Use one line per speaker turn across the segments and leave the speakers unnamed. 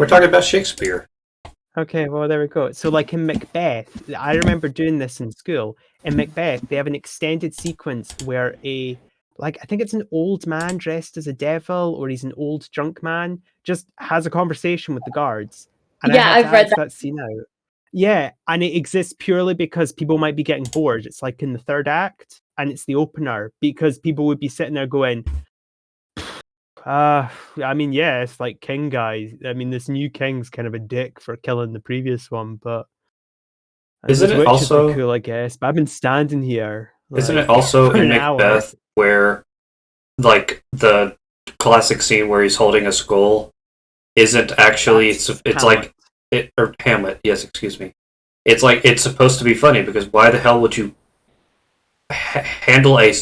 We're talking about Shakespeare.
Okay, well, there we go. So, like in Macbeth, I remember doing this in school. In Macbeth, they have an extended sequence where I think it's an old man dressed as a devil, or he's an old drunk man, just has a conversation with the guards. And
Yeah,
I had to
I've read
act that scene out. Yeah, and it exists purely because people might be getting bored. It's like in the third act, and it's the opener, because people would be sitting there going, I mean, yeah, it's like king guy. I mean, this new king's kind of a dick for killing the previous one, but
Isn't it
witches
also
are cool, I guess? But I've been standing here.
Isn't it also
for
in
an hour.
Macbeth where, like, the classic scene where he's holding a skull isn't actually? It's
Hamlet.
like or Hamlet. Yes, excuse me. It's like it's supposed to be funny because why the hell would you handle a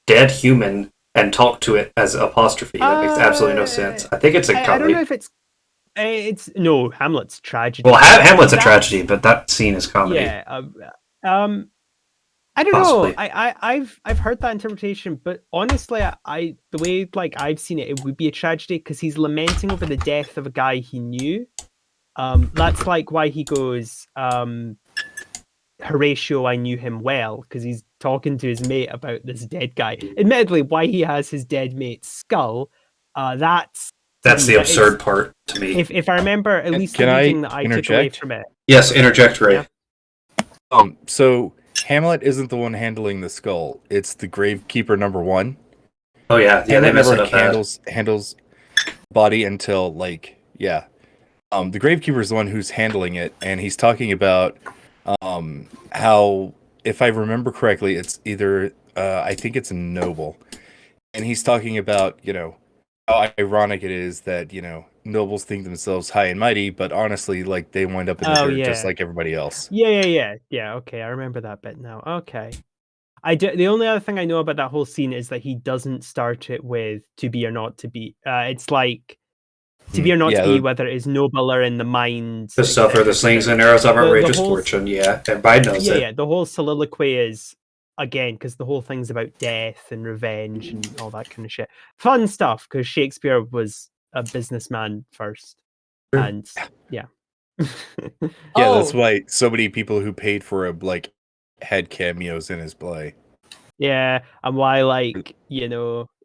dead human and talk to it as apostrophe? That makes absolutely no sense. I think it's a
I
comedy.
don't know if it's no Hamlet's tragedy.
Well, Hamlet's a tragedy, but that scene is comedy.
Yeah. I don't
Possibly.
know. I've heard that interpretation, but honestly, the way like I've seen it, it would be a tragedy because he's lamenting over the death of a guy he knew. That's like why he goes, Horatio, I knew him well, because he's talking to his mate about this dead guy. Admittedly, why he has his dead mate's skull, that's
the absurd part to me.
If I remember, at least the
Can I
reading that I took away
interject?
from it.
Yes, interject, Ray.
Yeah.
So Hamlet isn't the one handling the skull. It's the gravekeeper number one.
Oh yeah, they
Hamlet
mess it
never
up bad.
handles body until the gravekeeper is the one who's handling it, and he's talking about how, if I remember correctly, it's either I think it's a noble, and he's talking about how ironic it is that nobles think themselves high and mighty, but honestly, like, they wind up in the dirt just like everybody else.
Yeah. Okay, I remember that bit now. Okay. The only other thing I know about that whole scene is that he doesn't start it with "to be or not to be." It's like to be or not to be, whether it is noble or in the mind.
To suffer the slings and arrows of outrageous fortune. Yeah, everybody knows it.
Yeah, the whole soliloquy is, again, because the whole thing's about death and revenge and all that kind of shit. Fun stuff, because Shakespeare was a businessman first.
Sure.
And yeah.
That's why so many people who paid for had cameos in his play.
Yeah, and why,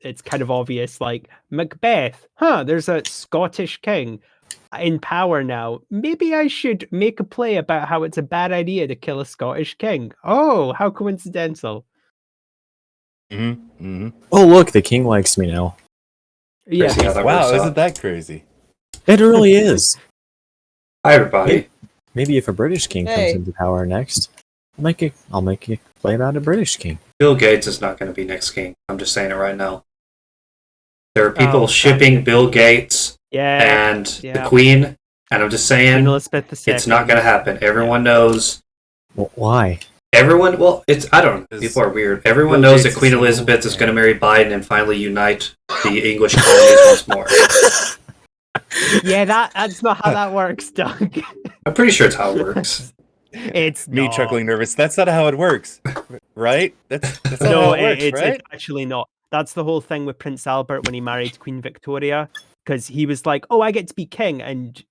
it's kind of obvious, like, Macbeth, there's a Scottish king in power now. Maybe I should make a play about how it's a bad idea to kill a Scottish king. Oh, how coincidental.
Mm-hmm. Mm-hmm.
Oh, look, the king likes me now.
Yeah.
Wow, isn't that crazy?
It really is.
Hi, everybody.
Maybe if a British king comes into power next, I'll make a play about a British king.
Bill Gates is not going to be next king. I'm just saying it right now. There are people shipping Bill Gates and the Queen, and I'm just saying
Queen Elizabeth II.
It's not going to happen. Everyone knows.
Well, why?
I don't know. People are weird. Everyone knows that Queen Elizabeth is going to marry Biden and finally unite the English colonies once more.
Yeah, that's not how that works, Doug.
I'm pretty sure it's how it works.
It's
me chuckling nervous. That's not how it works, right? That's not how it works, right?
It's actually not. That's the whole thing with Prince Albert when he married Queen Victoria, because he was like, "Oh, I get to be king," and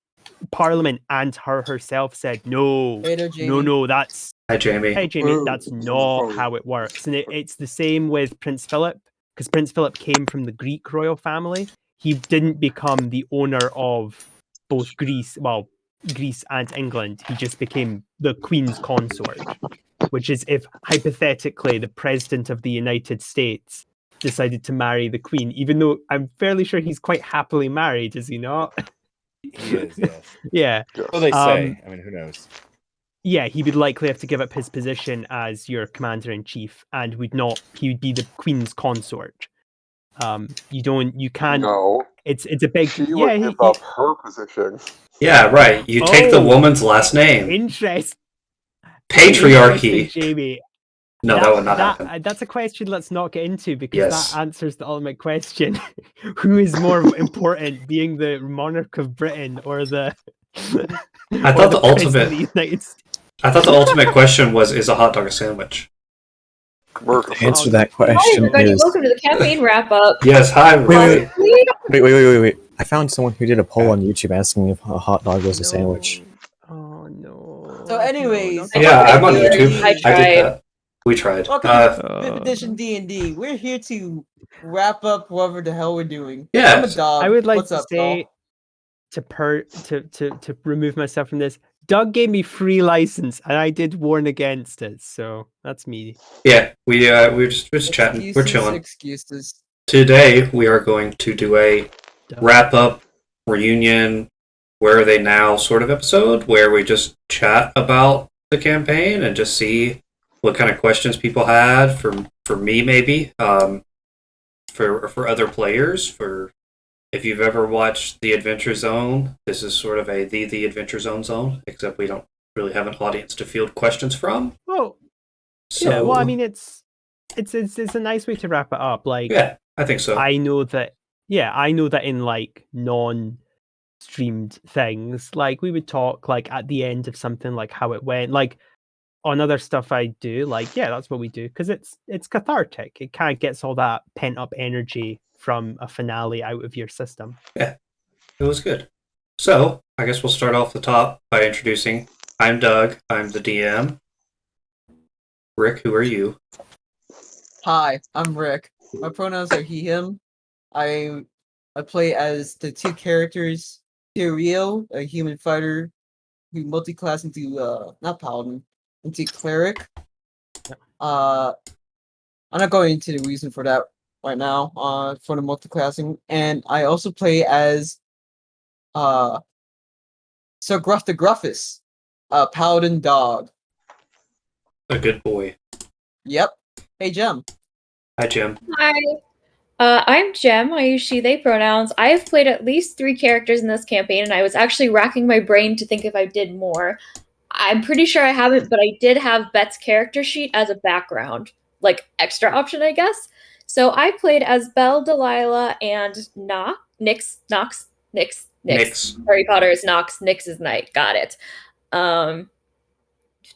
Parliament and her herself said, "No, no, that's
hi, Jamie.
Hey, Jamie, that's not how it works." And it's the same with Prince Philip, because Prince Philip came from the Greek royal family. He didn't become the owner of both Greece and England. He just became the Queen's consort, which is if hypothetically the President of the United States decided to marry the Queen, even though I'm fairly sure he's quite happily married, is he not?
He is, yes.
Yeah.
Well, they say. I mean, who knows?
Yeah, he would likely have to give up his position as your commander-in-chief, and he would be the Queen's consort. You can't.
No.
It's a big.
She would give up her position.
Yeah, right. You take the woman's last name.
Interest.
Patriarchy.
Jamie.
No, that would not happen.
That's a question let's not get into, because that answers the ultimate question. Who is more important, being the monarch of Britain or the
I thought the ultimate question was, is a hot dog a sandwich?
The answer to that question
Hi, everybody.
is...
Welcome to the campaign wrap-up.
Yes, hi, everybody.
Wait. I found someone who did a poll on YouTube asking if a hot dog was a sandwich.
Oh no.
So anyways,
No,
Yeah, I'm on
D&D.
YouTube.
I
I did
tried.
that. We tried.
Welcome to 5th edition D&D. We're here to wrap up whatever the hell we're doing.
Yeah.
I'm a dog.
I would like
What's
to
up,
say
doll?
to remove myself from this. Doug gave me free license, and I did warn against it. So that's me.
Yeah, we're just chatting. We're chilling.
Excuses.
Today we are going to do a wrap up reunion. Where are they now? Sort of episode where we just chat about the campaign and just see what kind of questions people had for me maybe for other players. For if you've ever watched The Adventure Zone, this is sort of a the Adventure Zone, except we don't really have an audience to field questions from.
Oh,
So,
yeah. Well, I mean, it's a nice way to wrap it up. Like,
yeah, I think so.
I know that in like non-streamed things, like we would talk like at the end of something, like how it went, like on other stuff I do, like, yeah, that's what we do, because it's cathartic. It kind of gets all that pent up energy from a finale out of your system.
Yeah, it was good. So, I guess we'll start off the top by introducing. I'm Doug. I'm the DM. Rick, who are you?
Hi, I'm Rick. My pronouns are he, him. I play as the two characters, Tyrael, a human fighter who multi-class into not paladin, into cleric. I'm not going into the reason for that right now, for the multi-classing. And I also play as Sir Gruff the Gruffus, a paladin dog.
A good boy.
Yep. Hey, Jem.
Hi, Jim.
Hi. I'm Jem. I use she, they pronouns. I have played at least 3 characters in this campaign, and I was actually racking my brain to think if I did more. I'm pretty sure I haven't, but I did have Bet's character sheet as a background, like extra option, I guess. So I played as Belle, Delilah, and Nyx. Harry Potter is Nox, Nyx is Knight. Got it.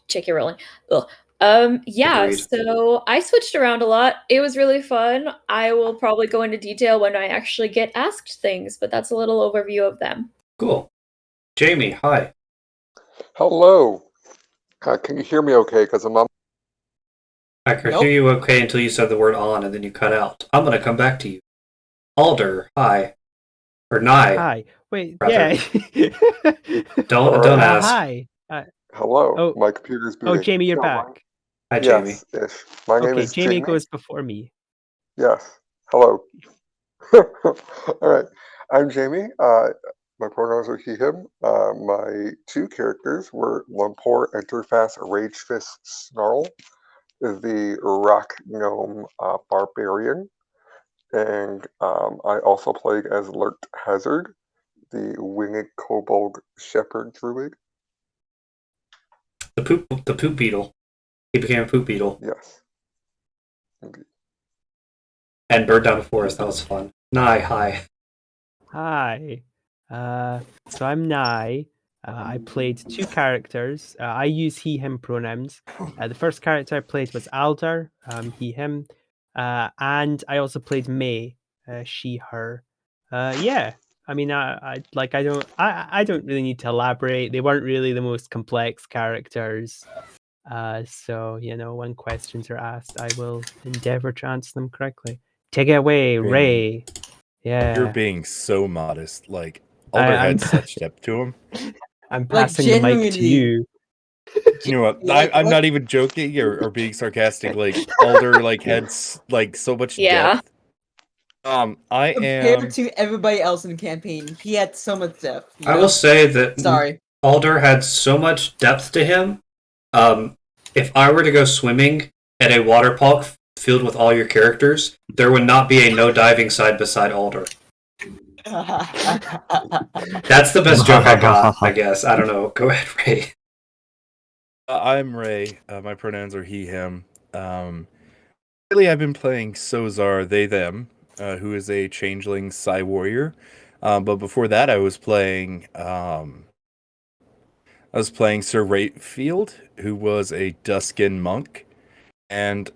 Check your rolling. Ugh. Yeah,
Agreed.
so I switched around a lot. It was really fun. I will probably go into detail when I actually get asked things, but that's a little overview of them.
Cool. Jamie, hi.
Hello. Can you hear me okay? Because I'm on.
I could
Nope.
hear you okay until you said the word on and then you cut out. I'm going to come back to you. Alder, hi. Or Nye.
Hi. Wait.
Rather.
Yeah.
Don't ask.
Hi.
Hello.
Oh.
My computer's booting.
Oh, Jamie, you're
No,
back.
Hi, Jamie.
Yes, ish. My name
Okay,
is
Jamie
Jamie.
goes before me.
Yes. Hello. All right. I'm Jamie. My pronouns are he, him. My 2 characters were Lumpor Enterfast Ragefist Snarl, the rock gnome barbarian, and I also played as Lurked Hazard, the winged kobold shepherd druid.
The poop beetle. He became a poop beetle.
Yes. Indeed.
And bird down the forest. That was fun. Nye, hi.
Hi. So I'm Nye. I played 2 characters. I use he, him pronouns. The first character I played was Alder, he, him. And I also played May, she, her. Yeah. I mean, I don't really need to elaborate. They weren't really the most complex characters. So, when questions are asked, I will endeavor to answer them correctly. Take it away, Ray. Yeah.
You're being so modest. Like, Alder
I'm-
had such depth to him.
I'm
Like,
passing the mic to
genuinely.
you.
You know what?
Like,
I'm
what-
not even joking or being sarcastic. Like, Alder had so much
Yeah.
depth. I
Compared
am.
to everybody else in the campaign, he had so much depth. you
I
know?
will say that
Sorry.
Alder had so much depth to him. If I were to go swimming at a water park filled with all your characters, there would not be a no diving side beside Alder. That's the best joke I got, I guess. I don't know. Go ahead, Ray.
I'm Ray. My pronouns are he, him. Lately, I've been playing Sozar, they, them, who is a changeling Psy warrior. But before that, I was playing Sir Ratefield, who was a Duskin monk, and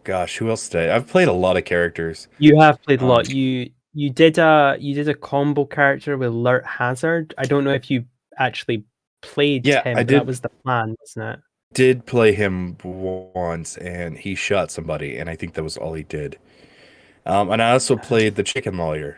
gosh, who else did I've played a lot of characters.
You have played a lot. You You did a combo character with Lurt Hazard. I don't know if you actually played him,
I
but
did.
that was the plan, wasn't it?
Did play him once, and he shot somebody, and I think that was all he did. And I also played the chicken lawyer.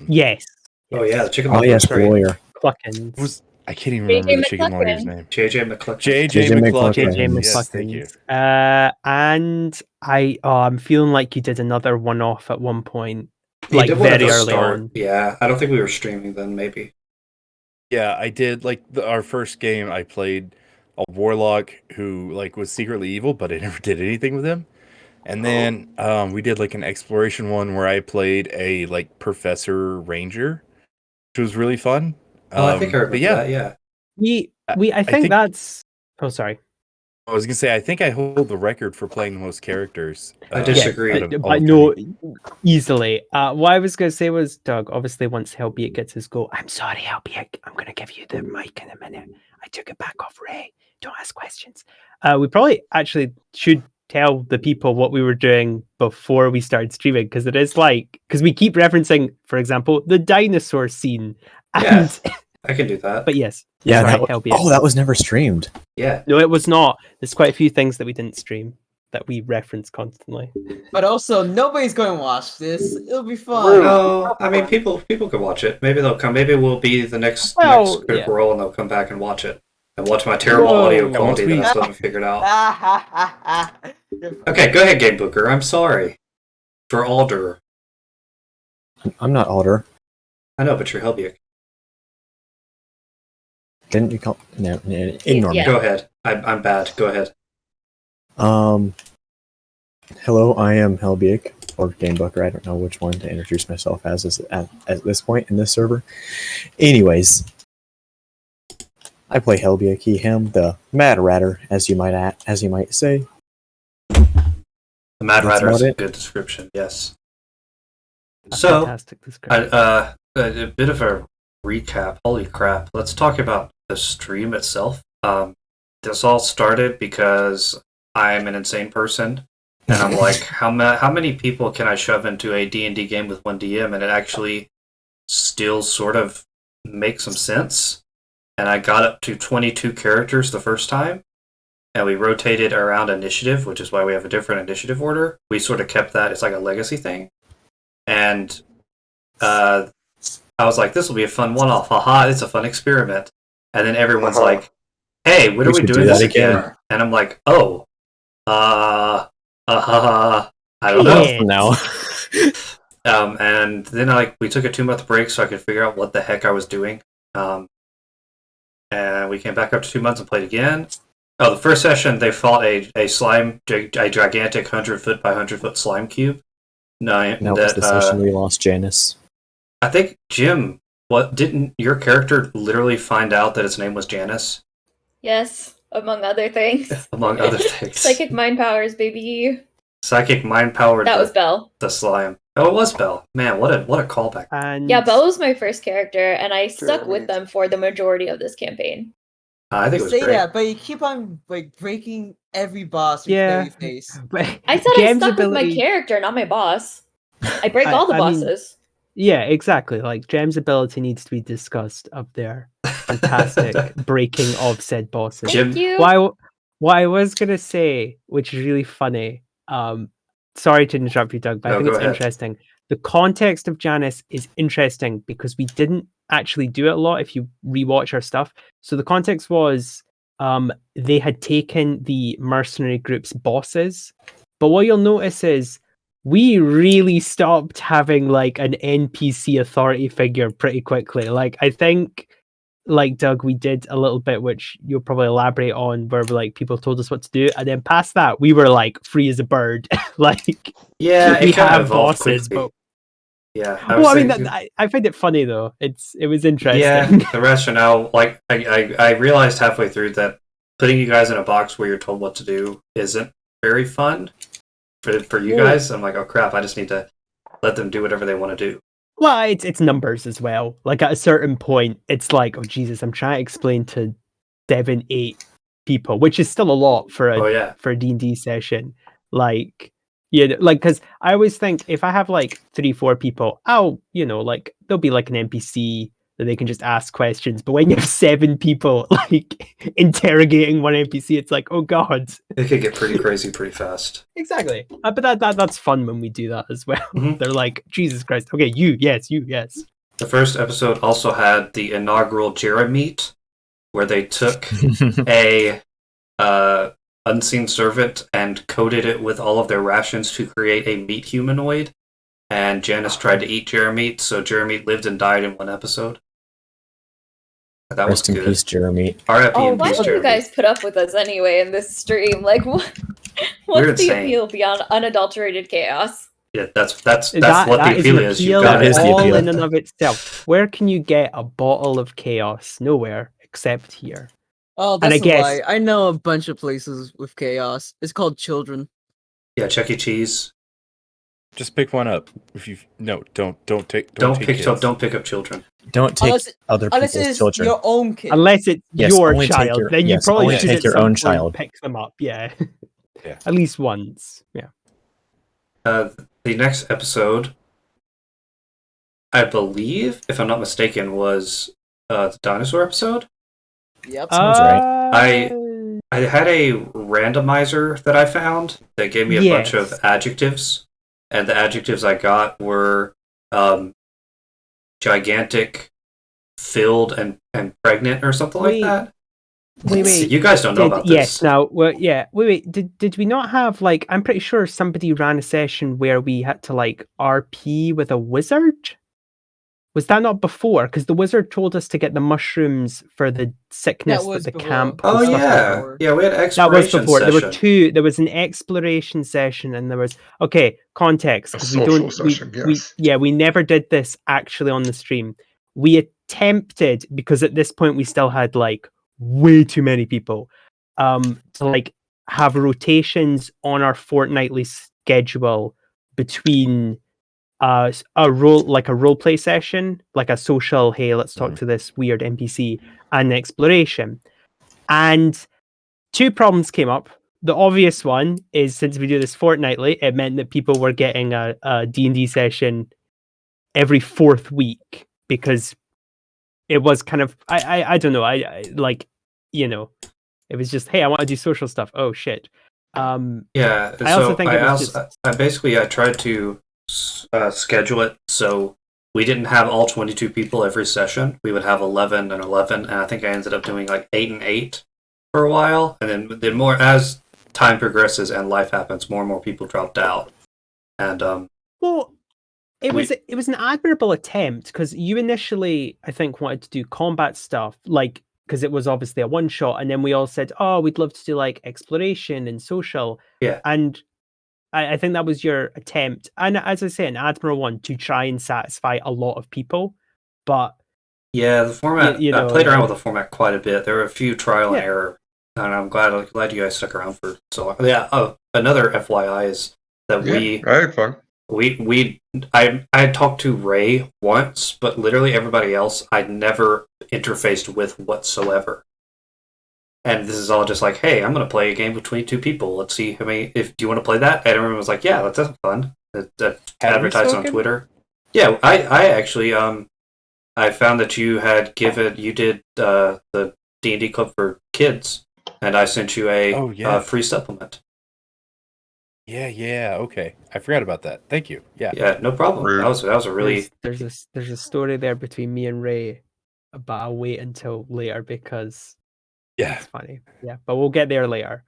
Yes.
Oh yeah, the chicken
Oh
lawyer
yes,
was great.
lawyer.
Cluckins.
I can't even remember the chicken lawyer's
McClucken.
name.
JJ McCluckey.
JJ
JJ
McClucken.
McClucken.
Yes, thank you.
And I'm feeling like you did another one-off at one point,
He
like
did one at
very
the
early
start.
on.
Yeah, I don't think we were streaming then. Maybe.
Yeah, I did. Like our first game, I played a warlock who like was secretly evil, but I never did anything with him. And then we did like an exploration one where I played a like professor ranger, which was really fun.
Oh, I think I remember
but yeah,
that. Yeah.
I think that's. Oh, sorry.
I was gonna say I think I hold the record for playing the most characters.
I disagree.
out of all
but
of
no,
Tourney.
easily. What I was going to say was, Doug, obviously once Hellbeat gets his goal, I'm sorry, Hellbeat, I'm going to give you the mic in a minute. I took it back off Ray. Don't ask questions. We probably actually should tell the people what we were doing before we started streaming, because it is because we keep referencing, for example, the dinosaur scene. And,
Yeah, I can do that.
But yes.
Yeah,
sorry,
that, that was never streamed.
Yeah.
No, it was not. There's quite a few things that we didn't stream that we reference constantly.
But also, nobody's going to watch this. It'll be fun.
No, I mean people can watch it. Maybe they'll come. Maybe we'll be the next Critical Role, and they'll come back and watch it and watch my terrible audio quality that I still haven't figured out. Okay, go ahead, Game Booker. I'm sorry for Alder.
I'm not Alder.
I know, but you're Helbiak.
Didn't you call? No, ignore me.
Go ahead. I'm bad. Go ahead.
Hello, I am Helbiak, or Gamebooker. I don't know which one to introduce myself as at this point in this server. Anyways, I play Helbiak, he, him, the Mad Ratter, as you might say.
The Mad
That's
Ratter is
about
a
it.
good description. Yes.
A
So,
fantastic description.
a bit of a recap. Holy crap! Let's talk about the stream itself. This all started because I'm an insane person, and I'm like, how many people can I shove into a D&D game with one DM, and it actually still sort of makes some sense. And I got up to 22 characters the first time, and we rotated around initiative, which is why we have a different initiative order. We sort of kept that. It's like a legacy thing. And I was like, this will be a fun one-off. Haha, it's a fun experiment. And then everyone's like, hey, when are we doing this again? And I'm like, oh, I don't know.
Now.
And then we took a 2-month break so I could figure out what the heck I was doing. And we came back up to 2 months and played again. Oh, the first session they fought a gigantic 100-foot by 100-foot slime cube.
That was the session we lost Janice.
I think Jim, didn't your character literally find out that its name was Janice?
Yes, among other things.
Among other things.
Psychic mind powers, baby.
Psychic mind powered.
That was Belle.
The slime. Oh, it was Belle. Man, what a callback.
And
Yeah, Belle was my first character, and I stuck with them for the majority of this campaign.
I think it was
Say
great.
that, but you keep on breaking every boss you face.
I said I stuck with my character, not my boss. I break all the bosses.
Yeah, exactly. Like Gem's ability needs to be discussed up there. Fantastic breaking of said bosses.
Thank you.
What I was gonna say, which is really funny. Sorry to interrupt you, Doug, but I think it's interesting. The context of Janice is interesting because we didn't actually do it a lot if you rewatch our stuff. So the context was they had taken the mercenary group's bosses. But what you'll notice is we really stopped having like an NPC authority figure pretty quickly. Like I think, like Doug, we did a little bit, which you'll probably elaborate on, where like people told us what to do, and then past that, we were like free as a bird. Like
yeah,
we have bosses,
quickly.
but
yeah.
I find it funny though. It was interesting.
Yeah, the rationale, like I realized halfway through that putting you guys in a box where you're told what to do isn't very fun for you guys. I'm like, oh crap, I just need to let them do whatever they want to do.
Well, it's numbers as well. Like at a certain point, it's like, oh Jesus, I'm trying to explain to 7-8 people, which is still a lot for a D&D session. Like Yeah, like, because I always think if I have like 3-4 people, like there'll be like an NPC that they can just ask questions. But when you have 7 people like interrogating one NPC, it's like, oh god.
It could get pretty crazy pretty fast.
Exactly. But that's fun when we do that as well.
Mhm.
They're like, Jesus Christ. Okay, you yes.
The first episode also had the inaugural Jera meet, where they took a unseen servant and coated it with all of their rations to create a meat humanoid. And Janice tried to eat Jeremy, so Jeremy lived and died in one episode. That was
Rest in
good.
peace, Jeremy.
R.I.P.
Oh,
and
why
peace,
do you
Jeremy.
guys put up with us anyway in this stream? Like, what's
We're
the
insane.
appeal beyond unadulterated chaos?
Yeah, that's what the
That
appeal
an
is. You
appeal
got
That is the
all
appeal.
in and of itself. Where can you get a bottle of chaos? Nowhere except here.
Oh,
And I
that's a
guess-
lie. I know a bunch of places with chaos. It's called Children.
Yeah, Chuck E. Cheese.
Just pick one up. If you don't take
Don't
take
pick
kids.
don't pick up children.
Don't take
Unless,
other
unless
people's
it's
children.
your own kid.
Unless it's
Yes,
your
only take
child,
your-
then you
yes,
probably
only
should
take
at
your
some
own
point
child.
pick them up. Yeah.
Yeah.
At least once. Yeah.
The next episode, I believe, if I'm not mistaken, was the dinosaur episode.
Yep.
Sounds right.
I had a randomizer that I found that gave me a bunch of
Yes.
adjectives, and the adjectives I got were gigantic, filled, and pregnant, or something
Wait.
like that.
Wait.
You guys don't know about this.
Yes. Now, well, yeah. Wait. Did we not have like? I'm pretty sure somebody ran a session where we had to like RP with a wizard. Was that not before? Because the wizard told us to get the mushrooms for the sickness
was
at the
before.
camp.
Oh
and stuff like
yeah,
before.
yeah. We had an
That
exploration
was before.
session.
There were 2. There was an exploration session, and there was context
A
because
social session, yes.
we never did this actually on the stream. We attempted because at this point we still had like way too many people to like have rotations on our fortnightly schedule between a role play session, like a social, hey, let's talk to this weird NPC, and exploration. And 2 problems came up. The obvious one is since we do this fortnightly, it meant that people were getting a D&D session every 4th week because it was kind of I don't know, I like, you know, it was just, hey, I want to do social stuff. Oh shit.
Yeah,
I also think it was
I tried to schedule it so we didn't have all 22 people every session. We would have 11 and 11, and I think I ended up doing like 8 and 8 for a while, and then more as time progresses and life happens, more and more people dropped out. And
well, it was an admirable attempt because you initially, I think, wanted to do combat stuff, like because it was obviously a one shot, and then we all said, "Oh, we'd love to do like exploration and social."
Yeah.
And I think that was your attempt, and as I say, an admirable one to try and satisfy a lot of people. But
yeah, the format,
you know,
I played around with the format quite a bit. There were a few trial and
Yeah.
error, and I'm glad you guys stuck around for so long. Yeah. Another FYI is that
Yeah, I had fun.
I had talked to Ray once, but literally everybody else I'd never interfaced with whatsoever. And this is all just like, hey, I'm going to play a game between 2 people. Let's see how many. If do you want to play that? And everyone was like, yeah, that's fun. That advertised on Twitter. Yeah, I actually I found that you did the D&D club for kids, and I sent you a free supplement.
Yeah, okay. I forgot about that. Thank you. Yeah.
Yeah, no problem.
Rude.
That was a really
there's a story there between me and Ray, but I'll wait until later because
Yeah.
it's funny. Yeah, but we'll get there later.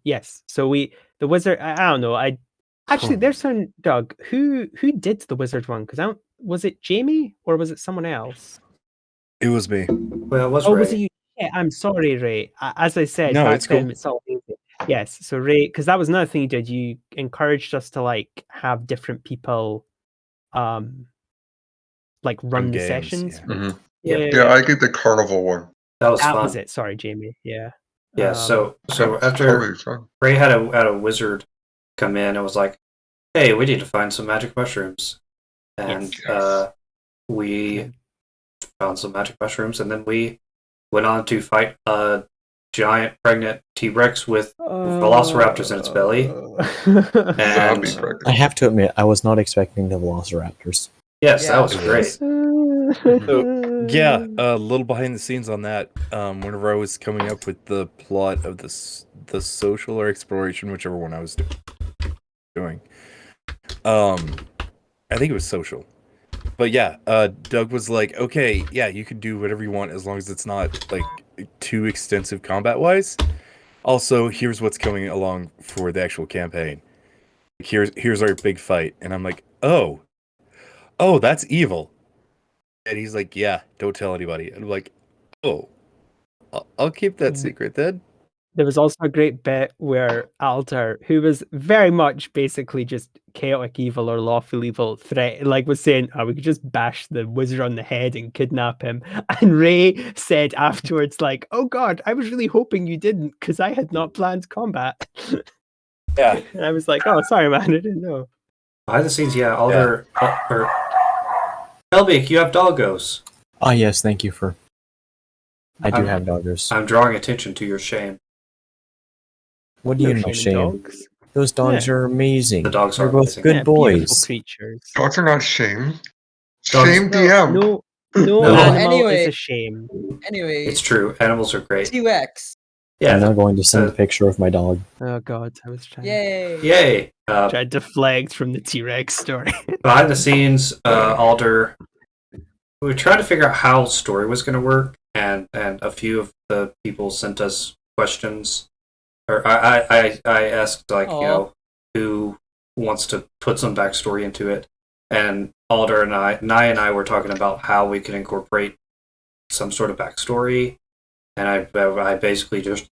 Yes. So the wizard. I don't know. There's some Doug. Who did the wizard one? Because was it Jamie or was it someone else?
It was me.
well. It was
Oh,
Ray.
was it you? Yeah, I'm sorry, Ray. As I said,
No,
back
it's
then
cool.
it's all easy. Yes, so Ray, because that was another thing you did. You encouraged us to like have different people, like run
Run
the
games,
sessions.
yeah.
Mhm.
Yeah,
Yeah, I did the carnival one.
That was
that
fun.
was it. Sorry, Jamie. Yeah.
Yeah. So
Yeah,
after
totally fun.
Ray had a wizard come in and was like, "Hey, we need to find some magic mushrooms," and
Yes.
we found some magic mushrooms, and then we went on to fight a giant pregnant T-Rex with velociraptors in its belly.
Zombie
And
pregnant.
I have to admit, I was not expecting the velociraptors.
yes,
Yeah.
that was
It
great.
Yeah, a little behind the scenes on that. Whenever I was coming up with the plot of the social or exploration, whichever one I was doing, I think it was social. But yeah, Doug was like, "Okay, yeah, you can do whatever you want as long as it's not like too extensive combat-wise. Also, here's what's coming along for the actual campaign. Here's our big fight." And I'm like, "Oh, that's evil." And he's like, "Yeah, don't tell anybody." And I'm like, "Oh, I'll keep that secret then."
There was also a great bit where Alter, who was very much basically just chaotic evil or lawful evil threat, like was saying, "Oh, we could just bash the wizard on the head and kidnap him." And Ray said afterwards, like, "Oh God, I was really hoping you didn't, because I had not planned combat."
Yeah.
And I was like, "Oh, sorry, man, I didn't know."
Behind the scenes, yeah, Alder or Elbeek, you have doggos.
Ah, yes, thank you for. I do
I'm-
have doggers.
I'm drawing attention to your shame.
What do you
No
know,
shame in
Shane?
dogs.
Those dogs
Yeah.
are amazing.
The dogs
They're
are
both
amazing.
good
Yeah, beautiful
boys.
creatures.
Dogs are not shame.
Dogs-
Shame DM.
No
No.
animal
Anyway.
is a shame.
Anyway,
It's true. Animals are great.
T-Rex.
Yeah.
I'm now going to send
the-
a picture of my dog.
Oh God, I was trying.
Yay.
Yay!
Try to deflect from the T-Rex story.
Behind the scenes, Alder, we were trying to figure out how story was going to work, and a few of the people sent us questions, or I asked, like,
Aw.
you know, who wants to put some backstory into it, and Alder and I were talking about how we could incorporate some sort of backstory, and I basically just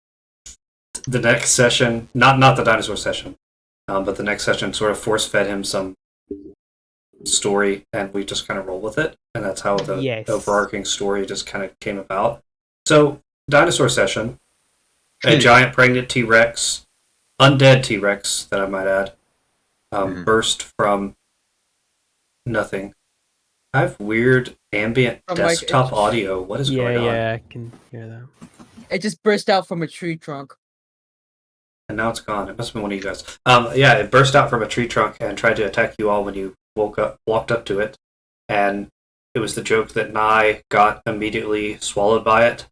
the next session, not the dinosaur session, but the next session sort of force fed him some story, and we just kind of roll with it, and that's how the
Yes.
overarching story just kind of came about. So, dinosaur session, a giant pregnant T-Rex, undead T-Rex that I might add, burst from nothing. I have weird ambient
From, like,
desktop
it-
audio. What is going on?
Yeah, I can hear that.
It just burst out from a tree trunk.
And now it's gone. It must have been one of you guys. Yeah, it burst out from a tree trunk and tried to attack you all when you walked up to it, and it was the joke that Nye got immediately swallowed by it.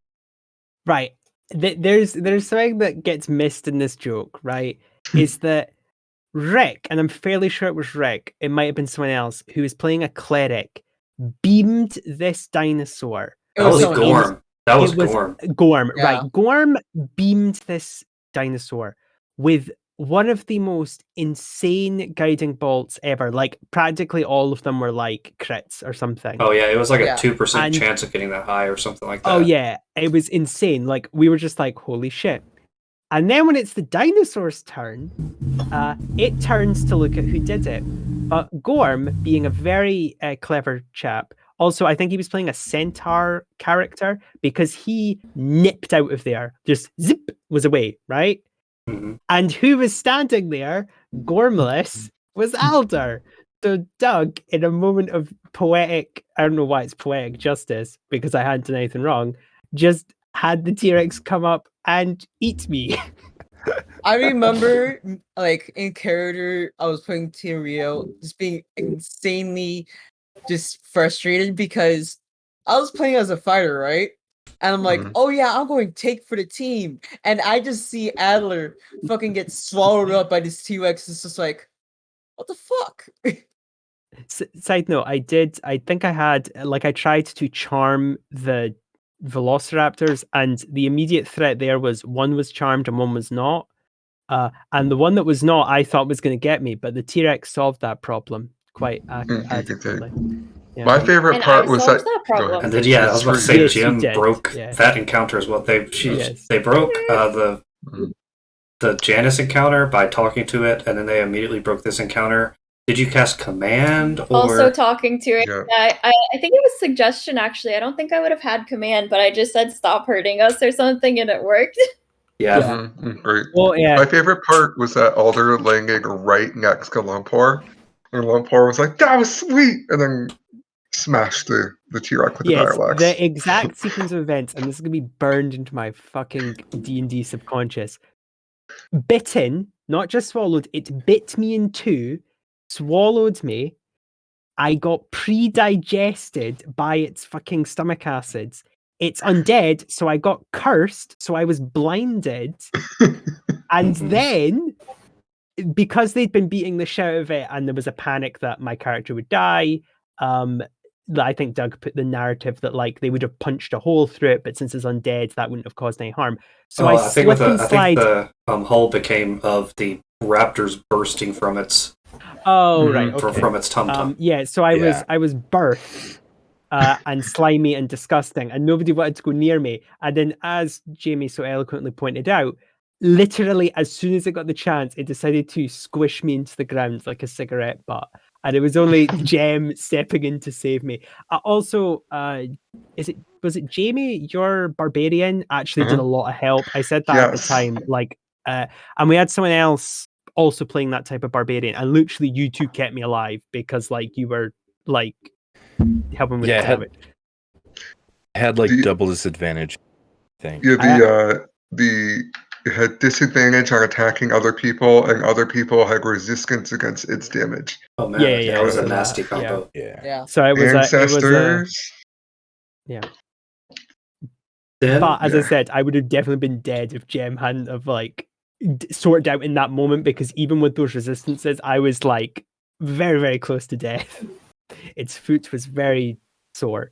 Right. There's something that gets missed in this joke, right? Is that Rick, and I'm fairly sure it was Rick, it might have been someone else, who was playing a cleric, beamed this dinosaur.
It
That was
someone else.
Gorm. That was
It was
Gorm.
Gorm,
Yeah.
right. Gorm beamed this dinosaur with one of the most insane guiding bolts ever. Like, practically all of them were like crits or something.
Oh yeah, it was like
Yeah.
a 2%
And-
chance of getting that high or something like that.
Oh yeah, it was insane. Like, we were just like, holy shit. And then when it's the dinosaur's turn, it turns to look at who did it. But Gorm, being a very clever chap, also I think he was playing a centaur character, because he nipped out of there, just zip, was away, right?
Mhm.
And who was standing there, Gormless, was Alder. So Doug, in a moment of poetic, I don't know why it's poetic justice, because I hadn't done anything wrong, just had the T-Rex come up and eat me.
I remember, like, in character, I was playing Tyrael, just being insanely just frustrated because I was playing as a fighter, right? And I'm like, oh yeah, I'm going take for the team. And I just see Adler fucking get swallowed up by this T-Rex. It's just like, what the fuck?
Side note, I think I had, like, I tried to charm the velociraptors, and the immediate threat there was one was charmed and one was not. And the one that was not, I thought was going to get me, but the T-Rex solved that problem quite adequately. Yeah.
My favorite
And
part
I
was
solved
that.
that
go ahead.
problem.
And then I was about to say
Yes, you
Jim
did,
broke
yeah.
that encounter as well. They
Yes.
broke the Janice encounter by talking to it, and then they immediately broke this encounter. Did you cast command or
Also talking to it.
Yeah.
I think it was suggestion, actually. I don't think I would have had command, but I just said stop hurting us or something, and it worked.
yeah.
Great.
Well, yeah.
My favorite part was that Alder landing right next to Lumpor. And Lumpor was like, that was sweet! And then smash the T-Rock with the
Yes,
dialects.
the exact sequence of events, and this is gonna be burned into my fucking D&D subconscious. Bitten, not just swallowed, it bit me in two, swallowed me. I got pre-digested by its fucking stomach acids. It's undead, so I got cursed, so I was blinded. And then, because they'd been beating the shit out of it, and there was a panic that my character would die, I think Doug put the narrative that like they would have punched a hole through it, but since it's undead, that wouldn't have caused any harm. So I slip and slide.
I think the hull became of the raptors bursting from its
right, okay.
from its tum-tum.
Yeah, so I was birthed and slimy and disgusting, and nobody wanted to go near me. And then, as Jamie so eloquently pointed out, literally as soon as it got the chance, it decided to squish me into the ground like a cigarette butt. And it was only Jem stepping in to save me. Also, was it Jamie, your barbarian, actually did a lot of help. I said that at the time, and we had someone else also playing that type of barbarian, and literally you two kept me alive because like you were like helping with the damage.
Had like double disadvantage thing.
Yeah, it had disadvantage on attacking other people, and other people had resistance against its damage.
Oh man,
yeah,
that was a nasty combo.
Yeah.
So it was
Ancestors.
Yeah.
Then,
but as I said, I would have definitely been dead if Jem hadn't have like sorted out in that moment, because even with those resistances, I was like very, very close to death. Its foot was very sore.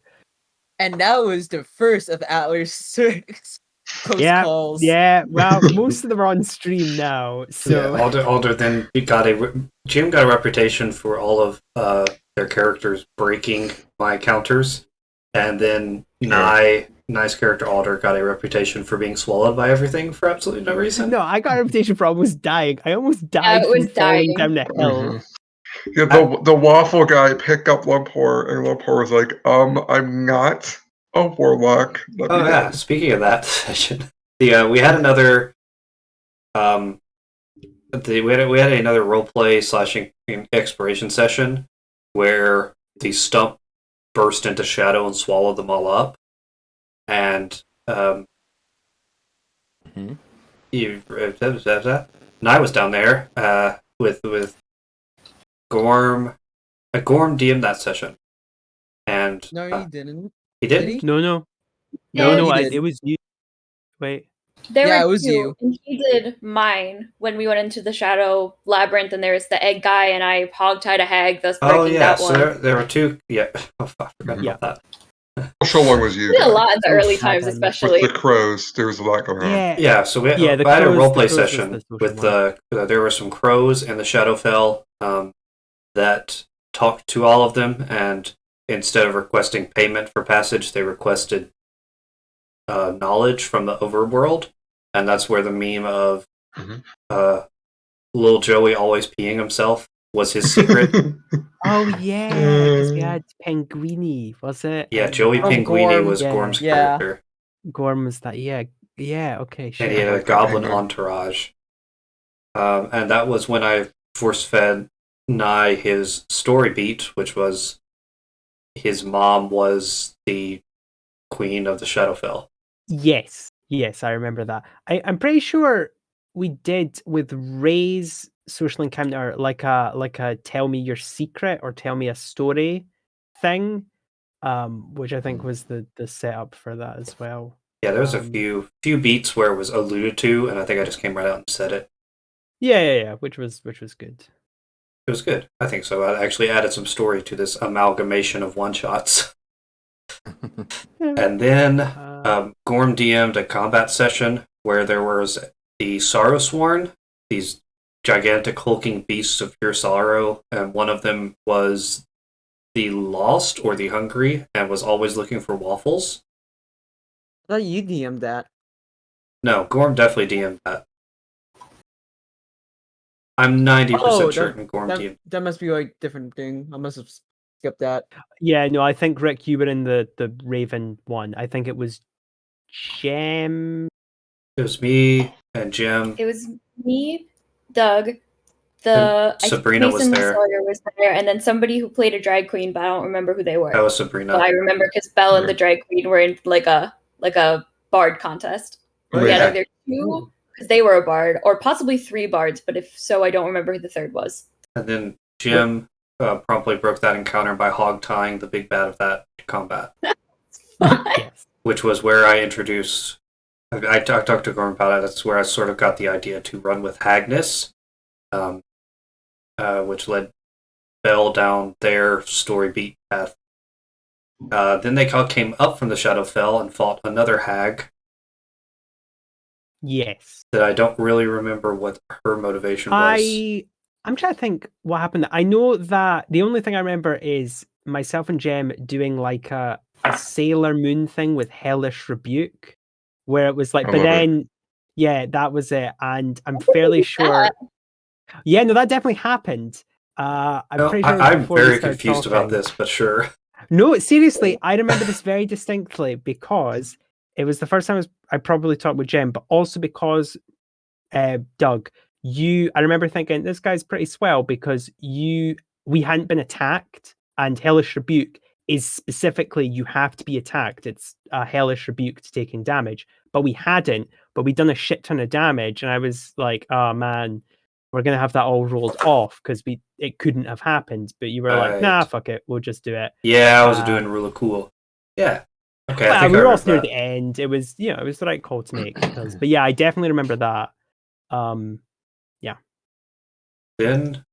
And that was the first of Atlas 6 close calls.
Yeah, well, most of them are on stream now. So
Alder then Jim got a reputation for all of their characters breaking my counters, and then nice character Alder got a reputation for being swallowed by everything for absolutely no reason.
No, I got a reputation for almost dying. I almost died from falling down the hill.
Yeah, the waffle guy picked up Lumpor, and Lumpor was like, I'm not a warlock.
Speaking of that session, we had another we had another roleplay / exploration session where the stump burst into shadow and swallowed them all up, and and I was down there with Gorm. Gorm DM'd that session, and
no, he didn't.
He didn't.
Did he?
No. It was you. Wait.
It was you.
And he did mine when we went into the Shadow Labyrinth, and there was the egg guy, and I hogtied a hag, thus breaking that one.
So there were two. Yeah, I forgot about that.
So one was you.
We did a lot in the early times, especially.
With the crows, there was a lot going on.
Yeah. So I had a roleplay session with there were some crows in the Shadowfell that talked to all of them, and instead of requesting payment for passage, they requested knowledge from the overworld, and that's where the meme of little Joey always peeing himself was his secret.
Oh yeah, because we had Penguini, was it?
Yeah, Joey Penguini was Gorm's character.
Gorm was that, yeah, okay, sure.
And he had a goblin entourage. And that was when I force-fed Nye his story beat, which was his mom was the queen of the Shadowfell.
Yes, I remember that. I'm pretty sure we did with Ray's social encounter like a tell me your secret or tell me a story thing, which I think was the setup for that as well.
Yeah, there was a few beats where it was alluded to, and I think I just came right out and said it.
Yeah, which was good.
It was good. I think so. I actually added some story to this amalgamation of one-shots. And then Gorm DM'd a combat session where there was the Sorrowsworn, these gigantic hulking beasts of pure sorrow, and one of them was the Lost or the Hungry and was always looking for waffles.
I thought you DM'd that.
No, Gorm definitely DM'd that. I'm 90% certain Gorm DM'd.
That must be like different thing. I must have skipped that.
Yeah, no, I think Rick, you were in the Raven one. I think it was Jem.
It was me and Jem.
It was me, Doug, I think
Sabrina was
Mason
there.
Sawyer was there, and then somebody who played a drag queen, but I don't remember who they were.
That was Sabrina.
But I remember because Belle and the drag queen were in like a bard contest.
Oh,
We had
yeah.
either 2 because they were a bard, or possibly 3 bards. But if so, I don't remember who the third was.
And then Jim promptly broke that encounter by hog tying the big bad of that combat,
Yes.
which was where I introduced. I talked to Gorm about it. That's where I sort of got the idea to run with Hagnus, which led Belle down their story beat path. Then they came up from the Shadowfell and fought another hag
Yes.
that I don't really remember what her motivation was.
I'm trying to think what happened. I know that the only thing I remember is myself and Jem doing like a Sailor Moon thing with Hellish Rebuke, where it was like,
I
but
love it.
then, yeah, that was it. And I'm fairly sure. Yeah, no, that definitely happened. I'm pretty sure it was
I'm
before we
very
started
confused about
talking.
this, but sure.
No, seriously, I remember this very distinctly because it was the first time I probably talked with Jem, but also because Doug, I remember thinking this guy's pretty swell because we hadn't been attacked, and Hellish Rebuke is specifically you have to be attacked. It's a Hellish Rebuke to taking damage, but we hadn't. But we'd done a shit ton of damage, and I was like, oh man, we're gonna have that all rolled off because it couldn't have happened. But you were like, nah,
Right.
fuck it, we'll just do it.
Yeah, I was doing Rule of Cool. Yeah. Okay, I
Well,
think
we
I
were all
remember
near
that.
the end. It was it was the right call to make. But yeah, I definitely remember that.
Then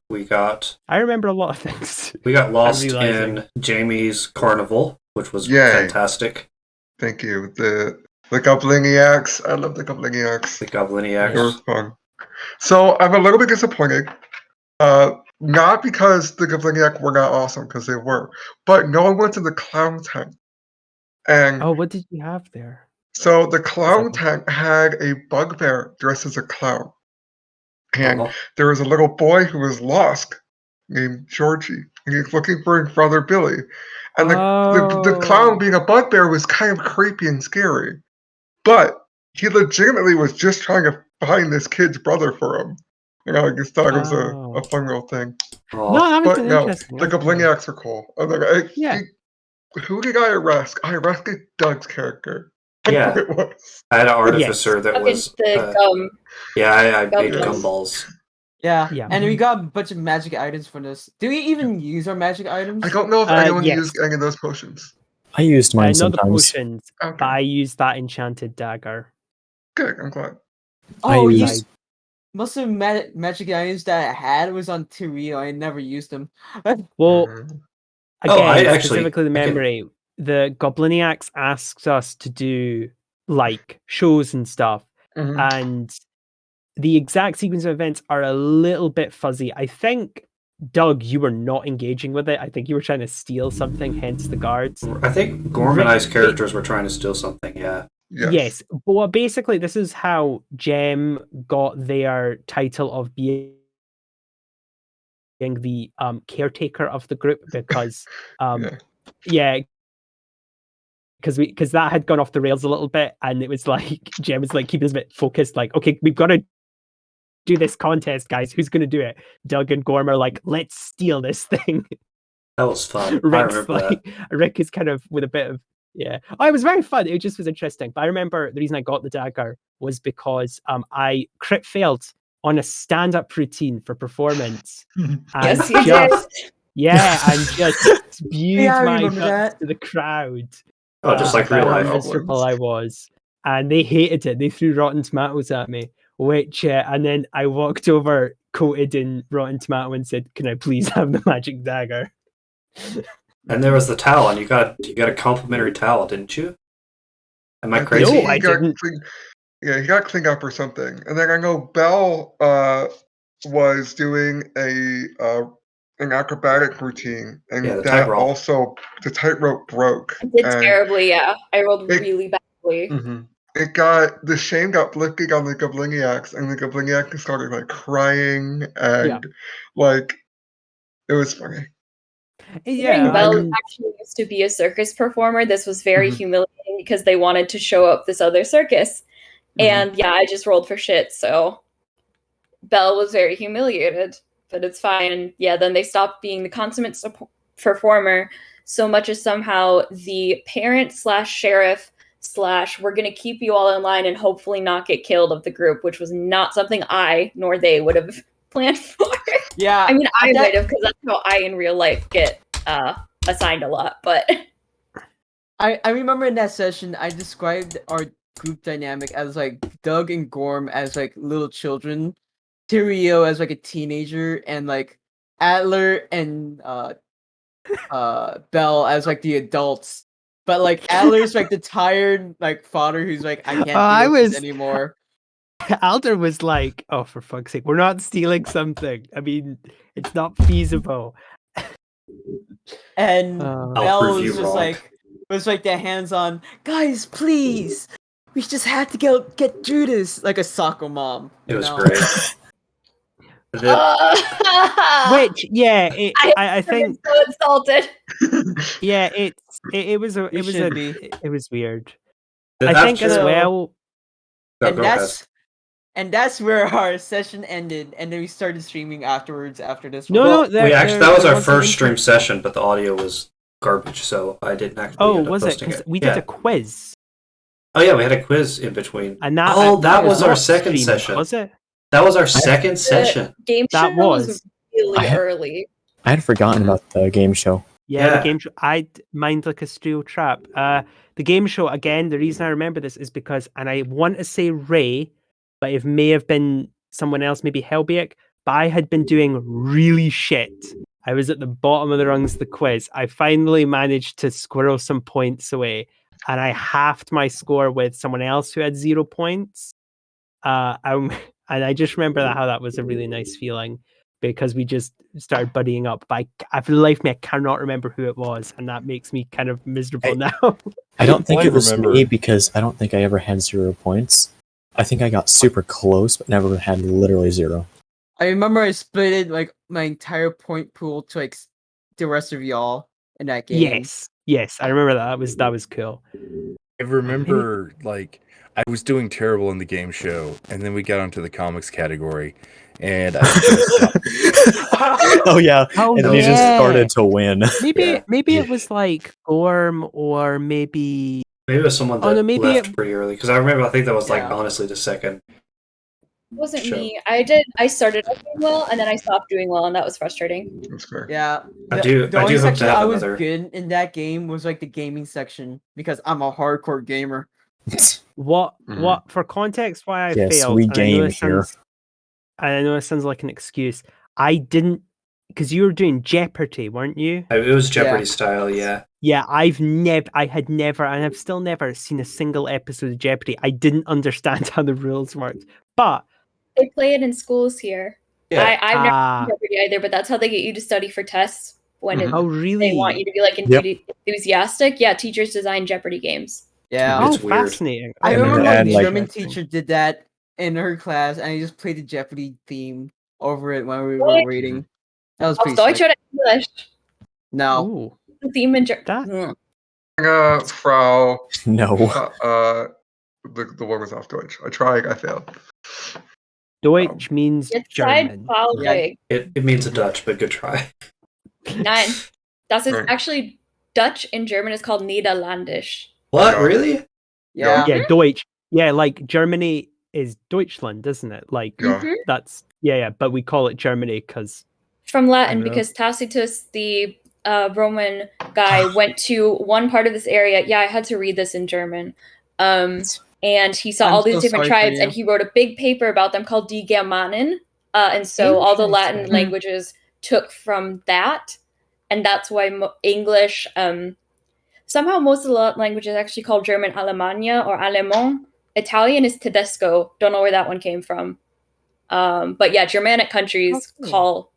we got
I remember a lot of things.
lost
realizing.
in Jamie's carnival, which was
Yay.
fantastic.
Thank you. The Gobliniacs. I love the Gobliniacs.
The Gobliniacs.
They were fun. So I'm a little bit disappointed. Not because the Gobliniac were not awesome, because they were, but no one went to the clown tent. And
Oh, what did you have there?
so the clown
Exactly.
tent had a bugbear dressed as a clown. And
Oh,
there was a little boy who was lost named Georgie. And he was looking for his brother Billy. And the clown being a bugbear was kind of creepy and scary. But he legitimately was just trying to find this kid's brother for him. I just thought it was a fun little thing.
oh.
No, that was
But no,
interesting.
the
That's cool.
Gobliniacs are cool. And like,
Yeah.
who did I arrest? I arrested Doug's character.
Yeah.
It was.
I had an artificer that
Okay,
was.
the gum.
Yeah, I made
Gumballs.
gumballs.
Yeah.
Yeah.
And we got a bunch of magic items from this. Do we even use our magic items?
I don't know if anyone
yes.
used any of those potions.
I used mine
Not the
sometimes.
potions,
Okay.
but I used that enchanted dagger.
Good, I'm glad.
Oh,
I
you
used-
most of the magic items that I had was on Tyrael. I never used them.
Well,
Mhm.
again,
I actually-
specifically the
I can-
memory, the Gobliniacs asks us to do like shows and stuff,
Mhm.
and the exact sequence of events are a little bit fuzzy. I think, Doug, you were not engaging with it. I think you were trying to steal something, hence the guards.
I think Gorm and I's characters were trying to steal something, yeah.
Yes. But basically, this is how Gem got their title of being the caretaker of the group because because that had gone off the rails a little bit, and it was like Gem was like keeping us a bit focused, like, okay, we've got to do this contest, guys. Who's going to do it? Doug and Gorm are like, let's steal this thing.
That was fun. I
Rick's
remember
like, Rick is kind of with a bit of it was very fun. It just was interesting. But I remember the reason I got the dagger was because I crit failed on a stand-up routine for performance.
Yes, you did.
And just spewed
Yeah, I
my
remember
guts
that.
to the crowd.
Oh, just like
about
real
how
life.
miserable I was. And they hated it. They threw rotten tomatoes at me, which, and then I walked over coated in rotten tomato and said, can I please have the magic dagger?
And there was the towel, and you got a complimentary towel, didn't you? Am I crazy?
No, I didn't.
He got cleaned up or something. And then I know Belle was doing an acrobatic routine, and
Yeah, the
that
tightrope.
also the tightrope broke.
I did
and
terribly, yeah. I rolled really badly.
It got the shame got lifted on the Gobliniacs, and the Gobliniacs started like crying and like it was funny.
Yeah,
Belle
and
actually used to be a circus performer. This was very humiliating because they wanted to show up this other circus. And yeah, I just rolled for shit, so Belle was very humiliated, but it's fine. And yeah, then they stopped being the consummate performer so much as somehow the parent / sheriff / we're going to keep you all in line and hopefully not get killed of the group, which was not something I nor they would have planned for.
Yeah,
I mean, I might have, because that's how I in real life get assigned a lot, but
I remember in that session I described our group dynamic as like Doug and Gorm as like little children, Tyrio as like a teenager, and like Adler and Belle as like the adults. But like Adler's like the tired like father who's like, I can't do this anymore.
Alder was like, "Oh, for fuck's sake, we're not stealing something. I mean, it's not feasible."
And Belle
prove
was
you
just
wrong.
like, the hands on, guys, please. We just had to get through this, like a soccer mom.
It was
know?
great.
Which, yeah, I think
so insulted.
yeah, it was
should be.
it was weird.
That
I think as
show-
well.
No,
And
go ahead.
that's where our session ended, and then we started streaming afterwards after this one.
No,
Well,
there-
that was
there
our
wasn't
first stream
interest-
session, but the audio was garbage, so I didn't actually
Oh,
end up
was it?
posting
Because
it.
we
Yeah.
did a quiz,
Oh yeah, we had a quiz in between.
and that
that was our
not
second
streamed,
session.
was it?
That was our second session.
Game
That
show
was.
was really
I had-
early.
I had forgotten about the game show.
Yeah,
Yeah.
the game show. I mind like a steel trap. The game show again. The reason I remember this is because, and I want to say Ray, but it may have been someone else, maybe Helbiak. But I had been doing really shit. I was at the bottom of the rungs of the quiz. I finally managed to squirrel some points away, and I halved my score with someone else who had 0 points. And I just remember how that was a really nice feeling, because we just started buddying up. But for the life of me, I cannot remember who it was, and that makes me kind of miserable now.
I don't think
Well, I
it was
remember-
me because I don't think I ever had 0 points. I think I got super close, but never had literally 0.
I remember I split like my entire point pool to like the rest of y'all in that game.
Yes, I remember that. That was cool.
I remember, like, I was doing terrible in the game show, and then we got onto the comics category, and I just stopped.
Oh yeah,
Oh,
and then you just started to win.
Maybe it was like Gorm, or maybe
Maybe it was someone that
Oh, no, maybe
left
it-
pretty early, because I remember I think that was like
Yeah.
honestly the second.
It wasn't
Sure.
me. I started off doing well, and then I stopped doing well, and that was frustrating.
That's fair.
Yeah.
I do
The only
hope to
section
have
I was
another.
good in that game was like the gaming section because I'm a hardcore gamer.
what
Mhm.
for context why I
Yes,
failed.
we
and I know
game
this
here.
I know it sounds like an excuse. I didn't, because you were doing Jeopardy, weren't you?
It was Jeopardy
Yeah.
style, yeah.
Yeah, I had never, and I've still never seen a single episode of Jeopardy. I didn't understand how the rules worked, but
They play it in schools here.
Yeah.
I've never
Ah.
done Jeopardy either, but that's how they get you to study for tests when
Mhm.
oh really?
they want you to be like
Yep.
enthusiastic. Yeah, teachers design Jeopardy games.
Yeah.
Oh,
It's weird.
fascinating.
I
And
remember
then
my
like-
German teacher did that in her class, and I just played the Jeopardy theme over it when we were
What?
reading. That was
Auf
pretty
Deutsch
sick.
or English?
No.
Ooh,
The theme in
that
Frau,
No.
the one was off Deutsch. I tried, I failed.
Deutsch means
Jetzt seid
German.
traurig.
It means a Dutch, but good try.
Nein. Das ist
Right.
actually Dutch in German is called Niederländisch.
What?
Yeah.
Really?
Yeah.
Yeah, Deutsch. Yeah, like Germany is Deutschland, isn't it? Like
Yeah.
Mhm.
that's yeah, but we call it Germany because
From Latin,
I know.
because Tacitus, the Roman guy, went to one part of this area. Yeah, I had to read this in German. And he saw
I'm
all these
so
different
sorry for
tribes, and
you.
he wrote a big paper about them called Die Germanen. And so all the Latin
Interesting.
languages took from that, and that's why English. Somehow, most of the Latin languages actually called German Alemannia or Allemand. Italian is Tedesco. Don't know where that one came from. But yeah, Germanic countries
Okay.
call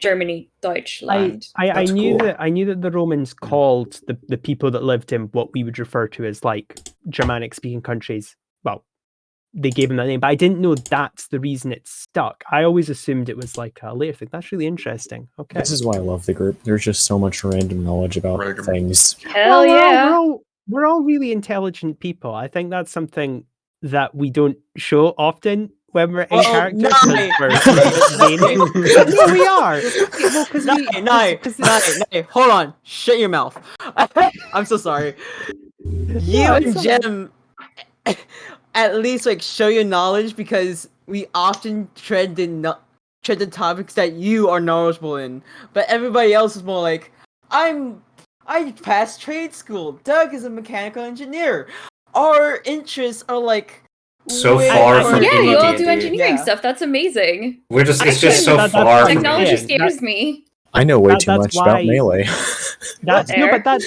Germany Deutschland.
I
That's
knew
cool.
that the Romans called the people that lived in what we would refer to as like Germanic speaking countries. Well, they gave them that name, but I didn't know that's the reason it stuck. I always assumed it was like a later thing. That's really interesting. Okay.
This is why I love the group. There's just so much random knowledge about
Random.
things.
Hell
Well,
yeah.
we're all really intelligent people. I think that's something that we don't show often. when we're in
Oh,
character.
no.
'Cause we're gaming. No, we are. Well, because
No, hold on. Shut your mouth. I'm so sorry. You
No,
and
it's fine.
Jem at least like show your knowledge because we often tread the topics that you are knowledgeable in, but everybody else is more like, I passed trade school. Doug is a mechanical engineer. Our interests are like
So
way
far
more-
from
Yeah,
any
you all
D&D.
do engineering
Yeah.
stuff. That's amazing.
We're just it's
Actually,
just so
that's
far
fine.
from
Technology
Yeah,
scares me.
I know way too
that's
much about
why-
Melee.
That's no,
Fair.
but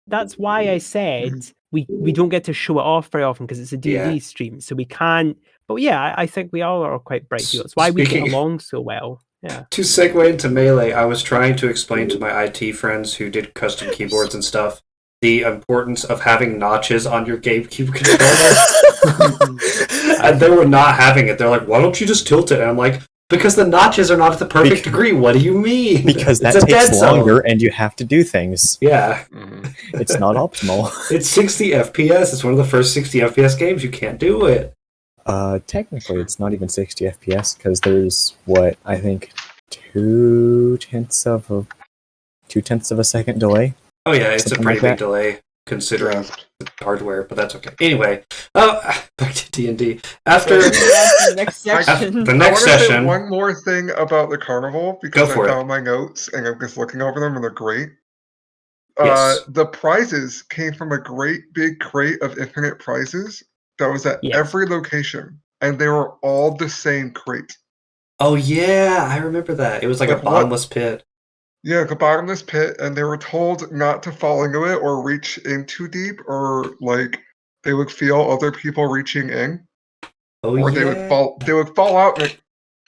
that's why I said we don't get to show it off very often because it's a D&D
Yeah.
stream, so we can't. But yeah, I think we all are quite bright people. It's why we
Speaking-
get along so well. Yeah.
To segue into Melee, I was trying to explain to my IT friends who did custom keyboards and stuff the importance of having notches on your GameCube controller. And they were not having it. They're like, why don't you just tilt it? And I'm like, because the notches are not at the perfect degree. What do you mean?
Because
It's
that
a dead
takes
zone.
longer and you have to do things.
Yeah,
It's not optimal.
it's 60 FPS. It's one of the first 60 FPS games. You can't do it.
Technically, it's not even 60 FPS because there's what I think 2/10 of a second delay.
Oh yeah, it's
Something
a pretty
like
big
that.
delay considering the hardware, but that's okay. Anyway, back to D&D. After
the next section.
the
I
next
want to say
session,
one more thing about the carnival because
Go for
I
it.
found my notes and I'm just looking over them and they're great.
Yes.
The prizes came from a great big crate of infinite prizes that was at
Yes.
every location, and they were all the same crate.
oh yeah, I remember that. It was like a
Like what?
bottomless pit.
Yeah, the bottomless pit, and they were told not to fall into it or reach in too deep, or like they would feel other people reaching in,
Oh
or
yeah.
they would fall. They would fall out.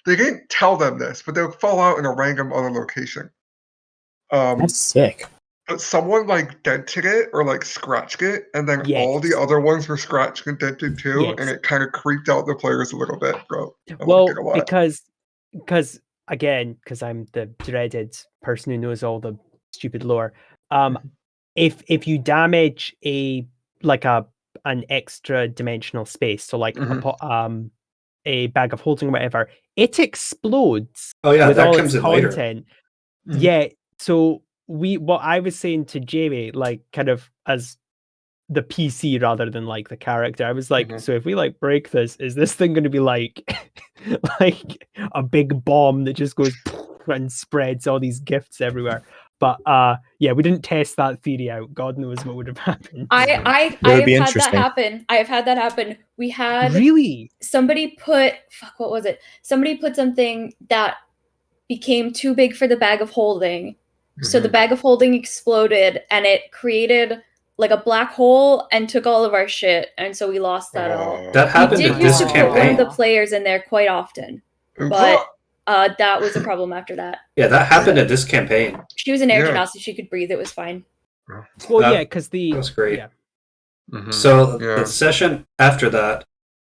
They didn't tell them this, but they would fall out in a random other location.
That's sick.
But someone like dented it or like scratched it, and then all the
Yes.
other ones were scratched and dented too,
Yes.
and it kind of creeped out the players a little bit, bro. I
Well,
liked it a lot.
because I'm the dreaded person who knows all the stupid lore. If you damage an extra dimensional space, so like a bag of holding or whatever, it explodes
Oh yeah,
with
that
all
comes
its
in later.
content.
Mhm.
Yeah, so what I was saying to Jamie, like kind of as the PC rather than like the character, I was like,
Mhm.
so if we like break this, is this thing going to be like like a big bomb that just goes and spreads all these gifts everywhere? But yeah, we didn't test that theory out. God knows what would have happened.
I
That would
have
be
had that
interesting.
happen. I have had that happen. We had
Really?
somebody put what was it? Somebody put something that became too big for the bag of holding. So the
Mhm.
bag of holding exploded and it created like a black hole and took all of our shit, and so we lost that all.
That happened
We
in
did used
this
to put one of
campaign.
the players in there quite often, but that was a problem after that.
Yeah, that happened in this campaign.
She was an air
Yeah.
genasi, so she could breathe. It was fine.
Well,
That-
yeah, because the
That was great.
yeah.
Mhm.
So
Yeah.
the session after that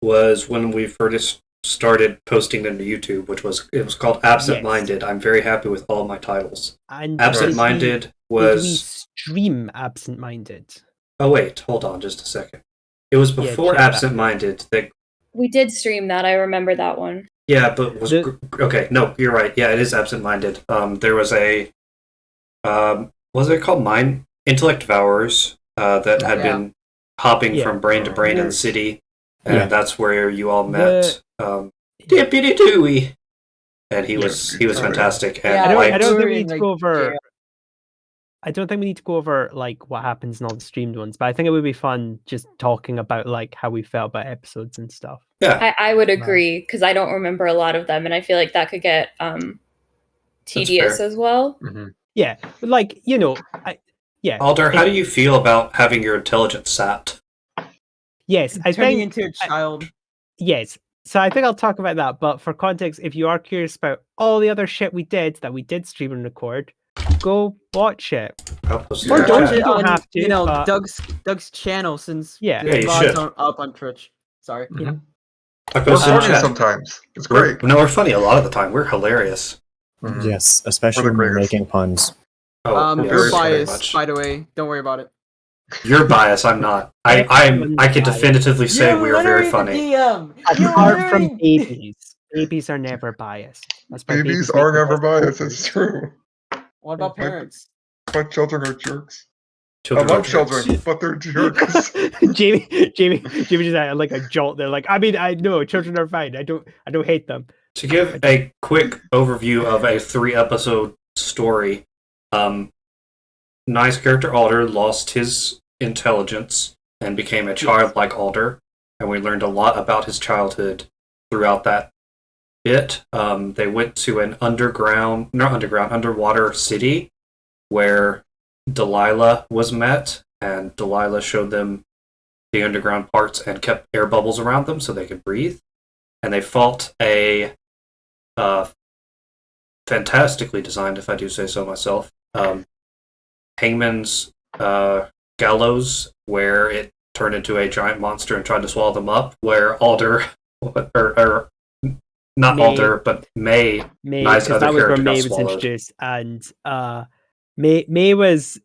was when we first started posting them to YouTube, which was called Absent Minded. I'm very happy with all my titles.
And
Absent Minded
did
was
we stream Absent Minded?
oh wait, hold on just a second. It was
Yeah,
before
check that.
Absent Minded that
We did stream that. I remember that one.
yeah, but was
The-
okay, no, you're right. Yeah, it is Absent Minded. There was a was it called Intellect Devourers that had
Yeah.
been hopping
Yeah.
from brain to brain in the
Yes.
city, and
Yeah.
that's where you all met Deputy Dewey, and he was
Deputy Dewey.
fantastic. And
Yeah,
I don't
liked-
think we
We're
need
in,
to
like,
go over.
jail.
I don't think we need to go over like what happens in all the streamed ones, but I think it would be fun just talking about like how we felt about episodes and stuff.
yeah,
I would agree because I don't remember a lot of them, and I feel like that could get tedious
fair.
as well.
Mhm.
Yeah, like yeah,
Alder, how do you feel about having your intelligence sapped?
yes, I
Turning
think
into a child.
yes. So I think I'll talk about that. But for context, if you are curious about all the other shit we did stream and record, go watch it.
I'll post it
Or
in the
don't
chat.
you don't have to,
You know,
but-
Doug's channel since
Yeah.
the
Yeah, you
VODs
should.
aren't up on Twitch. Sorry.
I
We're
posted in the
funny
chat.
sometimes. It's great.
We're funny a lot of the time. We're hilarious.
Mhm.
Yes, especially when we're
greatest.
making puns.
Oh,
We're
yes, very
biased,
much.
by the way. Don't worry about it.
You're biased. I'm not. I can definitively say
You're
we are very
literally the
funny.
DM. You're
Apart from
literally-
babies, babies are never biased. That's why
Babies
make
are
the
never
best
biased.
soldiers.
It's true.
What about parents?
But children are jerks.
Children
I
are
love
jerks.
children, but they're jerks.
Jamie just had like a jolt there. Like, I mean, I know children are fine. I don't hate them.
To give a quick overview of a 3-episode story, Nye's character Alder lost his intelligence and became a childlike Alder, and we learned a lot about his childhood throughout that bit. They went to an underwater city where Delilah was met, and Delilah showed them the underground parts and kept air bubbles around them so they could breathe. And they fought a fantastically designed, if I do say so myself, Hangman's gallows, where it turned into a giant monster and tried to swallow them up, where Alder, or not
May.
Alder, but May, Nye's
because
other
that was where
character, got
May was
swallowed.
introduced, and May was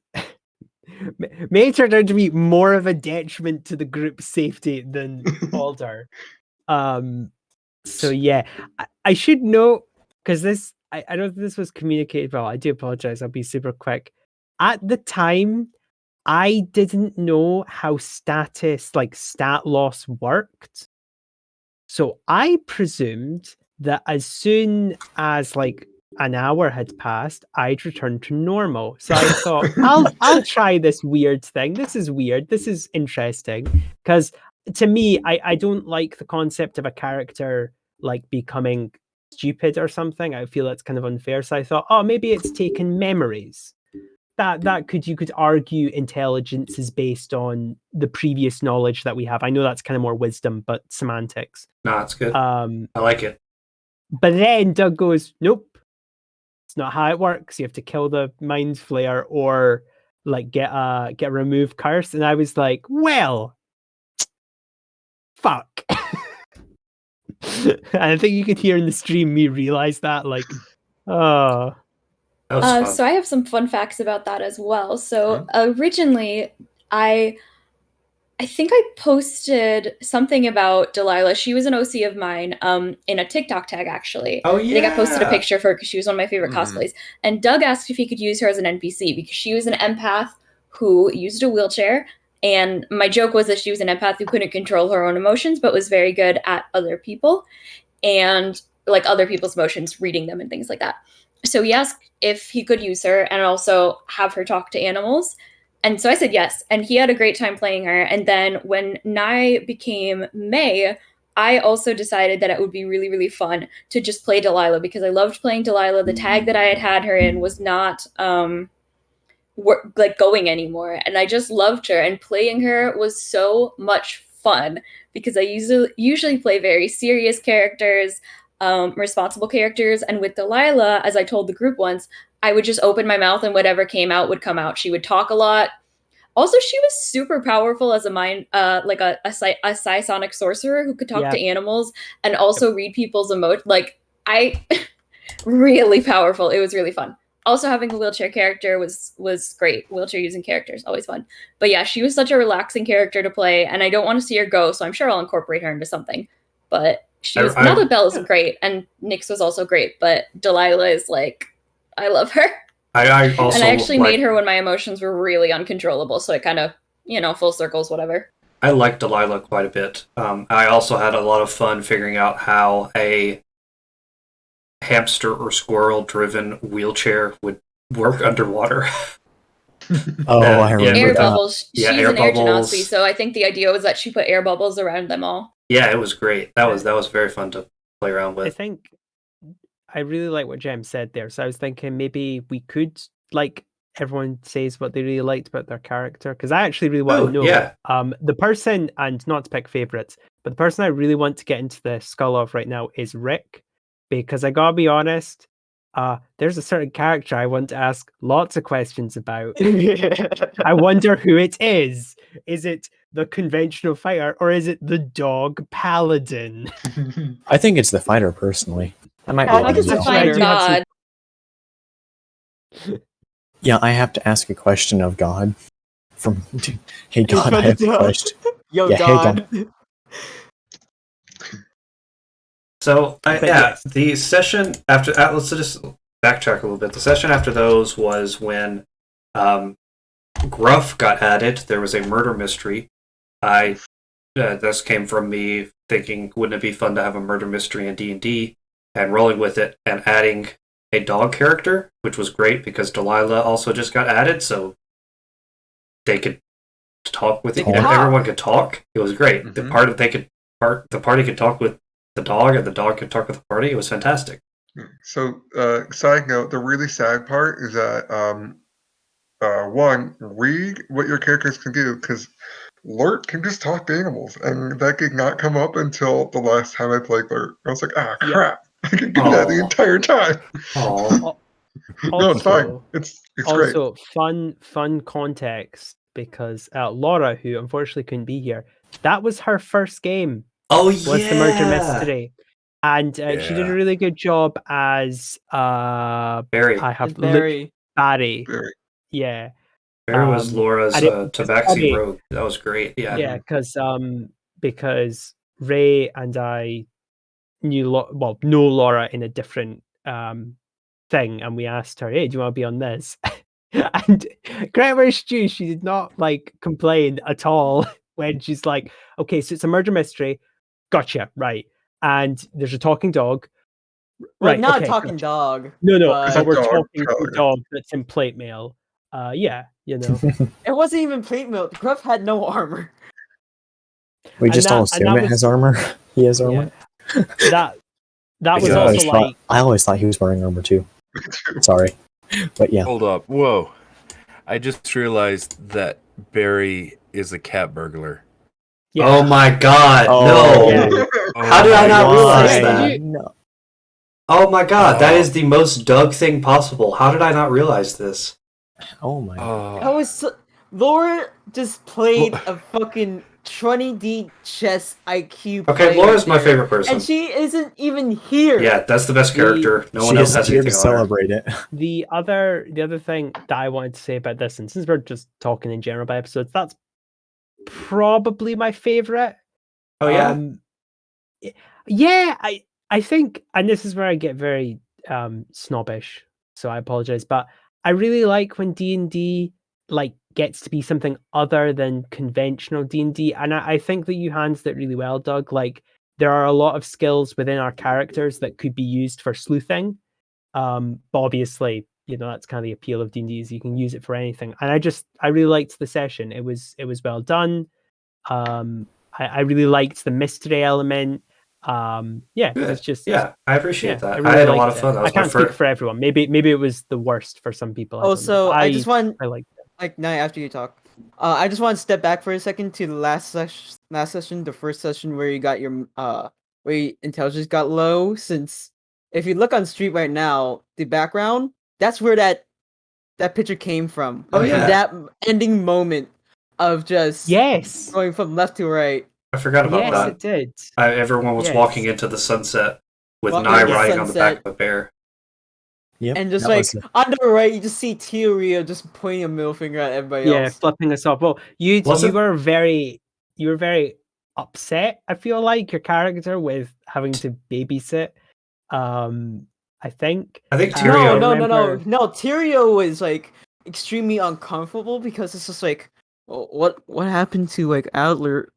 May turned out to be more of a detriment to the group's safety than Alder. So yeah, I should note, because this I don't think this was communicated well. I do apologize. I'll be super quick. At the time, I didn't know how stat loss worked. So I presumed that as soon as like an hour had passed, I'd returned to normal. So I thought, I'll try this weird thing. This is weird. This is interesting. Because to me, I don't like the concept of a character like becoming stupid or something. I feel that's kind of unfair. So I thought, oh, maybe it's taken memories. You could argue intelligence is based on the previous knowledge that we have. I know that's kind of more wisdom, but semantics.
No, it's good. I like it.
But then Doug goes, nope, it's not how it works. You have to kill the mind flayer or like get a remove curse. And I was like, well, fuck. And I think you could hear in the stream me realize that, like, oh.
So I have some fun facts about that as well. So originally, I think I posted something about Delilah. She was an OC of mine in a TikTok tag, actually.
Oh, yeah.
I think I posted a picture of her because she was one of my favorite cosplays. And Doug asked if he could use her as an NPC because she was an empath who used a wheelchair. And my joke was that she was an empath who couldn't control her own emotions, but was very good at other people and like other people's emotions, reading them and things like that. So he asked if he could use her and also have her talk to animals. And so I said yes. And he had a great time playing her. And then when Nye became May, I also decided that it would be really, really fun to just play Delilah because I loved playing Delilah. The tag that I had her in was not going anymore. And I just loved her. And playing her was so much fun because I usually play very serious characters, responsible characters. And with Delilah, as I told the group once, I would just open my mouth and whatever came out would come out. She would talk a lot. Also, she was super powerful as a mind, like a psi-sonic sorcerer who could talk to animals and also read people's emotions. Like, really powerful. It was really fun. Also, having a wheelchair character was great. Wheelchair using characters, always fun. But yeah, she was such a relaxing character to play, and I don't want to see her go, so I'm sure I'll incorporate her into something. But she was now that Belle is great, and Nyx was also great, but Delilah is like, I love her.
I also
and I actually made her when my emotions were really uncontrollable, so it kind of, full circles, whatever.
I like Delilah quite a bit. I also had a lot of fun figuring out how a hamster or squirrel-driven wheelchair would work underwater.
I remember
air
that.
bubbles. She's
Yeah, air
an air
bubbles.
genasi, so I think the idea was that she put air bubbles around them all.
Yeah, it was great. That was very fun to play around with.
I think I really like what Jem said there. So I was thinking maybe we could, like, everyone says what they really liked about their character, because I actually really want to know.
Yeah.
The person, and not to pick favorites, but the person I really want to get into the skull of right now is Rick, because I gotta be honest, there's a certain character I want to ask lots of questions about. I wonder who it is. Is it the conventional fighter or is it the dog paladin?
I think it's the fighter, personally. I might be
I
wrong,
think it's the
though.
fighter.
God.
Yeah, I have to ask a question of God from Hey Don, I have a question.
Yo,
Yeah, hey,
Don.
So,
But
yeah,
yes.
the session after let's just backtrack a little bit. The session after those was when Gruff got added. There was a murder mystery. This came from me thinking, wouldn't it be fun to have a murder mystery in D&D, and rolling with it and adding a dog character, which was great because Delilah also just got added, so they could talk with everyone could talk. It was great.
Mhm.
The party could talk with the dog, and the dog could talk with the party. It was fantastic.
So, side note, the really sad part is that, one, read what your characters can do, because Lurt can just talk to animals, and that did not come up until the last time I played Lurt. I was like,
Yeah.
crap, I can do that the
Aw.
entire time.
Oh,
No, it's fine.
Also,
It's great.
also fun context because Laura, who unfortunately couldn't be here, that was her first game. Was the murder mystery, and she did a really good job as
Barry.
I have
Barry.
Barry.
Very.
Yeah,
Barry was Laura's
and it was
Tabaxi
funny.
rogue. That was great. Yeah.
Yeah, because Ray and I know Laura in a different thing, and we asked her, "Hey, do you want to be on this?" And Grandma Stew, she did not like complain at all when she's like, "Okay, so it's a murder mystery, gotcha, right?" And there's a talking dog,
Well,
right?
not
okay,
a talking
gotcha.
dog.
No,
but
but we're
dog
talking to a
telling it.
dog that's in plate mail. Yeah, you know.
It wasn't even plate mail. Gruff had no armor.
We
And
just all
that- and
assume
that
it has armor. He has armor.
That was
Yeah.
also like
I always thought he was wearing armor too. Sorry, but yeah.
Hold up. Whoa. I just realized that Barry is a cat burglar.
yeah.
Oh my god, no!
Yeah.
How did I not
Why?
realize
Did
that?
you-
No.
Oh my god, that
Oh.
is the most Doug thing possible. How did I not realize this?
Oh my.
That was Laura just played a fucking 20D chess IQ.
Okay,
play
Laura's
right
my
there,
favorite person.
and she isn't even here.
Yeah, that's the best character. No one
She
else
is
has
here to
anything on her.
celebrate it.
The other thing that I wanted to say about this, and since we're just talking in general about episodes, that's probably my favorite.
Oh yeah?
Yeah, I think, and this is where I get very snobbish, so I apologize, but I really like when D&D like gets to be something other than conventional D&D, and I think that you handled it really well, Doug. Like, there are a lot of skills within our characters that could be used for sleuthing, but obviously, you know, that's kind of the appeal of D&D, is you can use it for anything. And I really liked the session. It was well done. I really liked the mystery element. Yeah,
Good.
it was just
Yeah, I appreciate
yeah,
that.
really
I had a lot
liked
of fun. That
I
was my
can't speak
first.
for everyone. Maybe it was the worst for some people. I don't know,
Also,
but
I just want,
I liked it.
like, now after you talk, I just want to step back for a second to the last session, the first session where you got your where your intelligence got low. Since if you look on Street right now, the background, that's where that picture came from.
Oh, yeah.
That ending moment of just
Yes,
going from left to right.
I forgot about
yes,
that.
it did.
Everyone was
Yes.
walking into the sunset with
Walking
Nye
into
riding on the back
sunset.
of a bear.
Yep.
And just
that
like
was the-
on the right, you just see Rio just pointing a middle finger at everybody
Yeah,
else.
flipping us off. Well, you
Wasn't-
were very upset. I feel like your character with having to babysit. I think.
I think
I
Tyrio.
remember-
No. Tyrio was like extremely uncomfortable because it's just like, what happened to like Adler?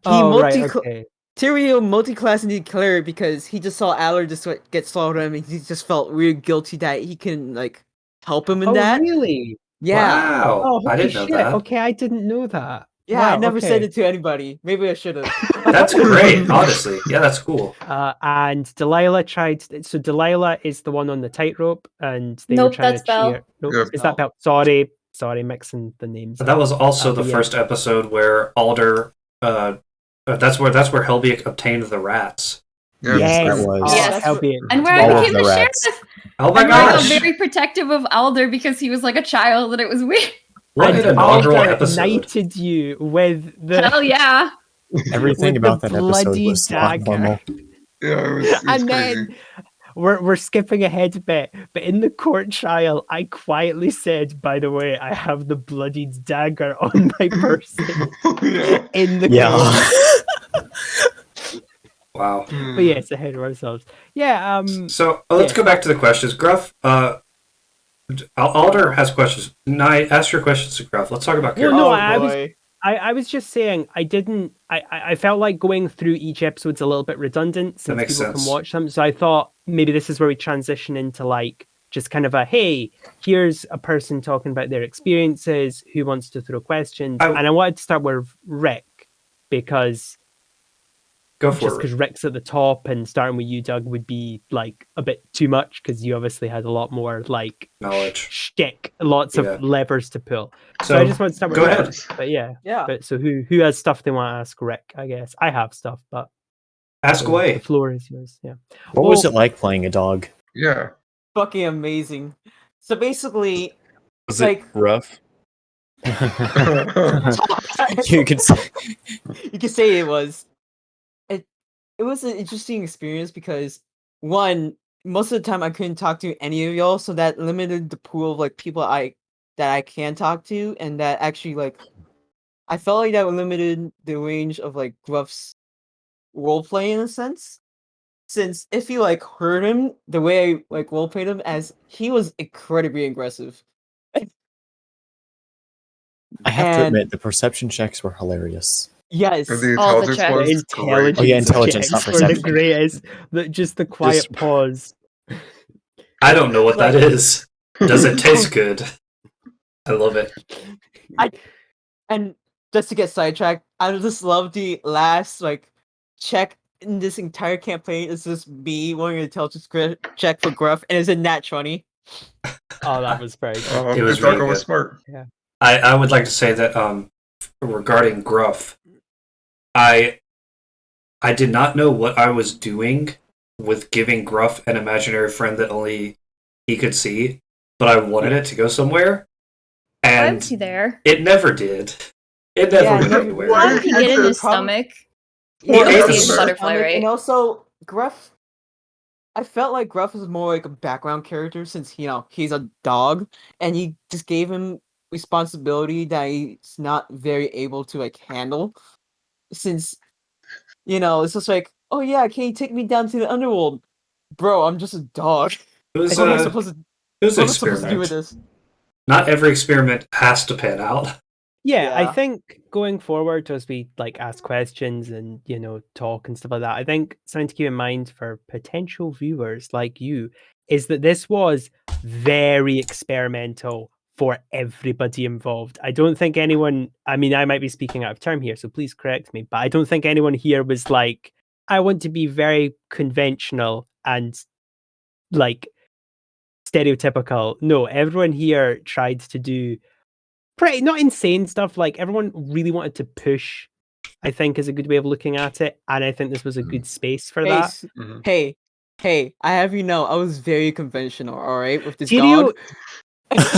Oh, right, okay.
Tyrio multi-class and declared because he just saw Adler just like, get slaughtered and he just felt really guilty that he couldn't like help him in
Oh,
that.
really?
Yeah.
Wow.
Oh,
I
holy
didn't know
shit.
that.
Okay, I didn't know that.
Yeah,
Wow,
I never said
okay.
it to anybody. Maybe I should have.
That's great, honestly. Yeah, that's cool.
And Delilah tried. So Delilah is the one on the tightrope, and they were
Nope,
trying
that's
to
Belle.
cheer. Nope,
Yeah.
is that Belle? Sorry, mixing the names.
But that was also the
but yeah.
first episode where Alder. That's where Helbiak obtained the rats.
Yeah.
Yes,
that was-
Yes.
Helbiak.
And where
All
I
of
became
the
the
rats.
sheriff.
Oh my
And I
gosh!
got very protective of Alder because he was like a child and it was weird.
What an
And
inaugural
Alder
episode!
knighted you with the
Hell yeah.
everything
with
about
the
that episode
bloody
was
dagger.
normal.
Yeah, it was
And
crazy.
then we're skipping ahead a bit, but in the court trial, I quietly said, "By the way, I have the bloodied dagger on my person." In the court.
Wow.
But yes, ahead of ourselves. Yeah.
So let's go back to the questions. Gruff. Alder has questions. Nye, ask your questions to Gruff. Let's talk about characters.
Well, no, I was just saying I felt like going through each episode's a little bit redundant since people can watch them. So I thought maybe this is where we transition into like just kind of a, hey, here's a person talking about their experiences, who wants to throw questions. And I wanted to start with Rick because because Rick's at the top, and starting with you, Doug, would be like a bit too much because you obviously had a lot more like
knowledge,
shtick, lots of levers to pull. So I just want to start with Rick.
Ahead.
But yeah. But so who has stuff they want to ask Rick? I guess I have stuff, but
ask away.
The floor is yours. Yeah.
What was it like playing a dog?
Yeah.
Fucking amazing. So basically,
was it rough?
You could say it was. It was an interesting experience because one, most of the time I couldn't talk to any of y'all, so that limited the pool of like people that I can talk to, and that actually like I felt like that limited the range of like Gruff's roleplay in a sense. Since if you like heard him, the way I like roleplayed him, as he was incredibly aggressive.
I have to admit, the perception checks were hilarious.
Yes,
and the intelligence
intelligence.
Oh yeah, intelligence, not perception.
The greatest. Just the quiet pause.
I don't know what that is. Does it taste good? I love it.
And just to get sidetracked, I just love the last like check in this entire campaign is just me wanting to intelligence check for Gruff, and it's a nat 20.
Oh, that was very good.
It was really good.
Smart.
Yeah.
I would like to say that regarding Gruff, I did not know what I was doing with giving Gruff an imaginary friend that only he could see, but I wanted it to go somewhere, and
there.
it never did. It never went anywhere.
How did he get in his stomach?
He ate his
butterfly, right?
And also, Gruff, I felt like Gruff was more like a background character since he's a dog, and he just gave him responsibility that he's not very able to like handle. Since it's just like, oh yeah, can you take me down to the underworld, bro? I'm just a dog.
It was
what am I
an
supposed to do with this?
Not every experiment has to pan out.
Yeah, I think going forward as we like ask questions and talk and stuff like that, I think something to keep in mind for potential viewers like you is that this was very experimental for everybody involved. I don't think anyone, I mean, I might be speaking out of term here, so please correct me, but I don't think anyone here was like, I want to be very conventional and like stereotypical. No, everyone here tried to do pretty, not insane stuff. Like everyone really wanted to push, I think is a good way of looking at it. And I think this was a good space for that.
Hey, I have I was very conventional, all right, with this dog.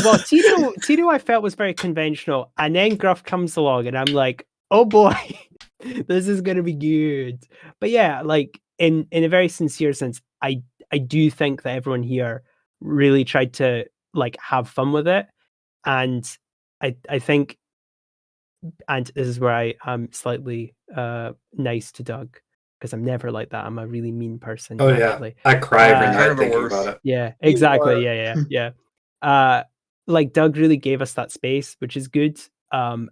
Well, Tito I felt was very conventional, and then Gruff comes along, and I'm like, oh boy, this is gonna be good. But yeah, like in a very sincere sense, I do think that everyone here really tried to like have fun with it, and I think, and this is where I am slightly nice to Doug. Because I'm never like that. I'm a really mean person.
Oh
actually.
Yeah, I cry every night thinking about it.
Yeah, exactly. Yeah. Like Doug really gave us that space, which is good. And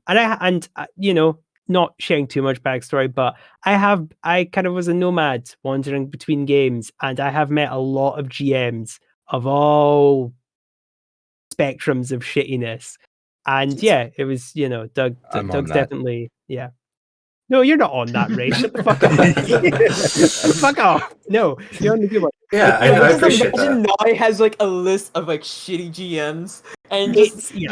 not sharing too much backstory, but I kind of was a nomad wandering between games, and I have met a lot of GMs of all spectrums of shittiness. And yeah, it was Doug's definitely No, you're not on that, Ray. Shut the fuck up. Fuck off. No, you're on the good one.
Yeah, I appreciate that.
Nye has like a list of like shitty GMs, and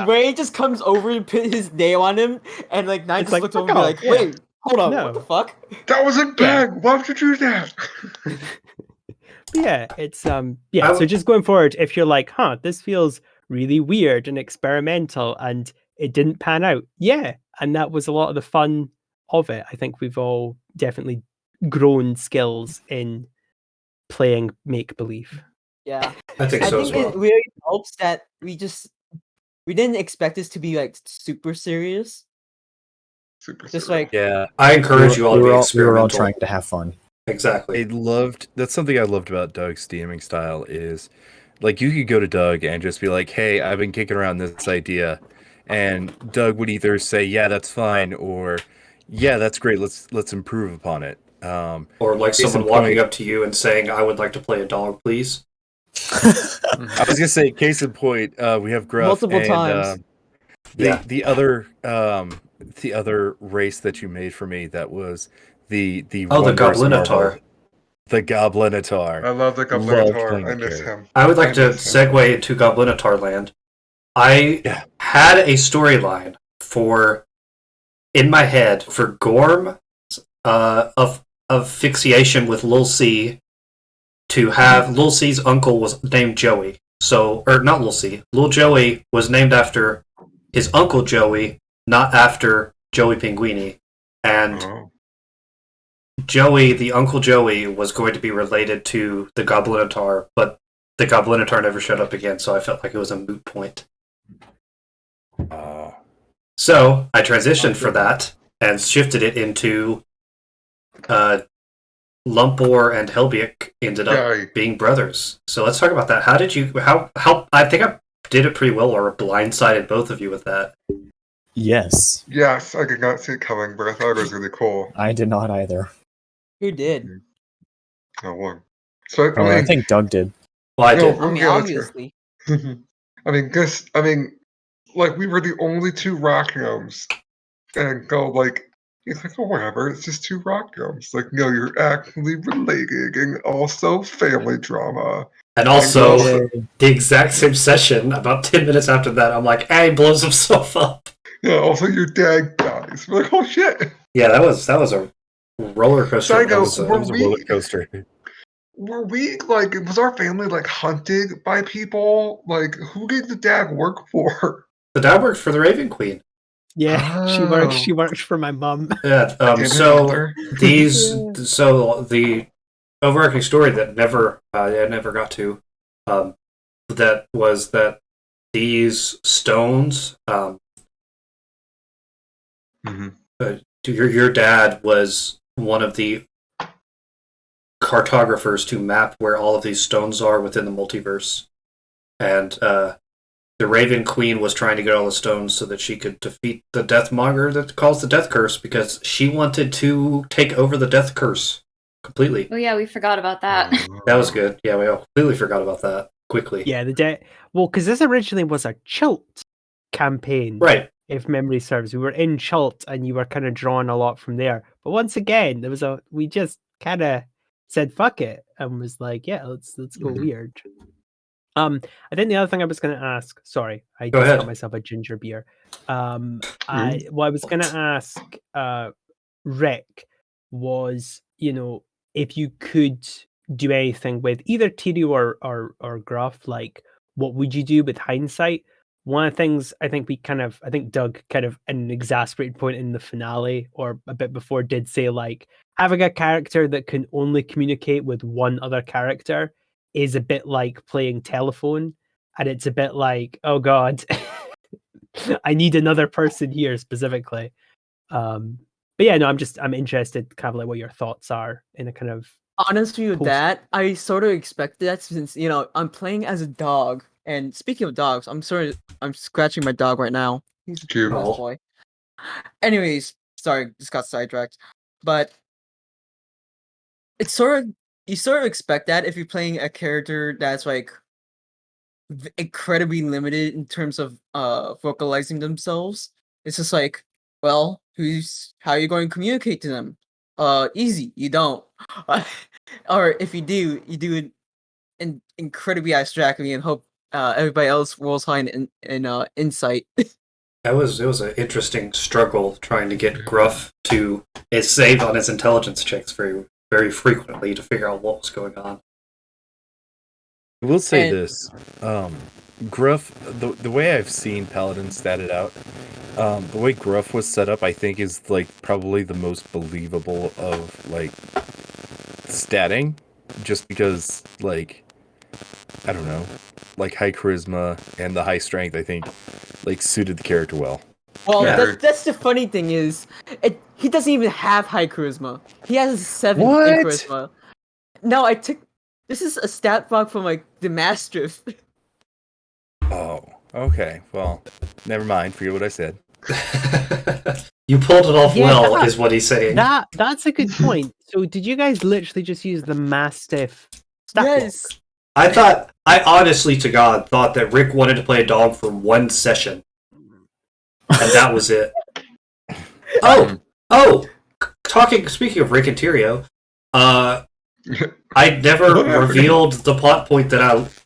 Ray just comes over and put his name on him, and like Nye just looks over and be like, wait, hold on, what the fuck?
That wasn't bad. Why would you do that?
Yeah, it's so just going forward, if you're like, this feels really weird and experimental and it didn't pan out. Yeah, and that was a lot of the fun of it. I think we've all definitely grown skills in playing make believe.
Yeah,
I think
I
so as
think
well.
it really helps that we didn't expect this to be like super serious.
Super
Just
serious.
like
Yeah,
I encourage you all to be
we were all
experimental.
trying to have fun.
Exactly.
that's something I loved about Doug's DMing style is like you could go to Doug and just be like, "Hey, I've been kicking around this idea," and Doug would either say, "Yeah, that's fine," or "Yeah, that's great. Let's improve upon it."
Or like
Case in
someone walking
point-
up to you and saying, "I would like to play a dog, please."
I was gonna say, case in point, we have Gruff
multiple
and
times.
Yeah.
the other race that you made for me that was the
Oh, the
Wondrous
Goblinotar.
Marvel, the Goblinotar.
I love the
Loved
Goblinotar.
playing
I
the
miss
character.
him.
I would like
I
to
miss him.
segue into Goblinotar land. I
Yeah.
had a storyline in my head for Gorm of asphyxiation with Lil C to have Lil C's uncle was named Joey. So, or not Lil C. Lil Joey was named after his uncle Joey, not after Joey Pinguini. And
Oh.
Joey, the Uncle Joey, was going to be related to the Goblinotar, but the Goblinotar never showed up again, so I felt like it was a moot point. So I transitioned for that and shifted it into Lumpor and Helbiak ended up
Yay.
being brothers. So let's talk about that. How did you how I think I did it pretty well or blindsided both of you with that.
Yes,
Yes, I did not see it coming, but I thought it was really cool.
I did not either.
Who did?
Oh, one. So
Oh, I think Doug did.
Well, I
No,
did.
I mean,
yeah, that's fair.
obviously.
I mean, like we were the only two rock gnomes, and go like, it's like, oh, whatever, it's just two rock gnomes. Like, no, you're actually related, and also family drama.
And also,
also-
the exact same session, about 10 minutes after that, I'm like, hey, he blows himself up.
Yeah, also your dad dies. We're like, oh shit.
Yeah, that was a roller coaster.
So I go,
episode.
were
It was a roller coaster.
Were we like? Was our family like hunted by people? Like, who did the dad work for?
The dad worked for the Raven Queen.
Yeah,
Oh.
she works for my mum.
Yeah.
Damn it,
So
mother.
the overarching story that I never got to, that was that these stones, your dad was one of the cartographers to map where all of these stones are within the multiverse, and the Raven Queen was trying to get all the stones so that she could defeat the Deathmonger that caused the Death Curse, because she wanted to take over the Death Curse completely.
Oh yeah, we forgot about that.
That was good. Yeah, we all completely forgot about that quickly.
Yeah, because this originally was a Chult campaign.
Right.
If memory serves, we were in Chult and you were kind of drawing a lot from there. But once again, we just kind of said fuck it and was like, yeah, let's go weird. I think the other thing I was going to ask, sorry, I
Go
just
ahead.
got myself a ginger beer. I was going to ask Rick was, if you could do anything with either Tirio or Gruff, like what would you do with hindsight? One of the things I think Doug kind of at an exasperated point in the finale or a bit before did say, like, having a character that can only communicate with one other character is a bit like playing telephone, and it's a bit like, oh god, I need another person here specifically. But yeah, no, I'm interested kind of like what your thoughts are in a kind of
Honestly, with that, I sort of expected that since I'm playing as a dog. And speaking of dogs, I'm scratching my dog right now. He's a
Cute.
nice boy. Anyways, sorry, just got sidetracked. But it's you sort of expect that if you're playing a character that's like incredibly limited in terms of vocalizing themselves. It's just like, well, how are you going to communicate to them? Easy, you don't. Or if you do it incredibly abstractly and hope everybody else rolls high in insight.
It was an interesting struggle trying to get Gruff to save on his intelligence checks very, very frequently to figure out what was going on.
I will say this. Gruff, the way I've seen Paladin statted out, the way Gruff was set up, I think is like probably the most believable of like statting. just because, like, I don't know, like high charisma and the high strength, I think, like suited the character well.
Well,
Yeah.
that's the funny thing is, he doesn't even have high charisma. He has a 7 in
What?
charisma. No, this is a stat block from like the Mastiff.
Oh, okay. Well, never mind. Forget what I said.
You pulled it off
Yeah,
well,
that-
is what he's saying.
That's a good point. So did you guys literally just use the Mastiff stat
Yes.
block?
I honestly to God thought that Rick wanted to play a dog for one session. And that was it. Speaking of Rick and Tyrio, I never revealed the plot point that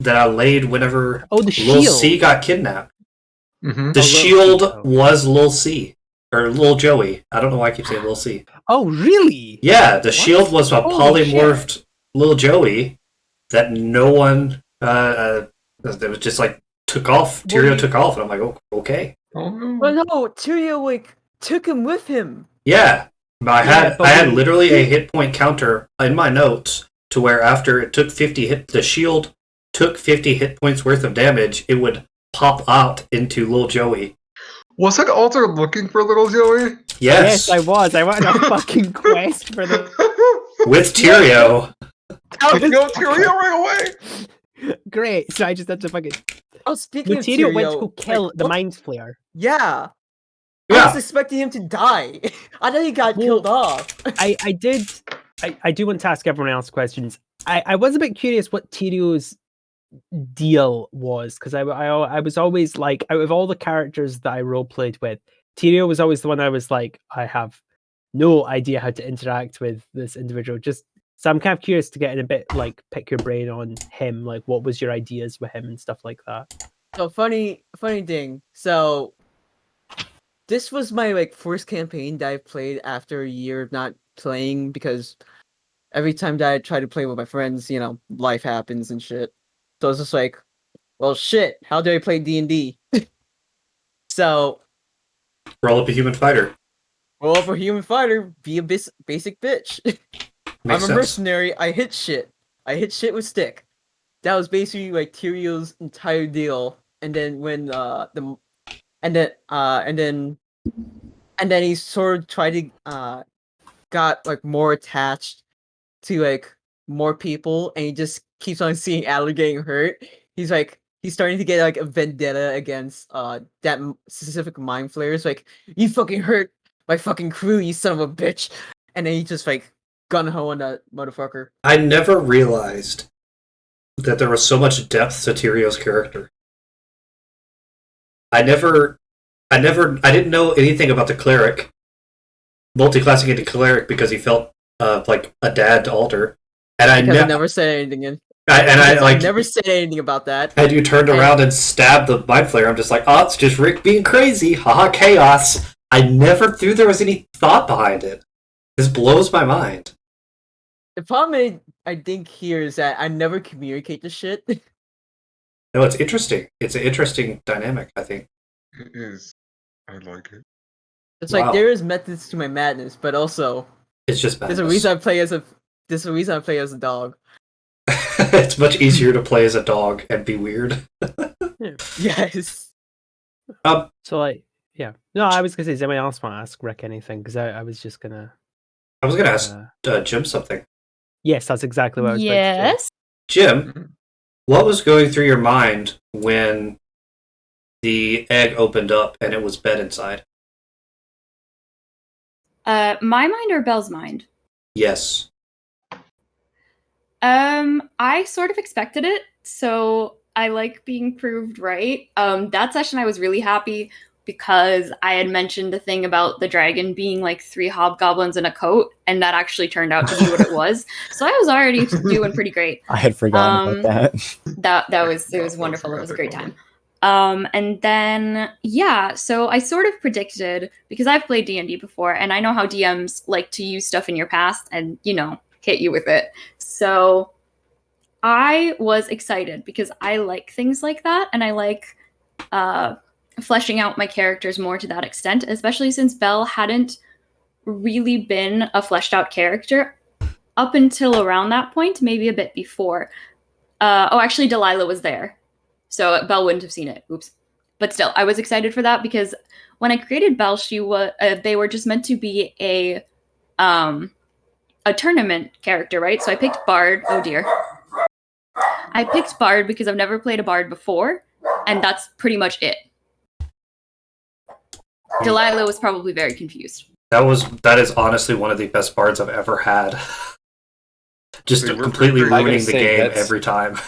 I laid whenever
Oh, the
Lil
shield.
C got kidnapped.
Mm-hmm.
The
Lil
shield
C.
was Lil C. Or Lil Joey. I don't know why I keep saying Lil C.
Oh, really?
Yeah, the shield was a
Holy
polymorphed Lil Joey that no one that was just like took off. Tyrio took off, and I'm like, oh, okay.
Oh no.
Well, no, Tyrio like took him with him.
Yeah, but I
but
had
when-
literally a hit point counter in my notes to where after it took 50 hit, the shield took 50 hit points worth of damage, it would pop out into Lil Joey.
Wasn't Alter looking for little Joey?
Yes,
I was. I went on a fucking quest for the.
with Tyrio.
Go Tyrio right away.
Great. So I just had to fucking.
Oh, speaking
Material
of Tyrio,
went to go kill
like,
the
what-
Mind Flayer.
Yeah. I
Yeah,
was expecting him to die. I thought he got killed off.
I do want to ask everyone else questions. I was a bit curious what Tyrio's deal was, because I was always like, out of all the characters that I roleplayed with, Tyrio was always the one I was like, I have no idea how to interact with this individual. Just so I'm kind of curious to get in a bit like pick your brain on him, like what was your ideas with him and stuff like that.
So funny thing. So this was my like first campaign that I played after a year of not playing, because every time that I try to play with my friends, you know, life happens and shit. So it's just like, well, shit. How do I play D&D? So
roll up a human fighter.
roll up a human fighter, be a basic bitch.
Makes
I'm a
sense.
mercenary. I hit shit. I hit shit with stick. That was basically like Tyrio's entire deal. And then when and then he sort of tried to got like more attached to like more people, and he just keeps on seeing Adler getting hurt. He's starting to get like a vendetta against that specific mind flayer. It's like, you fucking hurt my fucking crew, you son of a bitch. And then he just like gun ho on that motherfucker.
I never realized that there was so much depth to Tyrio's character. I didn't know anything about the cleric, multi-classing into cleric, because he felt like a dad to Alter, and I
Never said anything.
I
never said anything about that.
had you turned around and stabbed the mind flayer. I'm just like, oh, it's just Rick being crazy, haha, chaos. I never thought there was any thought behind it. This blows my mind.
The problem I think here is that I never communicate the shit.
No, it's interesting. It's an interesting dynamic, I think.
It is. I like it.
It's
Wow.
like there is methods to my madness, but also
It's just
there's a
madness.
reason I play as a dog.
It's much easier to play as a dog and be weird.
Yes.
So like, yeah. No, I was gonna say, does anyone else want to ask Rick anything? Because I was just gonna.
I was gonna ask Jim something.
Yes, that's exactly what I was. about to say.
Yes.
Jim, what was going through your mind when the egg opened up and it was bed inside?
My mind or Belle's mind?
Yes.
I sort of expected it, so I like being proved right. That session I was really happy because I had mentioned the thing about the dragon being like 3 hobgoblins in a coat, and that actually turned out to be what it was. So I was already doing pretty great.
I had forgotten about that.
It was wonderful. It was a great time. And then so I sort of predicted, because I've played D&D before and I know how DMs like to use stuff in your past and, you know, hit you with it. So I was excited because I like things like that, and I like fleshing out my characters more to that extent, especially since Belle hadn't really been a fleshed out character up until around that point, maybe a bit before. Actually, Delilah was there, so Belle wouldn't have seen it. Oops. But still, I was excited for that because when I created Belle, they were just meant to be a tournament character, right? So I picked Bard. Oh dear. I picked Bard because I've never played a Bard before, and that's pretty much it. Delilah was probably very confused.
That is honestly one of the best bards I've ever had. Just completely ruining the game every time.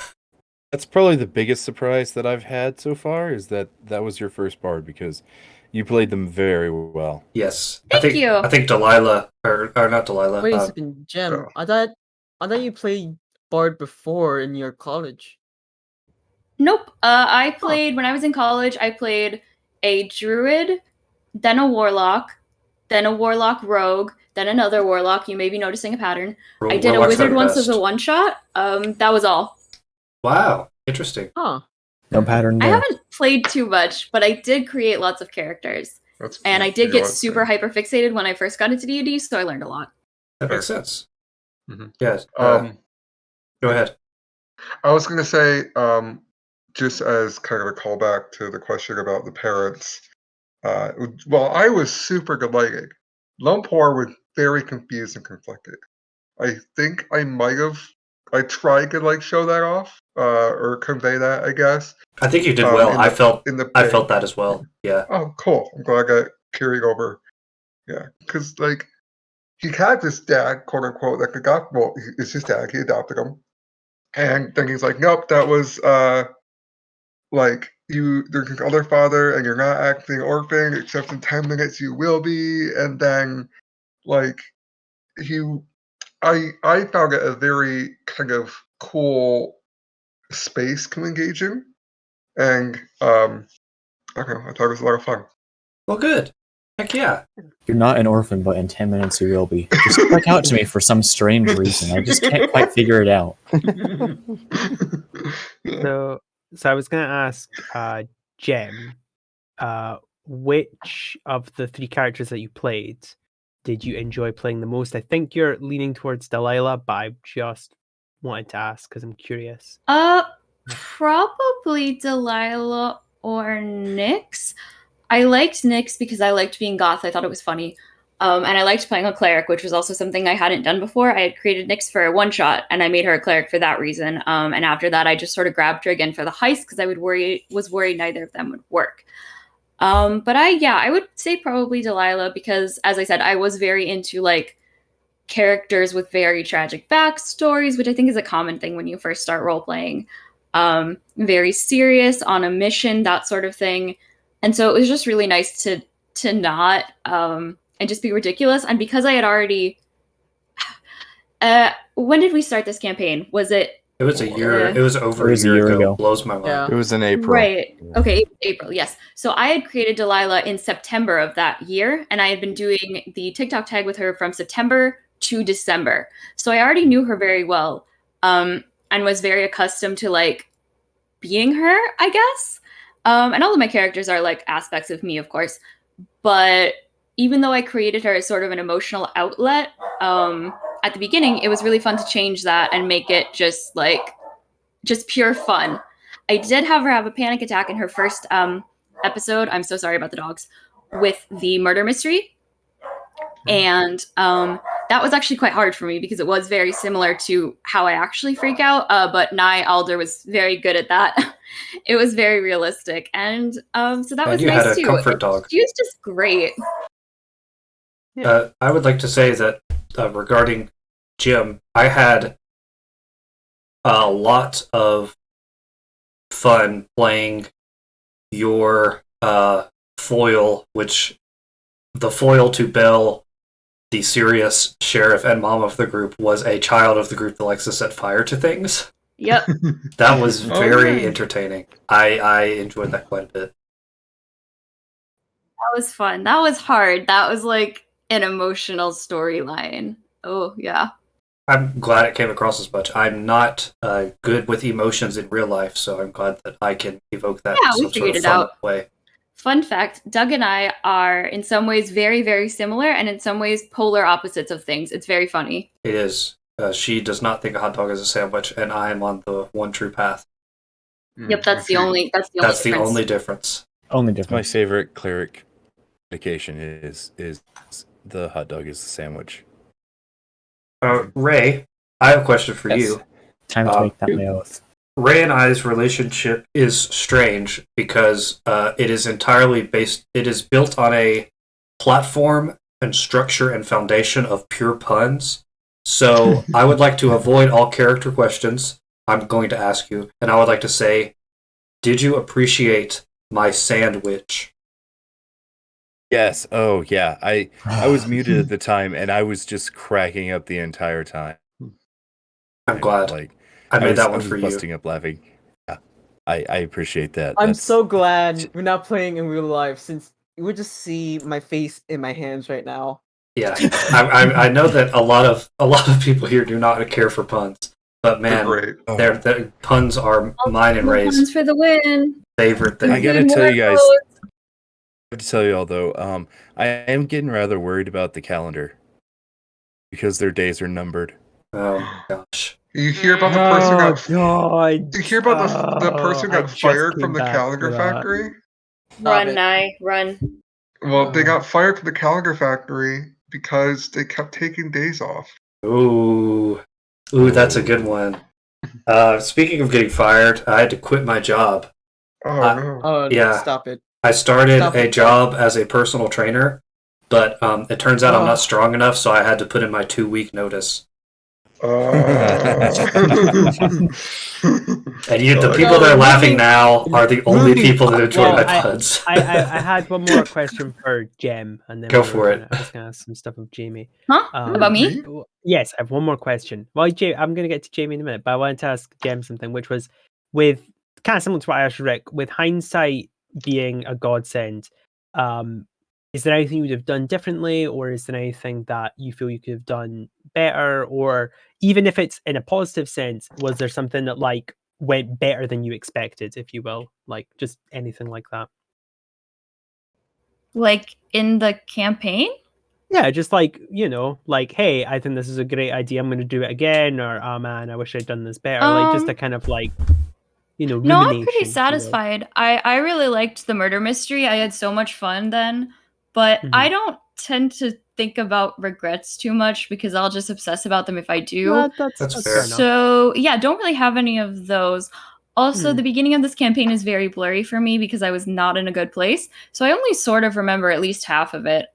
That's probably the biggest surprise that I've had so far, is that was your first bard, because you played them very well.
Yes.
Thank you.
I think Delilah, or not Delilah.
Wait a second, Jem. I thought you played Bard before in your college.
Nope. I played, when I was in college, I played a druid, then a warlock rogue, then another warlock. You may be noticing a pattern. I did a wizard once as a one-shot. That was all.
Wow. Interesting.
Huh.
No pattern there.
I haven't played too much, but I did create lots of characters. And I did get super hyper-fixated when I first got into D&D, so I learned a lot.
That makes sense.
Mm-hmm.
Yes. Go ahead.
I was going to say, just as kind of a callback to the question about the parents, well, I was super delighted. Lumpur was very confused and conflicted. I think I tried to show that off, or convey that, I guess.
I think you did well. I felt that as well. Yeah.
Oh, cool. I'm glad I got carried over. Yeah, because he had this dad, quote unquote, it's his dad. He adopted him, and then he's like, nope, that was there's your other father, and you're not acting an orphan, except in 10 minutes you will be. And then, I found it a very kind of cool space to engage in, and I don't know, I thought it was a lot of fun.
Well, good. Heck yeah.
You're not an orphan, but in 10 minutes you will be. Just click out to me for some strange reason. I just can't quite figure it out.
So I was going to ask Jem, which of the three characters that you played did you enjoy playing the most? I think you're leaning towards Delilah, but I just wanted to ask because I'm curious.
Probably Delilah or Nyx. I liked Nyx because I liked being goth. I thought it was funny. And I liked playing a cleric, which was also something I hadn't done before. I had created Nyx for a one-shot, and I made her a cleric for that reason. And after that, I just sort of grabbed her again for the heist because I was worried neither of them would work. But I would say probably Delilah because, as I said, I was very into characters with very tragic backstories, which I think is a common thing when you first start role-playing. Very serious, on a mission, that sort of thing. And so it was just really nice to not and just be ridiculous. And because I had already when did we start this campaign? Was it?
It was a year. It was over a year ago. Blows my mind.
Yeah.
It was in April.
Right. Okay, April, yes. So I had created Delilah in September of that year, and I had been doing the TikTok tag with her from September to December. So I already knew her very well, and was very accustomed to being her, I guess. And all of my characters are aspects of me, of course. But even though I created her as sort of an emotional outlet, at the beginning, it was really fun to change that and make it just pure fun. I did have her have a panic attack in her first episode. I'm so sorry about the dogs. With the murder mystery. And that was actually quite hard for me because it was very similar to how I actually freak out. But Nye Alder was very good at that. It was very realistic. And so that was nice too.
You had a comfort dog.
She was just great.
I would like to say that regarding Jim, I had a lot of fun playing your foil, which the foil to Belle, the serious sheriff and mom of the group, was a child of the group that likes to set fire to things.
Yep.
That was very entertaining. I enjoyed that quite a bit.
That was fun. That was hard. That was an emotional storyline. Oh, yeah.
I'm glad it came across as much. I'm not good with emotions in real life, so I'm glad that I can evoke that in some sort of fun way.
Fun fact, Doug and I are in some ways very, very similar, and in some ways polar opposites of things. It's very funny.
It is. She does not think a hot dog is a sandwich, and I am on the one true path.
Yep, that's the only. That's the only.
That's the
difference.
only difference.
Only
My
difference.
favorite cleric medication is the hot dog is a sandwich.
Ray, I have a question for
Yes.
you.
Time to make that my oath.
Ray and I's relationship is strange because it is entirely based. It is built on a platform and structure and foundation of pure puns. So I would like to avoid all character questions. I'm going to ask you, and I would like to say, did you appreciate my sandwich?
Yes. Oh, yeah. I was muted at the time, and I was just cracking up the entire time.
I'm glad.
Like
I made that
I
one
was
for you.
busting up laughing. Yeah, I appreciate that.
I'm
That's-
so glad we're not playing in real life, since you would just see my face in my hands right now.
Yeah, I know that a lot of people here do not care for puns, but
They're
man,
great.
Oh,
their puns are mine and Ray's
Ones for the win.
favorite thing.
I gotta
Good
tell you guys.
work.
I have to tell you all though. I am getting rather worried about the calendar because their days are numbered.
Oh gosh.
You hear about the person who got
God!
you hear about the person who
I
got
just
fired
came
from the
back
calendar
for that.
factory?
Stop
Run,
it.
Nye, run.
Well, they got fired from the calendar factory because they kept taking days off.
Ooh, that's a good one. Speaking of getting fired, I had to quit my job.
Oh no.
Oh,
Yeah.
stop it.
I started
Stop
a
it.
job as a personal trainer, but it turns out I'm
Ugh.
not strong enough, so I had to put in my 2-week notice. And the people that are laughing now are the only
moving-
people that enjoy
well,
my
I-
puns.
I had one more question for Jem, and then
Go
we were
for it.
I was going to ask some stuff of Jamie.
Huh? About me?
Yes, I have one more question. Well, I'm going to get to Jamie in a minute, but I wanted to ask Jem something, which was with kind of similar to what I asked Rick, with hindsight being a godsend. Is there anything you would have done differently, or is there anything that you feel you could have done better, or even if it's in a positive sense, was there something that like went better than you expected, if you will, like just anything like that?
Like in the campaign?
Yeah, just like, like, hey, I think this is a great idea, I'm going to do it again, or oh man, I wish I'd done this better. Like just a kind of like,
No, I'm
rumination,
pretty
if you will.
satisfied. I really liked the murder mystery. I had so much fun then, but I don't tend to think about regrets too much because I'll just obsess about them if I do.
Well,
That's
that's
fair.
fair enough.
So yeah, don't really have any of those. Also,
Hmm.
the beginning of this campaign is very blurry for me because I was not in a good place. So I only sort of remember at least half of it.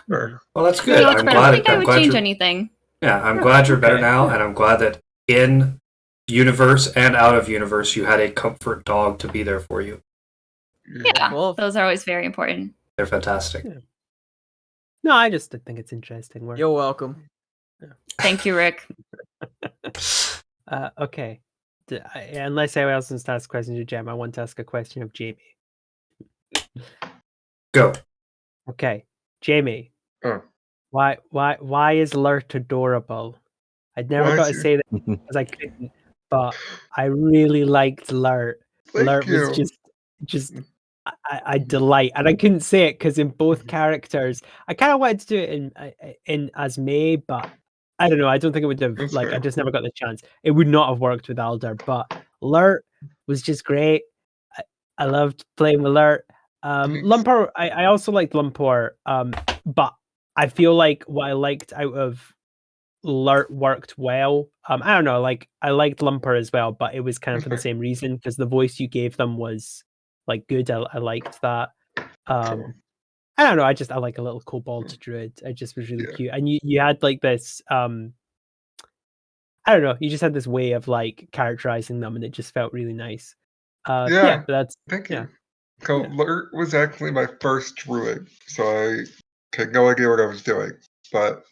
Sure.
Well, that's
So
good.
I
I'm
don't
glad.
think I
I'm
would
glad
change
you're,
anything.
yeah, I'm glad you're better
okay,
now,
yeah.
and I'm glad that in universe and out of universe, you had a comfort dog to be there for you.
Yeah,
Well,
those are always very important.
They're fantastic.
Yeah. No, I just think it's interesting.
you're welcome.
Thank you, Rick.
Okay. Unless anyone else wants to ask a question to Jem, I want to ask a question of Jamie.
Go.
Okay, Jamie.
Oh.
Why is Lurt adorable? I'd never
Why
got
is
to
he-
say that because I couldn't, but I really liked Lurt.
Thank
Lurt
you.
was just I delight, and I couldn't say it because in both characters, I kind of wanted to do it in as May, but I don't know. I don't think it would have
That's
I
fair.
just never got the chance. It would not have worked with Alder, but Lurt was just great. I loved playing with Lurt.
Thanks.
Lumpur, I also liked Lumpur, but I feel like what I liked out of Lurt worked well. I don't know, like I liked Lumpur as well, but it was kind of for the same reason because the voice you gave them was like good. I liked that.
Cool.
I don't know. I like a little kobold druid. It just was really
Yeah.
cute, and you had like this. I don't know. You just had this way of like characterizing them, and it just felt really nice.
Yeah.
But that's
Thank you.
yeah.
So
Yeah.
Lurt was actually my first druid, so I had no idea what I was doing. But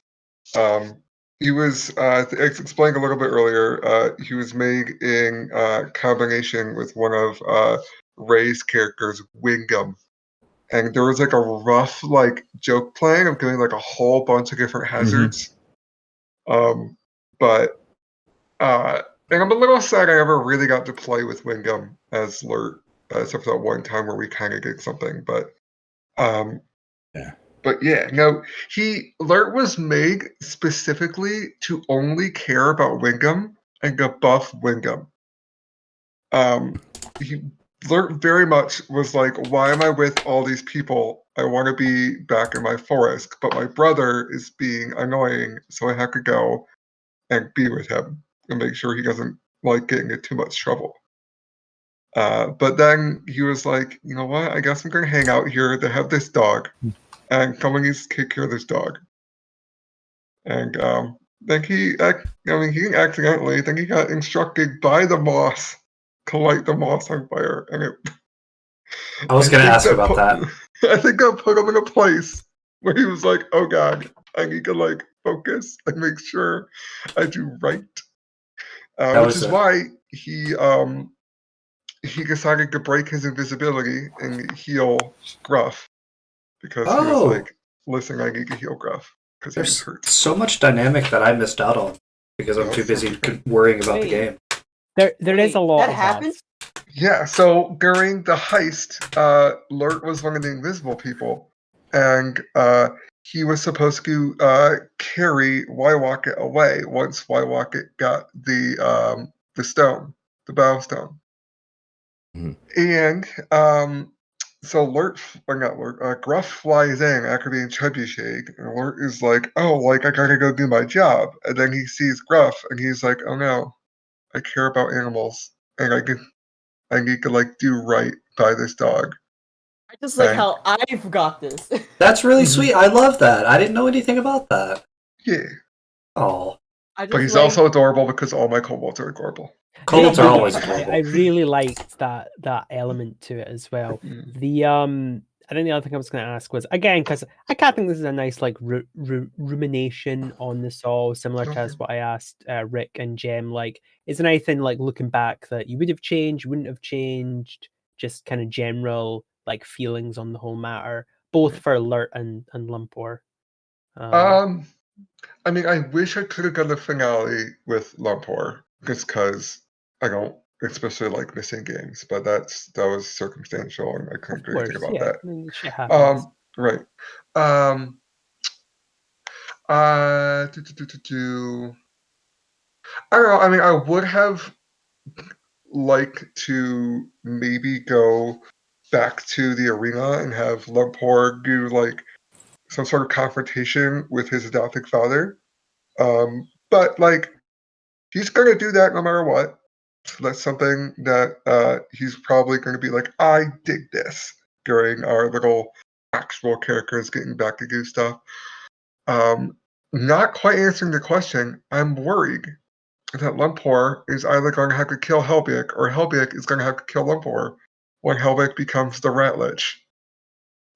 he was explained a little bit earlier. He was made in combination with one of Ray's characters, Wingum. And there was like a rough like joke playing of doing like a whole bunch of different hazards. But and I'm a little sad I never really got to play with Wingum as Lurt, except for that one time where we kind of did something. But But yeah, no, Lurt was made specifically to only care about Wingham and to buff Wingham. Lurt very much was like, why am I with all these people? I want to be back in my forest, but my brother is being annoying, so I have to go and be with him and make sure he doesn't like getting in too much trouble. But then he was like, you know what? I guess I'm going to hang out here to have this dog, and someone needs to take care of this dog. And then he didn't accidentally. Then he got instructed by the moss to light the moss on fire, and it.
I was going to ask about that.
I think that put him in a place where he was like, "Oh God, I need to like focus and make sure I do right." Which is why he decided to break his invisibility and heal Gruff, because he was like, "Listen, I need to heal Gruff because he's hurt."
So much dynamic that I missed out on because I'm too busy worrying about the game.
There is a lot
that
of
happened.
Yeah, so during the heist, Lurt was one of the invisible people, and he was supposed to carry Wywocket away once Wywocket got the stone, the battle stone. And so Gruff flies in after being trebucheted, and Lurt is like, "Oh, like I gotta go do my job," and then he sees Gruff, and he's like, "Oh no, I care about animals, and I need to like do right by this dog."
I just like how I forgot this.
That's really sweet. I love that. I didn't know anything about that.
Yeah.
Oh.
But he's also adorable because all my kobolds are adorable.
Kobolds are always adorable.
I really liked that element to it as well. I think the other thing I was going to ask was, again, because I kind of think this is a nice like rumination on this all, similar to what I asked Rick and Jem. Like, is there anything like looking back that you would have changed, wouldn't have changed? Just kind of general like feelings on the whole matter, both for Lurt and Lumpor.
I mean, I wish I could have done the finale with Lumpor, just because I don't especially like missing games, but that was circumstantial, and I couldn't do anything about that.
I mean, shit happens.
Right. I don't know. I mean, I would have liked to maybe go back to the arena and have Lumpor do like some sort of confrontation with his adopted father. But like, he's gonna do that no matter what. So that's something that he's probably going to be like, I dig this, during our little actual characters getting back to do stuff. Not quite answering the question, I'm worried that Lumpor is either going to have to kill Helbiak, or Helbiak is going to have to kill Lumpor when Helbiak becomes the Rat Lich.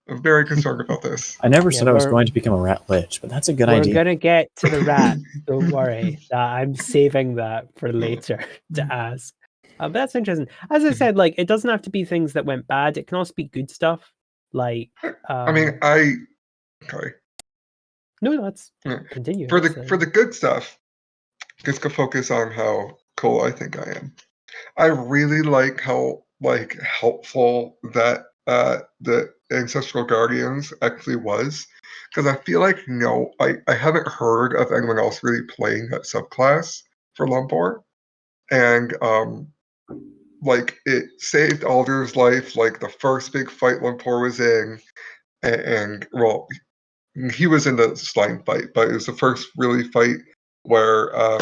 I'm very concerned about this.
I never said I was going to become a Rat Lich, but that's a good idea.
We're going to get to the rat. Don't worry. I'm saving that for later to ask. But that's interesting. As I said, like, it doesn't have to be things that went bad. It can also be good stuff. Like,
I mean, okay.
No, let's continue.
For the good stuff, just to focus on how cool I think I am. I really like how like helpful that the Ancestral Guardians actually was, because I feel like I haven't heard of anyone else really playing that subclass for Lumpor, and like it saved Alder's life, like the first big fight Lumpor was in, and well, he was in the slime fight, but it was the first really fight where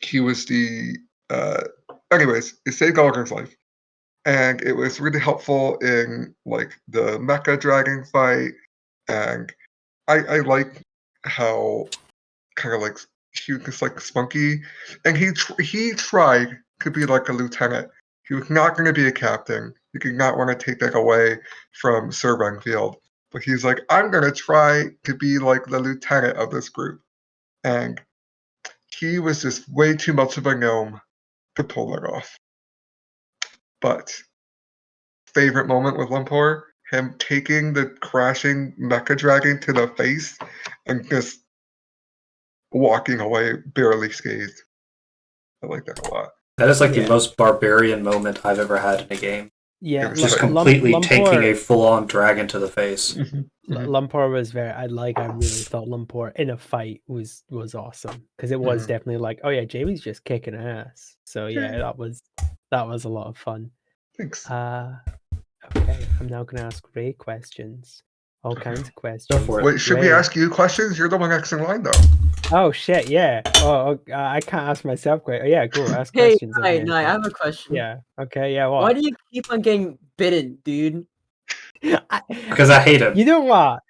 he was the anyways, it saved Alder's life. And it was really helpful in like the Mecha Dragon fight, and I like how kind of like he was just like spunky, and he tried to be like a lieutenant. He was not going to be a captain. He did not want to take that away from Sir Renfield, but he's like, I'm going to try to be like the lieutenant of this group, and he was just way too much of a gnome to pull that off. But favorite moment with Lumpor, him taking the crashing Mecha Dragon to the face and just walking away barely scathed. I like that a lot.
That is like the most barbarian moment I've ever had in a game.
It was
just
like-
completely taking
Lumpur-
a full-on dragon to the face.
Mhm.
Lumpur was very. I really thought Lumpur in a fight was awesome because it was
Mhm.
definitely like, oh yeah, Jamie's just kicking ass. So yeah, that was a lot of fun.
Thanks.
Okay, I'm now going to ask Ray questions. All kinds of questions.
Go for it.
Wait, should we
Ray.
ask you questions? You're the one next in line, though.
Oh shit, yeah. I can't ask myself questions. Yeah, go ask
Hey,
questions. of me,
I
okay.
have a question.
Yeah. Okay. Yeah.
Why
What?
do you keep on getting bitten, dude?
Because I hate him.
You know what?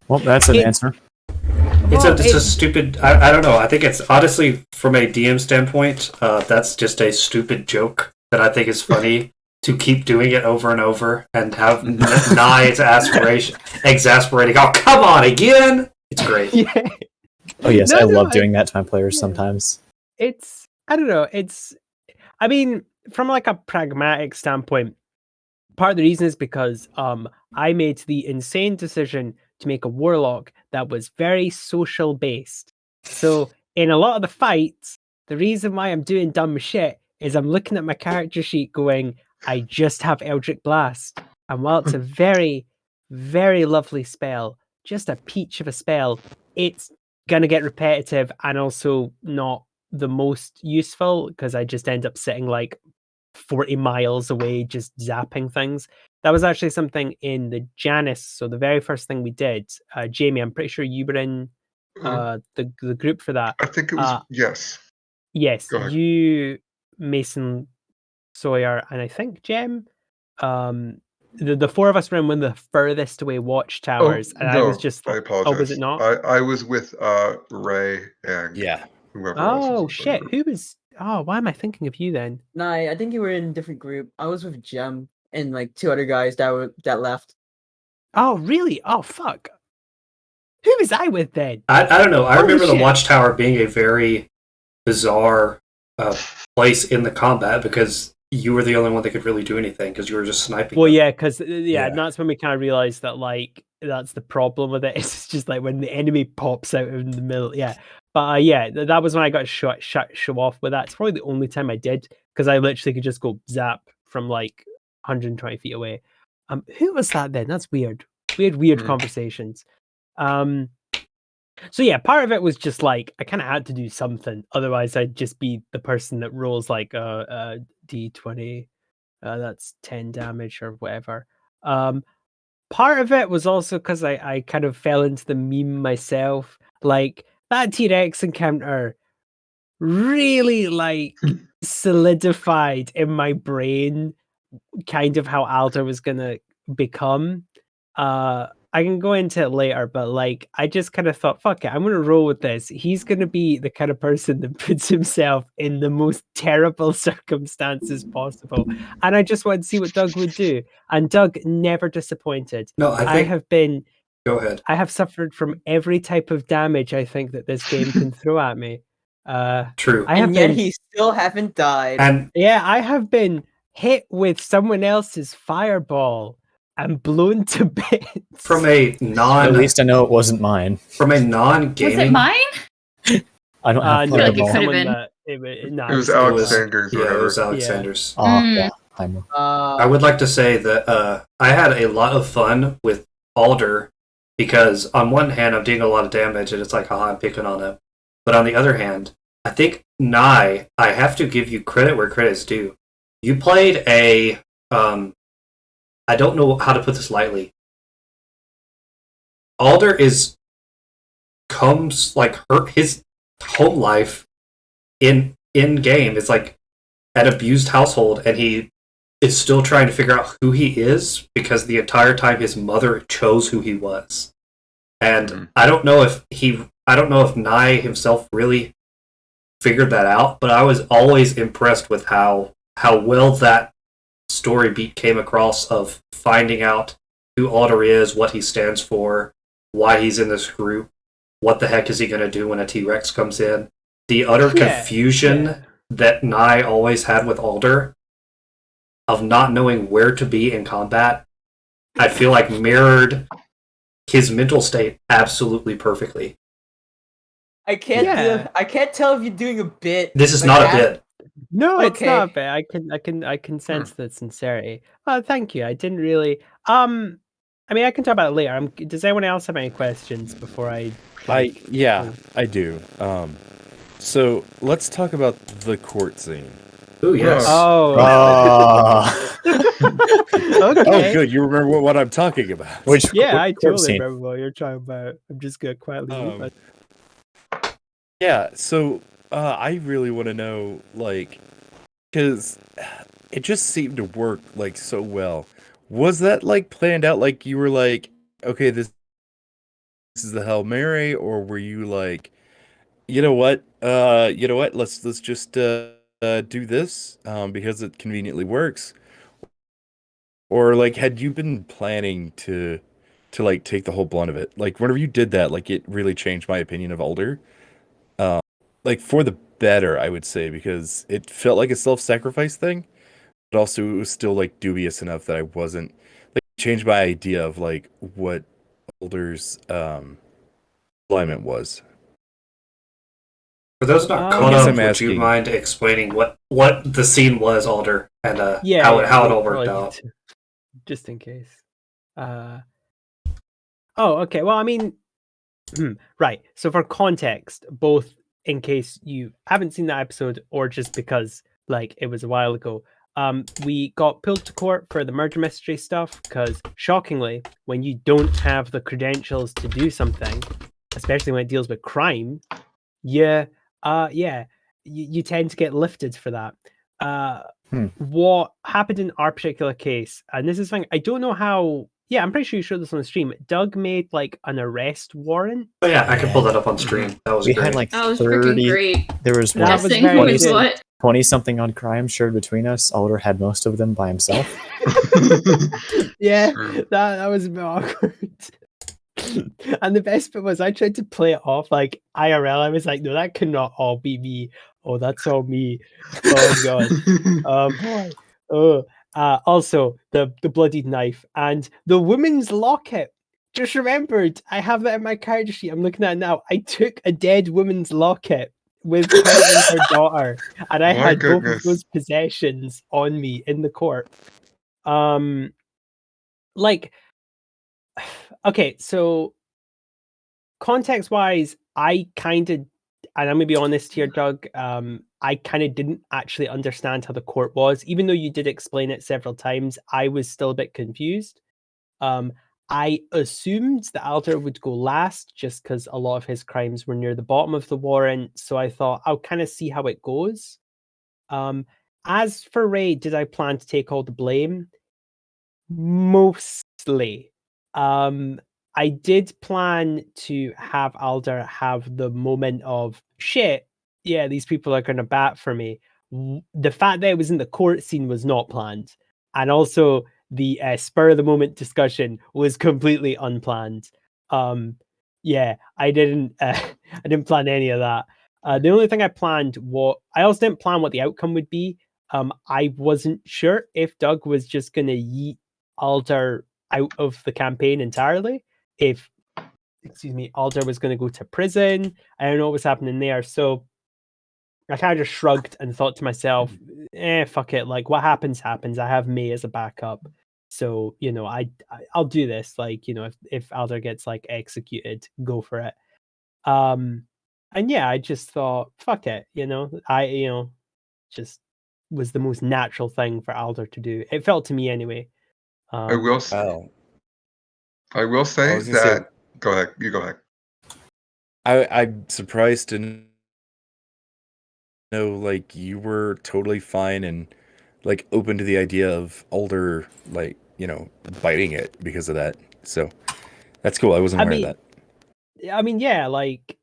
Well, that's an
It-
answer.
It's a stupid. I don't know. I think it's honestly from a DM standpoint, that's just a stupid joke that I think is funny to keep doing it over and over and have Nye's exasperating. Oh, come on again! It's great.
Yeah.
Oh yes,
No,
I
no,
love
I-
doing that to my players
yeah.
sometimes.
It's I don't know. I mean, from like a pragmatic standpoint, part of the reason is because I made the insane decision to make a warlock that was very social based. So in a lot of the fights, the reason why I'm doing dumb shit is I'm looking at my character sheet going, I just have Eldritch Blast. And while it's a very, very lovely spell, just a peach of a spell, it's gonna get repetitive and also not the most useful because I just end up sitting like 40 miles away just zapping things. That was actually something in the Janus. So the very first thing we did, Jamie, I'm pretty sure you were in the group for that.
I think it was yes.
Yes,
Go ahead.
you, Mason, Sawyer, and I think Jem. The four of us were in one of the furthest away watchtowers, and I was just
I
like,
apologize.
oh, was it not?
I was with Ray and
Yeah.
whoever else.
Oh
was
shit, who was? Oh, why am I thinking of you then?
Nah, I think you were in a different group. I was with Jem and like two other guys that left.
Oh really? Oh fuck. Who was I with then?
I don't know. I
Holy
remember the
shit.
Watchtower being a very bizarre place in the combat because you were the only one that could really do anything because you were just sniping.
Well,
them.
yeah, because
Yeah.
and that's when we kind of realized that like that's the problem with it. It's just like when the enemy pops out in the middle. Yeah, but yeah, that was when I got show off with that. It's probably the only time I did because I literally could just go zap from like 120 feet away. Who was that then? That's weird. Weird conversations. So yeah, part of it was just like I kind of had to do something, otherwise I'd just be the person that rolls like d20. That's 10 damage or whatever. Part of it was also because I kind of fell into the meme myself. Like that T-Rex encounter really like solidified in my brain kind of how Alder was gonna become. I can go into it later, but like I just kind of thought, fuck it, I'm gonna roll with this. He's gonna be the kind of person that puts himself in the most terrible circumstances possible. And I just wanted to see what Doug would do. And Doug never disappointed.
No, I think. Go ahead.
I have suffered from every type of damage I think that this game can throw at me.
True.
I have
And yet
been,
he still haven't died.
And
yeah, I have been hit with someone else's fireball and blown to bits.
from a
At
non
least I know it wasn't mine.
non-gaming.
Was it mine?
I don't have
No,
feel like it
fireball.
could've
someone
been.
that
It was Alex Sanders or
Yeah, it
whatever.
was Alexander's.
Oh,
Mm.
yeah. I'm
I would like to say that I had a lot of fun with Alder because on one hand I'm doing a lot of damage and it's like, haha, I'm picking on him. But on the other hand, I think Nye, I have to give you credit where credit's due. You played a I don't know how to put this lightly. Alder comes like his home life in game. It's like an abused household, and he is still trying to figure out who he is because the entire time his mother chose who he was. And I don't know if Nye himself really figured that out, but I was always impressed with how well that story beat came across of finding out who Alder is, what he stands for, why he's in this group, what the heck is he going to do when a T-Rex comes in. The utter confusion that Nye always had with Alder of not knowing where to be in combat, I feel like mirrored his mental state absolutely perfectly.
I can't
Yeah.
I can't tell if you're doing a bit.
This is
but
not a
half-
bit.
No, it's
Okay.
not bad. I can sense the sincerity. Thank you. I didn't really. I mean, I can talk about it later. Does anyone else have any questions before I?
I do. So let's talk about the court scene.
Ooh, yes.
Oh.
Oh,
Okay.
good. You remember what I'm talking about.
Which
Yeah, I
court
totally
scene?
remember what you're talking about. I'm just gonna quietly mute myself.
Yeah. So I really want to know, like, because it just seemed to work like so well. Was that like planned out? Like you were like, okay, this is the Hail Mary, or were you like, you know what? Let's just do this because it conveniently works. Or like had you been planning to like take the whole blunt of it? Like whenever you did that, like it really changed my opinion of Alder. Like for the better, I would say, because it felt like a self-sacrifice thing, but also it was still like dubious enough that I wasn't like changed my idea of like what Alder's alignment was.
For those not
I
caught
guess
up,
I'm
would you
asking-
mind explaining what the scene was, Alder, and
Yeah,
how
yeah,
it
we
all worked
probably
out?
need to, just in case. Oh, okay. Well, I mean, right. So for context, both in case you haven't seen that episode or just because like it was a while ago, we got pulled to court for the murder mystery stuff because shockingly, when you don't have the credentials to do something, especially when it deals with crime, you tend to get lifted for that. What happened in our particular case, and this is something I don't know how. Yeah, I'm pretty sure you showed this on the stream. Doug made like an arrest warrant.
Oh yeah, I can pull that up on stream. That was
We
great.
had like
That was freaking
30.
great.
There was
That was
Guessing
very
who was
good.
what.
20 something odd crimes shared between us. Alder had most of them by himself.
Yeah,
True.
that was a bit awkward. And the best bit was I tried to play it off like IRL. I was like, no, that cannot all be me. Oh, that's all me. Oh god. Oh boy. Oh. Also the bloodied knife and the woman's locket. Just remembered, I have that in my character sheet. I'm looking at it now. I took a dead woman's locket with crediting her daughter, and I
My
had both of
goodness.
those possessions on me in the court. Like, okay, so context wise, I kind of, and I'm gonna be honest here, Doug. I kind of didn't actually understand how the court was, even though you did explain it several times. I was still a bit confused. I assumed that Alder would go last just because a lot of his crimes were near the bottom of the warrant. So I thought I'll kind of see how it goes. As for Ray, did I plan to take all the blame? Mostly. I did plan to have Alder have the moment of shit. Yeah, these people are going to bat for me. The fact that it was in the court scene was not planned, and also the spur of the moment discussion was completely unplanned. Yeah, I didn't. I didn't plan any of that. The only thing I planned I also didn't plan what the outcome would be. I wasn't sure if Doug was just going to yeet Alder out of the campaign entirely. If, Alder was going to go to prison. I don't know what was happening there. So I kind of just shrugged and thought to myself, fuck it. Like, what happens, happens. I have May as a backup. So, I'll do this. Like, if Alder gets like executed, go for it. And yeah, I just thought, fuck it. Just was the most natural thing for Alder to do. It felt to me anyway.
I will say,
Wow.
I will say
was gonna say-
that. Go ahead. You go ahead.
I'm surprised to know like you were totally fine and like open to the idea of Alder like biting it because of that. So that's cool. I wasn't aware of that.
I mean, yeah, like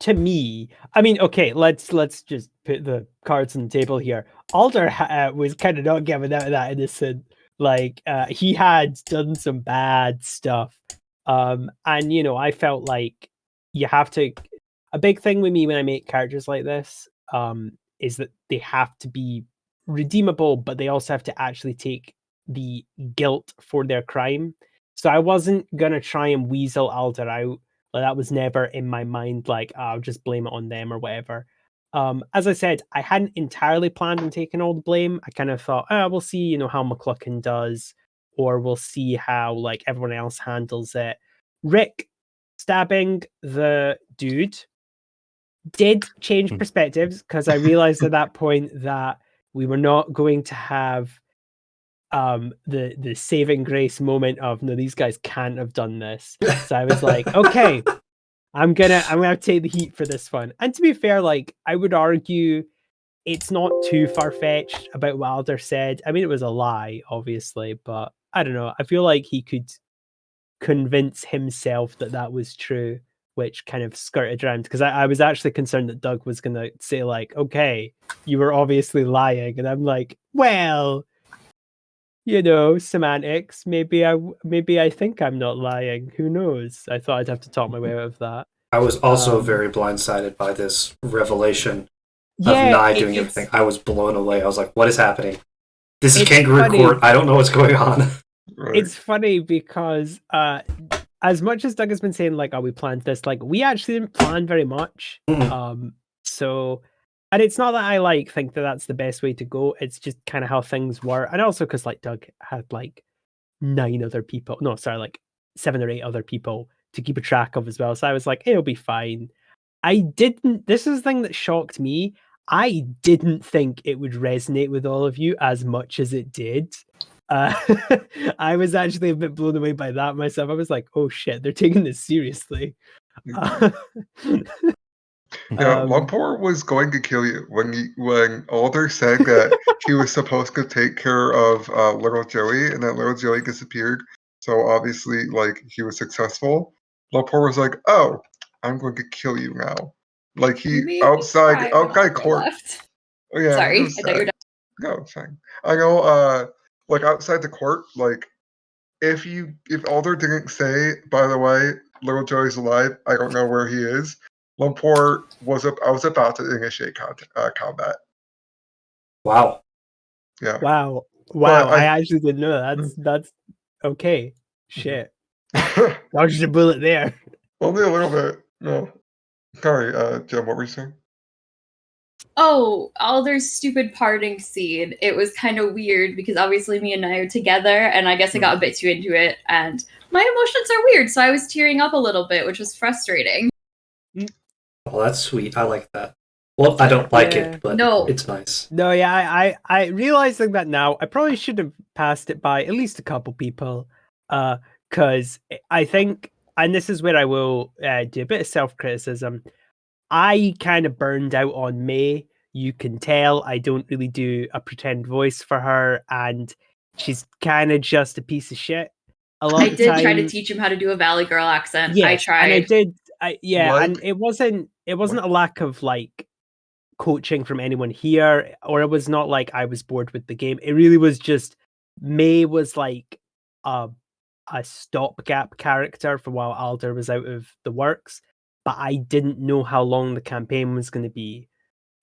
to me, I mean, okay, let's just put the cards on the table here. Alder was kind of not giving out of that innocent. Like he had done some bad stuff, and I felt like you have to. A big thing with me when I make characters like this, is that they have to be redeemable, but they also have to actually take the guilt for their crime. So I wasn't gonna try and weasel Alder out. Like, that was never in my mind. Like, I'll just blame it on them or whatever. As I said, I hadn't entirely planned on taking all the blame. I kind of thought, we'll see, how McLuckin does, or we'll see how like everyone else handles it. Rick stabbing the dude did change perspectives, because I realized at that point that we were not going to have the saving grace moment of, no, these guys can't have done this. So I was like, okay, I'm gonna take the heat for this one. And to be fair, like, I would argue it's not too far-fetched about what Alder said. I mean, it was a lie, obviously, but I don't know. I feel like he could convince himself that was true, which kind of skirted around, because I was actually concerned that Doug was gonna say like, okay, you were obviously lying, and I'm like, well, semantics. Maybe I think I'm not lying. Who knows? I thought I'd have to talk my way out of that.
I was also very blindsided by this revelation of Nye doing everything. I was blown away. I was like, what is happening? This is Kangaroo Court. I don't know what's going on.
It's funny because as much as Doug has been saying, like, we planned this, like, we actually didn't plan very much. So, and it's not that I think that that's the best way to go. It's just kind of how things were. And also because like Doug had like 7 or 8 other people to keep a track of as well. So I was like, it'll be fine. This is the thing that shocked me. I didn't think it would resonate with all of you as much as it did. I was actually a bit blown away by that myself. I was like, oh shit, they're taking this seriously.
Lumpur was going to kill you when Alder said that he was supposed to take care of little Joey, and that little Joey disappeared. So obviously, like, he was successful. Lumpur was like, "Oh, I'm going to kill you now." Like, he outside court. Oh, yeah,
sorry, I thought you were done.
No, it's fine. I know. Like, outside the court, like, if Alder didn't say, by the way, little Joey's alive, I don't know where he is. Lumpur I was about to initiate combat.
Wow.
Yeah.
Wow. I actually didn't know that. That's okay. Shit. Dodged a bullet there.
Only a little bit. No. Sorry, Jem, what were you saying?
Oh, Alder's stupid parting scene. It was kind of weird because obviously me and I are together, and I guess I got a bit too into it, and my emotions are weird, so I was tearing up a little bit, which was frustrating.
Well, that's sweet. I like that. Well, I don't like it, but it's nice.
No, yeah, I realizing that now, I probably should have passed it by at least a couple people, because I think, and this is where I will do a bit of self-criticism, I kind of burned out on May. You can tell I don't really do a pretend voice for her, and she's kind of just a piece of shit.
I did try to teach him how to do a Valley Girl accent.
Yeah,
I tried.
And I did. And it wasn't a lack of like coaching from anyone here, or it was not like I was bored with the game. It really was just May was like a stopgap character for while Alder was out of the works, but I didn't know how long the campaign was going to be.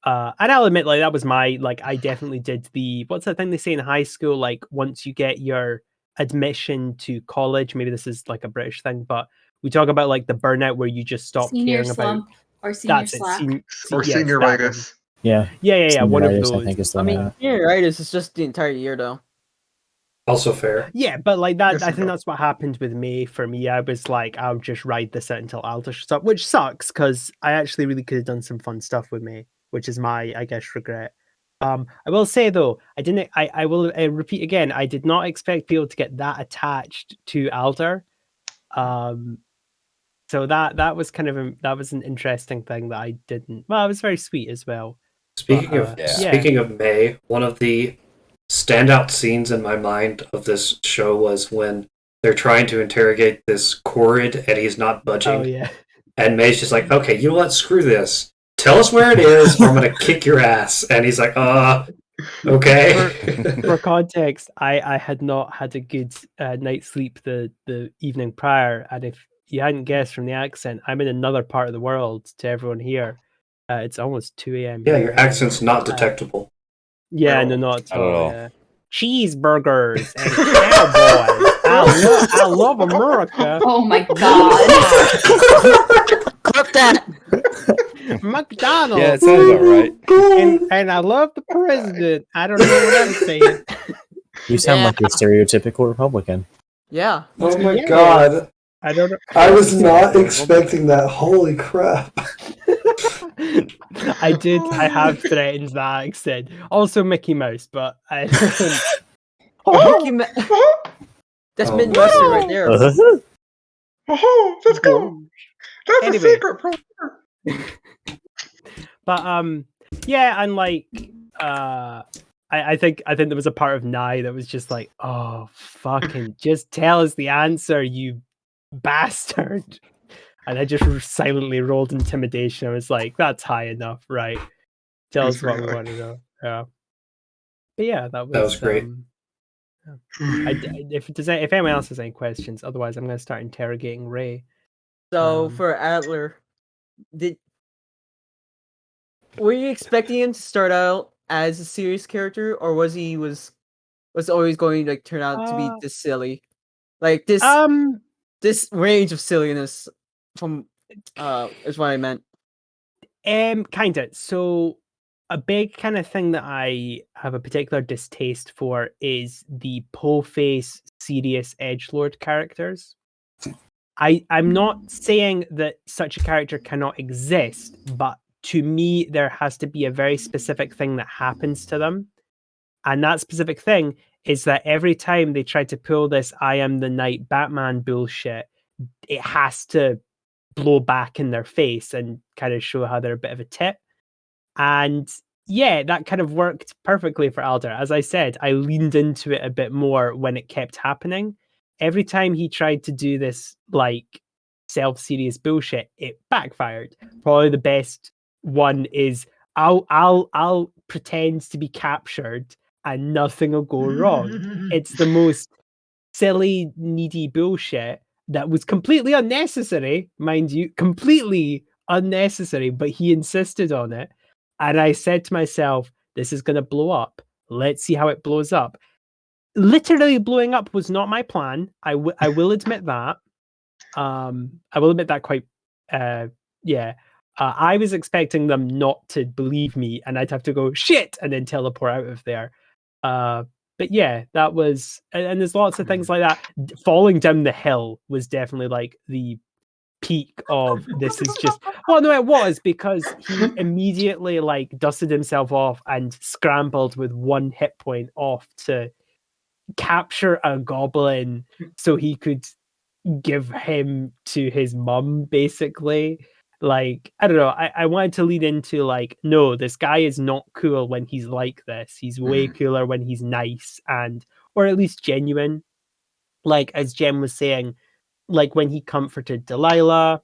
And I'll admit, like, that was my, like, I definitely did what's that thing they say in high school? Like, once you get your admission to college, maybe this is like a British thing, but we talk about like the burnout where you just stop
senior
caring
slump,
about
or senior slack.
Senioritis.
Yeah.
One of those.
I think is the
senioritis is just the entire year though.
Also fair.
Yeah, but like that,
Yes,
I think that's what happened with May for me. I was like, I'll just ride this out until Alder shows up, which sucks because I actually really could have done some fun stuff with May, which is my, I guess, regret. I will say though, I will repeat again, I did not expect people to get that attached to Alder. So that was kind of that was an interesting thing that I didn't. Well, it was very sweet as well.
Speaking of May, one of the standout scenes in my mind of this show was when they're trying to interrogate this Corrid and he's not budging.
Oh yeah.
And May's just like, okay, you know what? Screw this. Tell us where it is, or I'm gonna kick your ass. And he's like, okay.
For context, I had not had a good night's sleep the evening prior, and if you hadn't guessed from the accent, I'm in another part of the world to everyone here. It's almost 2 a.m.
Yeah, your accent's not detectable.
Yeah, no, not at all. Yeah. Cheeseburgers and cowboys. I love America.
Oh my god.
Clip that.
McDonald's.
Yeah, it sounds about right.
And I love the president. I don't know what I'm saying.
You sound like your stereotypical Republican.
Yeah.
Oh my
Yes.
god.
I don't know.
I was not expecting that. Holy crap.
I have threatened that accent. Also Mickey Mouse, but I don't.
Mickey That's
Oh,
Midwestern right there.
Oh, let's go. That's
Anyway.
a secret.
But yeah, and like I think there was a part of Nye that was just like, oh fucking just tell us the answer, you bastard. And I just silently rolled intimidation. I was like, that's high enough, right? Tell us what we want to know. Yeah. But yeah, that was
great.
If anyone else has any questions, otherwise I'm going to start interrogating Ray.
So for Adler, were you expecting him to start out as a serious character, or was always going to like turn out to be this silly, like this range of silliness? From is what I meant.
Kinda. So a big kind of thing that I have a particular distaste for is the po-face serious edgelord characters. I'm not saying that such a character cannot exist, but to me there has to be a very specific thing that happens to them. And that specific thing is that every time they try to pull this I am the Knight Batman bullshit, it has to blow back in their face and kind of show how they're a bit of a tit. And yeah, that kind of worked perfectly for Alder. As I said, I leaned into it a bit more when it kept happening. Every time he tried to do this like self-serious bullshit, it backfired. Probably the best one is I'll pretend to be captured and nothing will go wrong. It's the most silly, needy bullshit that was completely unnecessary, mind you, completely unnecessary, but he insisted on it. And I said to myself, this is going to blow up. Let's see how it blows up. Literally blowing up was not my plan. I will admit that. I will admit that quite, yeah. I was expecting them not to believe me and I'd have to go, shit, and then teleport out of there. But yeah, that was, and there's lots of things like that. Falling down the hill was definitely like the peak of this is just, well, no, it was because he immediately like dusted himself off and scrambled with 1 hit point off to capture a goblin so he could give him to his mum, basically. Like, I don't know, I wanted to lead into like, no, this guy is not cool when he's like this. He's way cooler when he's nice and, or at least genuine. Like, as Jem was saying, like when he comforted Delilah,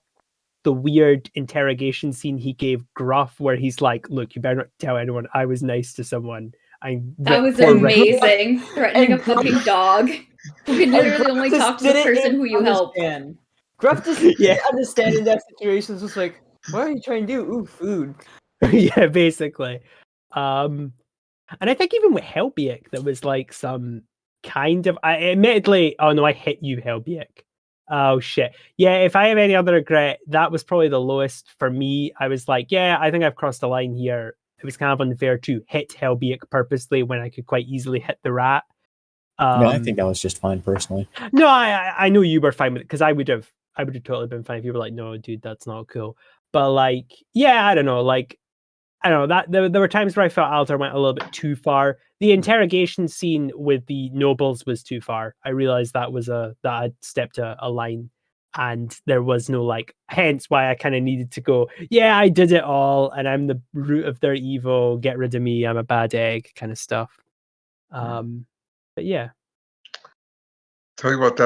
the weird interrogation scene he gave Gruff where he's like, look, you better not tell anyone I was nice to someone.
That was amazing. Threatening a fucking dog. You can literally only talk to the person who you help.
Gruff just didn't understand in that situation. It's just like, what are you trying to do? Ooh, food.
Yeah, basically. And I think even with Helbiek, there was like some kind of, admittedly, oh no, I hit you, Helbiek. Oh shit. Yeah, if I have any other regret, that was probably the lowest for me. I was like, yeah, I think I've crossed the line here. It was kind of unfair to hit Helbiek purposely when I could quite easily hit the rat.
Yeah, I think that was just fine personally.
No, I know you were fine with it because I would have totally been fine if you were like, no, dude, that's not cool. But like, yeah, I don't know. Like, I don't know that there were times where I felt Alter went a little bit too far. The interrogation scene with the nobles was too far. I realized that was that I'd stepped a line, and there was no like. Hence why I kind of needed to go. Yeah, I did it all, and I'm the root of their evil. Get rid of me. I'm a bad egg, kind of stuff. But yeah.
Tell you about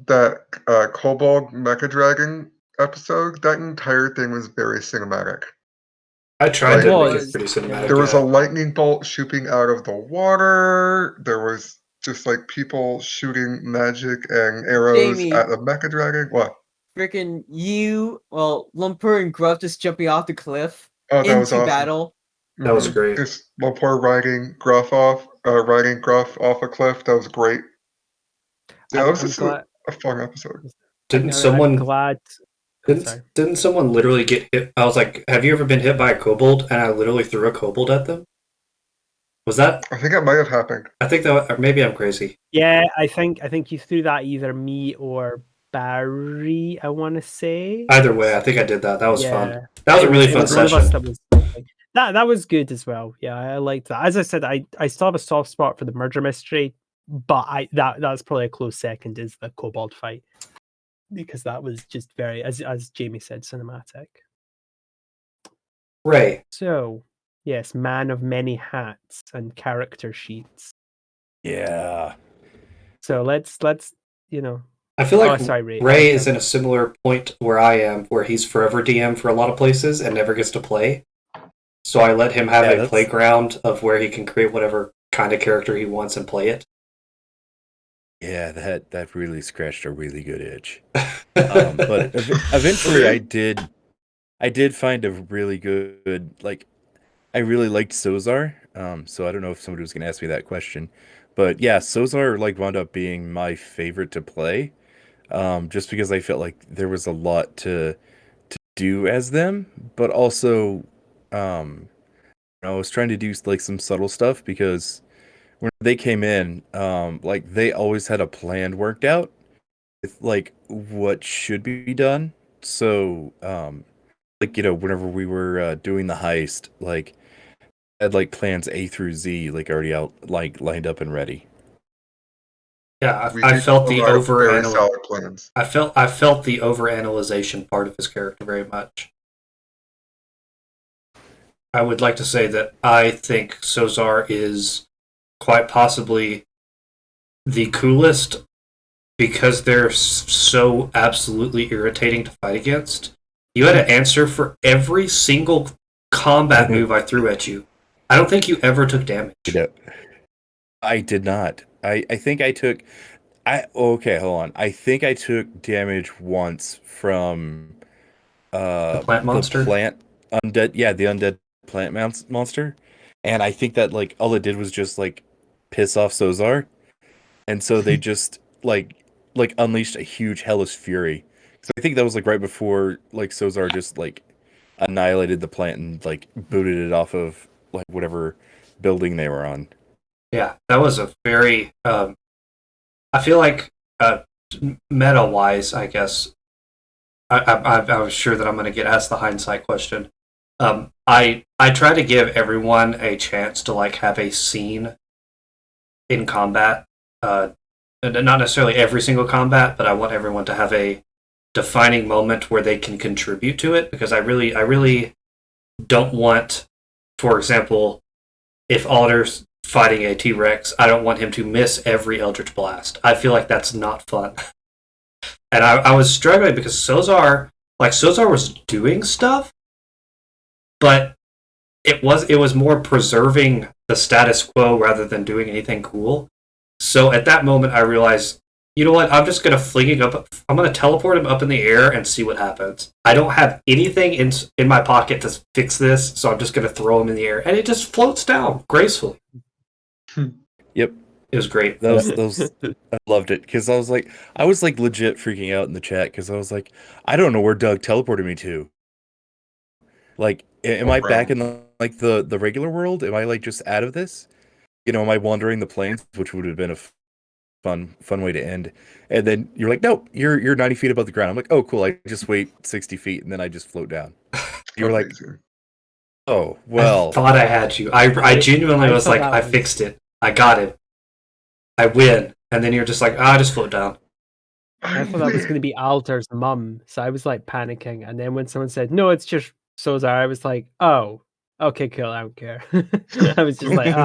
that Kobold Mecha Dragon episode. That entire thing was very cinematic.
I tried to make it pretty cinematic.
There was a lightning bolt shooting out of the water. There was just like people shooting magic and arrows at the Mecha Dragon. What?
Freaking Lumpur and Gruff just jumping off the cliff
that was awesome.
battle.
That was great.
Just Lumpur riding Gruff off a cliff. That was great. Yeah, that was just a fun episode.
Didn't someone
I'm glad?
Didn't someone literally get hit? I was like, have you ever been hit by a kobold? And I literally threw a kobold at them. Was that?
I think it might have happened.
I think that, or maybe I'm crazy.
Yeah, I think you threw that either me or Barry, I want to say.
Either way, I think I did that. That was
Yeah.
fun. That was a really fun session.
That was good as well. Yeah, I liked that. As I said, I still have a soft spot for the murder mystery, but that's probably a close second is the kobold fight, because that was just very, as Jamie said, cinematic.
Ray.
So, yes, man of many hats and character sheets.
Yeah.
So let's you know.
I feel like
Ray.
Ray is in a similar point where I am, where he's forever DM for a lot of places and never gets to play. So I let him have a playground of where he can create whatever kind of character he wants and play it.
Yeah, that really scratched a really good itch. But eventually I did find a really good, like, I really liked Sozar. So I don't know if somebody was going to ask me that question. But yeah, Sozar like wound up being my favorite to play. Just because I felt like there was a lot to do as them, but also I was trying to do like some subtle stuff because when they came in, like they always had a plan worked out with like what should be done. So, like, whenever we were doing the heist, like had like plans A through Z like already out, like lined up and ready.
Yeah, I felt the I felt the overanalyzation part of his character very much. I would like to say that I think Sozar is quite possibly the coolest because they're so absolutely irritating to fight against. You had to answer for every single combat move I threw at you. I don't think you ever took damage.
I did not. I think I took... okay, hold on. I think I took damage once from...
the plant monster?
The plant undead... Yeah, the undead plant monster. And I think that, like, all it did was just, like, piss off Sozar. And so they just, like unleashed a huge hellish fury. So I think that was, like, right before, like, Sozar just, like, annihilated the plant and, like, booted it off of, like, whatever building they were on.
Yeah, that was a very... I feel like, meta-wise, I guess, I was sure that I'm going to get asked the hindsight question. I try to give everyone a chance to, like, have a scene in combat. Not necessarily every single combat, but I want everyone to have a defining moment where they can contribute to it, because I really don't want, for example, if Alder's fighting a T-Rex, I don't want him to miss every Eldritch Blast. I feel like that's not fun. And I was struggling because Sozar was doing stuff, but it was more preserving the status quo rather than doing anything cool. So at that moment I realized, you know what, I'm just going to fling it up. I'm going to teleport him up in the air and see what happens. I don't have anything in my pocket to fix this, so I'm just going to throw him in the air. And it just floats down gracefully.
Yep.
It was great.
Those I loved it because I was like legit freaking out in the chat because I was like, I don't know where Doug teleported me to. Like, am I back in the regular world? Am I like just out of this? Am I wandering the plains, which would have been a fun way to end. And then you're like, no, you're 90 feet above the ground. I'm like, oh, cool. I just wait 60 feet and then I just float down. You're like, oh, well.
I thought I had you. I genuinely was like, I fixed it. I got it. I win. And then you're just like, I just float down.
I thought that was going to be Alder's mum. So I was like panicking. And then when someone said, no, it's just Sozar, I was like, oh, okay, cool. I don't care. I was just like,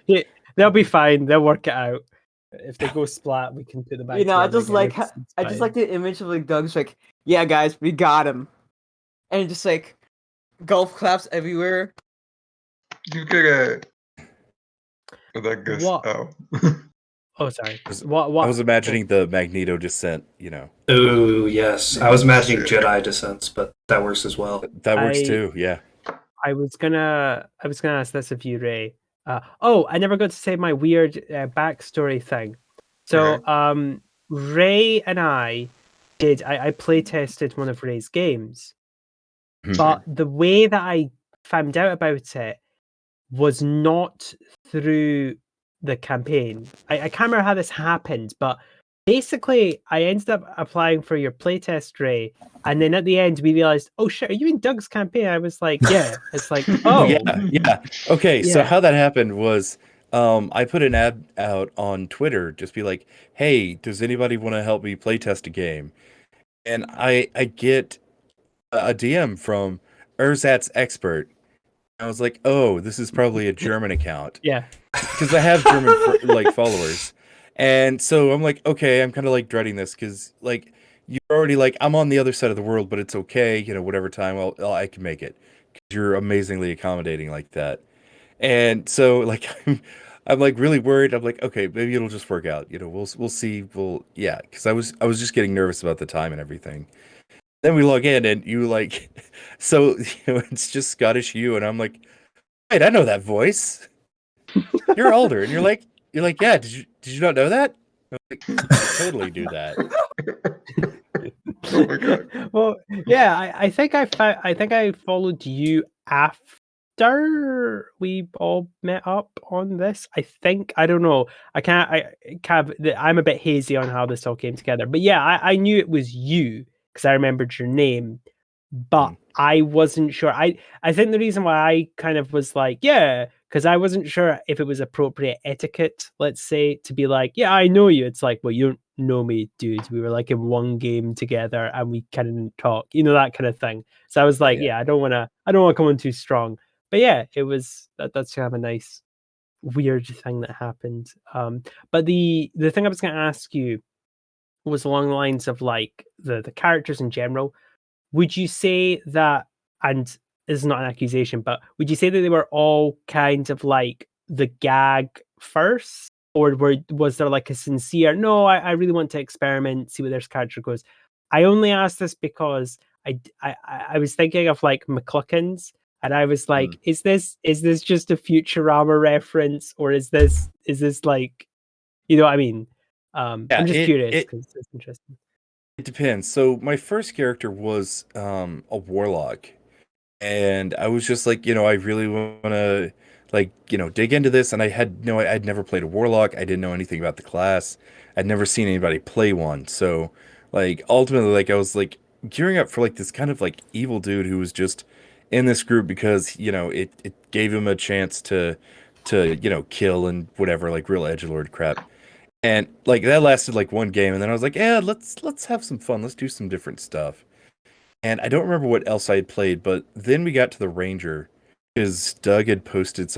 yeah, they'll be fine. They'll work it out. If they go splat, we can put them back.
I just like the image of like Doug's like, yeah, guys, we got him, and just like golf claps everywhere.
You get it. That goes.
Oh, sorry.
What? I was imagining the Magneto descent.
Oh yes, I was imagining Jedi descents, but that works as well.
That works too. Yeah.
I was gonna ask this of you, Ray. I never got to say my weird backstory thing. So, Ray and I did. I play tested one of Ray's games,
Mhm.
but the way that I found out about it was not through the campaign. I can't remember how this happened, but basically I ended up applying for your playtest, Ray, and then at the end we realized, oh shit, are you in Doug's campaign? I was like, yeah. It's like, oh
Yeah. Okay, so
Yeah.
how that happened was I put an ad out on Twitter, just be like, hey, does anybody want to help me playtest a game? And I get a DM from Erzat's Expert. I was like, oh, this is probably a German account.
Yeah.
Because I have German like followers. And so I'm like, okay, I'm kind of like dreading this because like you're already like, I'm on the other side of the world, but it's okay, whatever time I can make it. 'Cause you're amazingly accommodating like that. And so like I'm like really worried. I'm like, okay, maybe it'll just work out. We'll see. Yeah, because I was just getting nervous about the time and everything. Then we log in and you like, so it's just Scottish you, and I'm like, wait, I know that voice. You're older, and you're like, yeah. Did you not know that? I'm like, I totally do that.
Oh my god.
Well, yeah, I think I followed you after we all met up on this. I don't know. I'm a bit hazy on how this all came together. But yeah, I knew it was you because I remembered your name, but I wasn't sure. I think the reason why I kind of was like, yeah, because I wasn't sure if it was appropriate etiquette, let's say, to be like, yeah, I know you. It's like, well, you don't know me, dude. We were like in one game together and we kind of didn't talk, that kind of thing. So I was like, yeah, I don't want to come on too strong. But yeah, it was that's kind of a nice weird thing that happened. But the thing I was going to ask you was along the lines of like the characters in general. Would you say that, and this is not an accusation, but would you say that they were all kind of like the gag first? Or was there like a sincere, no, I really want to experiment, see where this character goes? I only asked this because I was thinking of like McCluckins, and I was like, is this just a Futurama reference, or is this like, you know what I mean? I'm just curious because it's interesting.
It depends. So my first character was a warlock, and I was just like, I really want to like, dig into this. And I'd never played a warlock. I didn't know anything about the class. I'd never seen anybody play one. So like ultimately, like I was like gearing up for like this kind of like evil dude who was just in this group because it gave him a chance to kill and whatever, like real edgelord crap. And like that lasted like one game, and then I was like, yeah, let's have some fun. Let's do some different stuff. And I don't remember what else I had played, but then we got to the Ranger because Doug had posted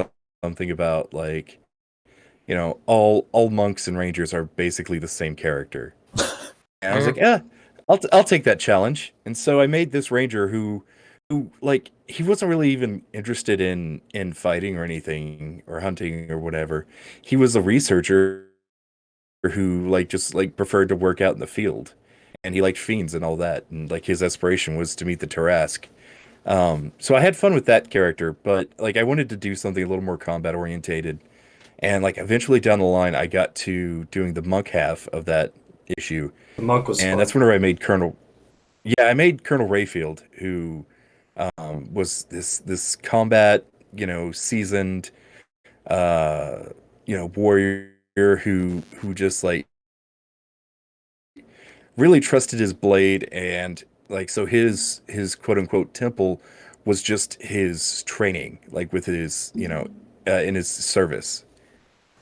something about like, all monks and rangers are basically the same character. And I was like, yeah, I'll take that challenge. And so I made this Ranger who like he wasn't really even interested in fighting or anything or hunting or whatever. He was a researcher who like just like preferred to work out in the field, and he liked fiends and all that, and like his aspiration was to meet the Tarask. So I had fun with that character, but like I wanted to do something a little more combat orientated, and like eventually down the line I got to doing the monk half of that issue.
The monk was
and
fun.
That's whenever I made Colonel. Yeah, I made Colonel Rayfield, who was this combat, seasoned, warrior who just like really trusted his blade, and like so his quote unquote temple was just his training, like with his in his service.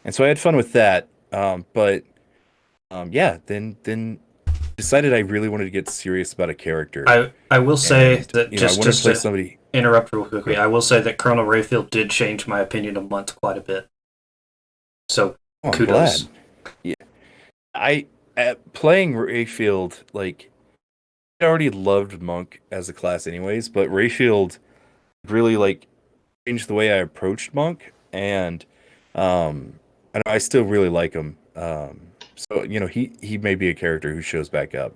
And so I had fun with that. But yeah, then decided I really wanted to get serious about a character.
I will say that
I wanted to play somebody.
Interrupt real quickly. I will say that Colonel Rayfield did change my opinion of Munt quite a bit. So kudos.
Glad. Yeah, playing Rayfield, like I already loved Monk as a class, anyways, but Rayfield really like changed the way I approached Monk, and I still really like him. So he may be a character who shows back up.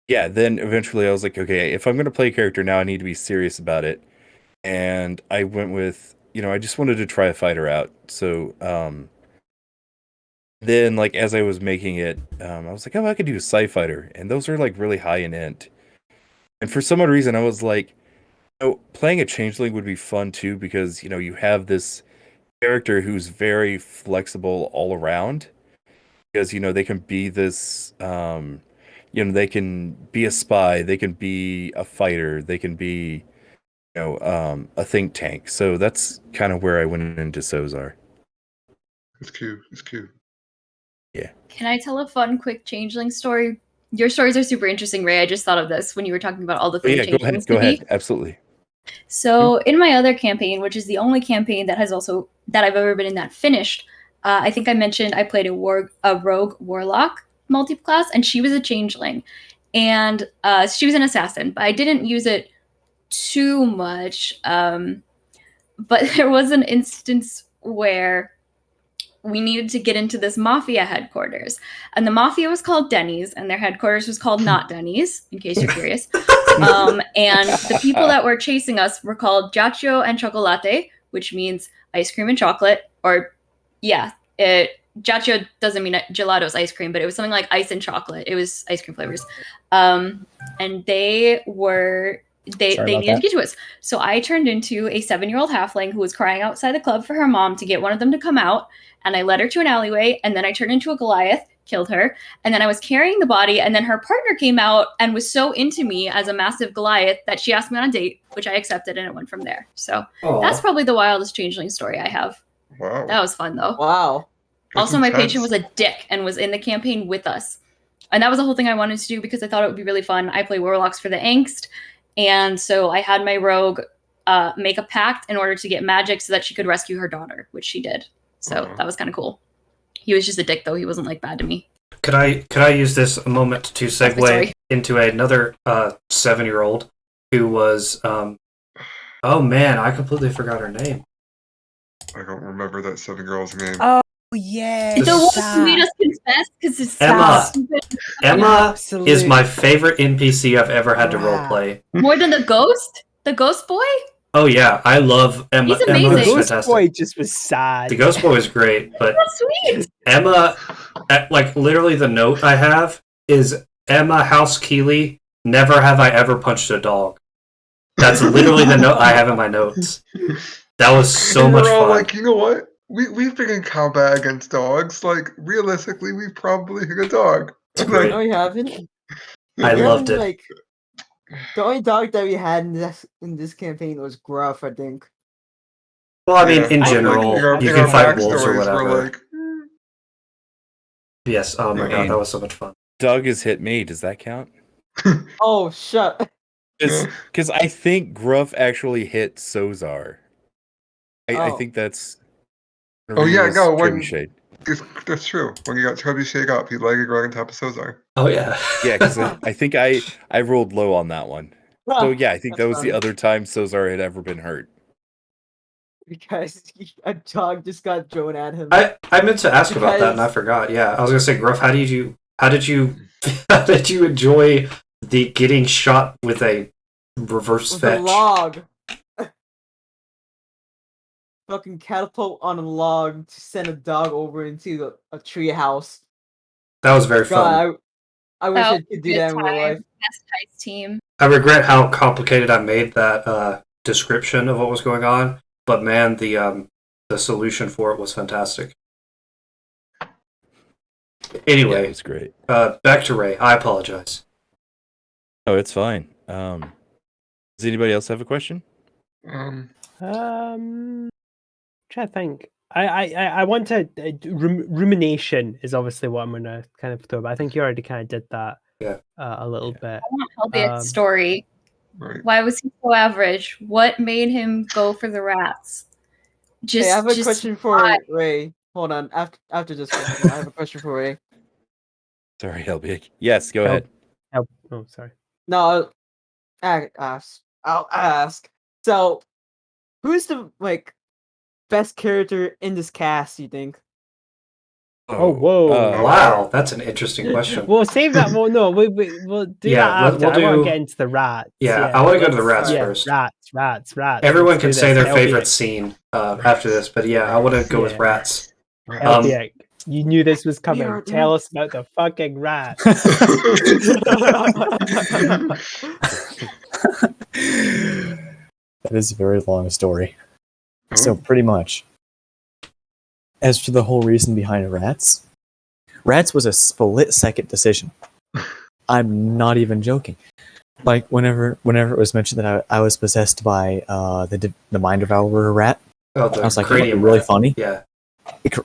Yeah, then eventually I was like, okay, if I'm gonna play a character now, I need to be serious about it. And I went with, I just wanted to try a fighter out. So Then, like, as I was making it, I was like, oh, I could do a Sci Fighter, and those are like really high in int. And for some odd reason, I was like, oh, playing a changeling would be fun too, because you have this character who's very flexible all around, because they can be this, they can be a spy, they can be a fighter, they can be, a think tank. So that's kind of where I went into Sozar.
It's cute. It's cute.
Yeah.
Can I tell a fun, quick changeling story? Your stories are super interesting, Ray. I just thought of this when you were talking about all the fake changelings.
Go ahead. Absolutely.
So in my other campaign, which is the only campaign that I've ever been in that finished, I think I mentioned I played a rogue warlock multi-class, and she was a changeling, and she was an assassin, but I didn't use it too much. But there was an instance where we needed to get into this mafia headquarters, and the mafia was called Denny's, and their headquarters was called Not Denny's, in case you're curious. And the people that were chasing us were called Giaccio and Chocolate, which means ice cream and chocolate. Or, yeah, Giaccio doesn't mean gelato's ice cream, but it was something like ice and chocolate. It was ice cream flavors. And they needed to get to us. So I turned into a 7-year-old halfling who was crying outside the club for her mom to get one of them to come out. And I led her to an alleyway, and then I turned into a Goliath, killed her, and then I was carrying the body, and then her partner came out and was so into me as a massive Goliath that she asked me on a date, which I accepted, and it went from there. So that's probably the wildest changeling story I have.
Wow.
That was fun, though.
Wow.
Also, my patron was a dick and was in the campaign with us. And that was the whole thing I wanted to do because I thought it would be really fun. I play warlocks for the angst, and so I had my rogue make a pact in order to get magic so that she could rescue her daughter, which she did. So that was kind of cool. He was just a dick, though. He wasn't, like, bad to me.
Could I use this moment to segue into another 7-year-old who was, oh man, I completely forgot her name.
I don't remember that 7-year-old's name.
Oh, yeah.
The one who made us confess because it's
Emma. Emma
Absolutely.
is my favorite NPC I've ever had to roleplay.
More than the ghost? The ghost boy?
Oh yeah, I love Emma.
He's amazing.
Emma
The
is
Ghost
fantastic.
Boy just was sad.
The Ghost Boy was great, but
That's sweet.
Emma, like literally the note I have is Emma House Keeley, never have I ever punched a dog. That's literally the note I have in my notes. That was so much fun.
Like, you know what? We've been in combat against dogs. Like, realistically, we've probably hit a dog.
It's great.
No, you haven't.
I loved it.
Like, the only dog that we had in this campaign was Gruff, I think.
Well, I mean, in general, you can fight wolves or whatever.
Like,
Yes, oh my god, that was so much fun.
Doug has hit me. Does that count?
Oh, shut.
Because I think Gruff actually hit Sozar. I think that's.
Oh yeah, no,
Trebuchet.
that's true. When you got Trebuchet up, he legged right on top of Sozar.
Oh yeah.
Yeah, because I think I rolled low on that one. So yeah, I think that was
funny.
the other time Sozar had ever been hurt.
Because a dog just got thrown at him.
I meant to ask about that and I forgot. Yeah, I was gonna say, Gruff, how did you enjoy the getting shot with a reverse
With
fetch?
a log. Fucking catapult on a log to send a dog over into a tree house.
That was very fun.
God, I wish I could do that in real life.
Best heist team.
I regret how complicated I made that description of what was going on, but man, the solution for it was fantastic. Anyway,
Yeah, it was great.
Back to Ray. I apologize.
Oh, it's fine. Does anybody else have a question?
Trying to think. I want to rumination is obviously what I'm gonna kind of throw, but I think you already kind of did that.
Yeah.
A little bit.
I want Helbia's story.
Right.
Why was he so average? What made him go for the rats?
Hey, I have a question for Ray. Hold on. After this question, I have a question for Ray.
Sorry, Helbig. Yes, go ahead.
Oh, sorry.
No, I'll ask. So, who's the best character in this cast? You think?
Oh, whoa!
Wow, that's an interesting question.
We'll save that. Well, no, we'll do that after. I want to get into the rats.
Yeah, I want to go to the rats first.
Rats.
Everyone can say their favorite scene after this, but yeah, I want to go with rats.
You knew this was coming.
are-
Tell us about the fucking rat.
That is a very long story. So pretty much, as for the whole reason behind rats was a split-second decision. I'm not even joking. Like whenever it was mentioned that I was possessed by the mind devourer rat,
Oh, the
I was like,
cranium
really
rat.
funny.
Yeah.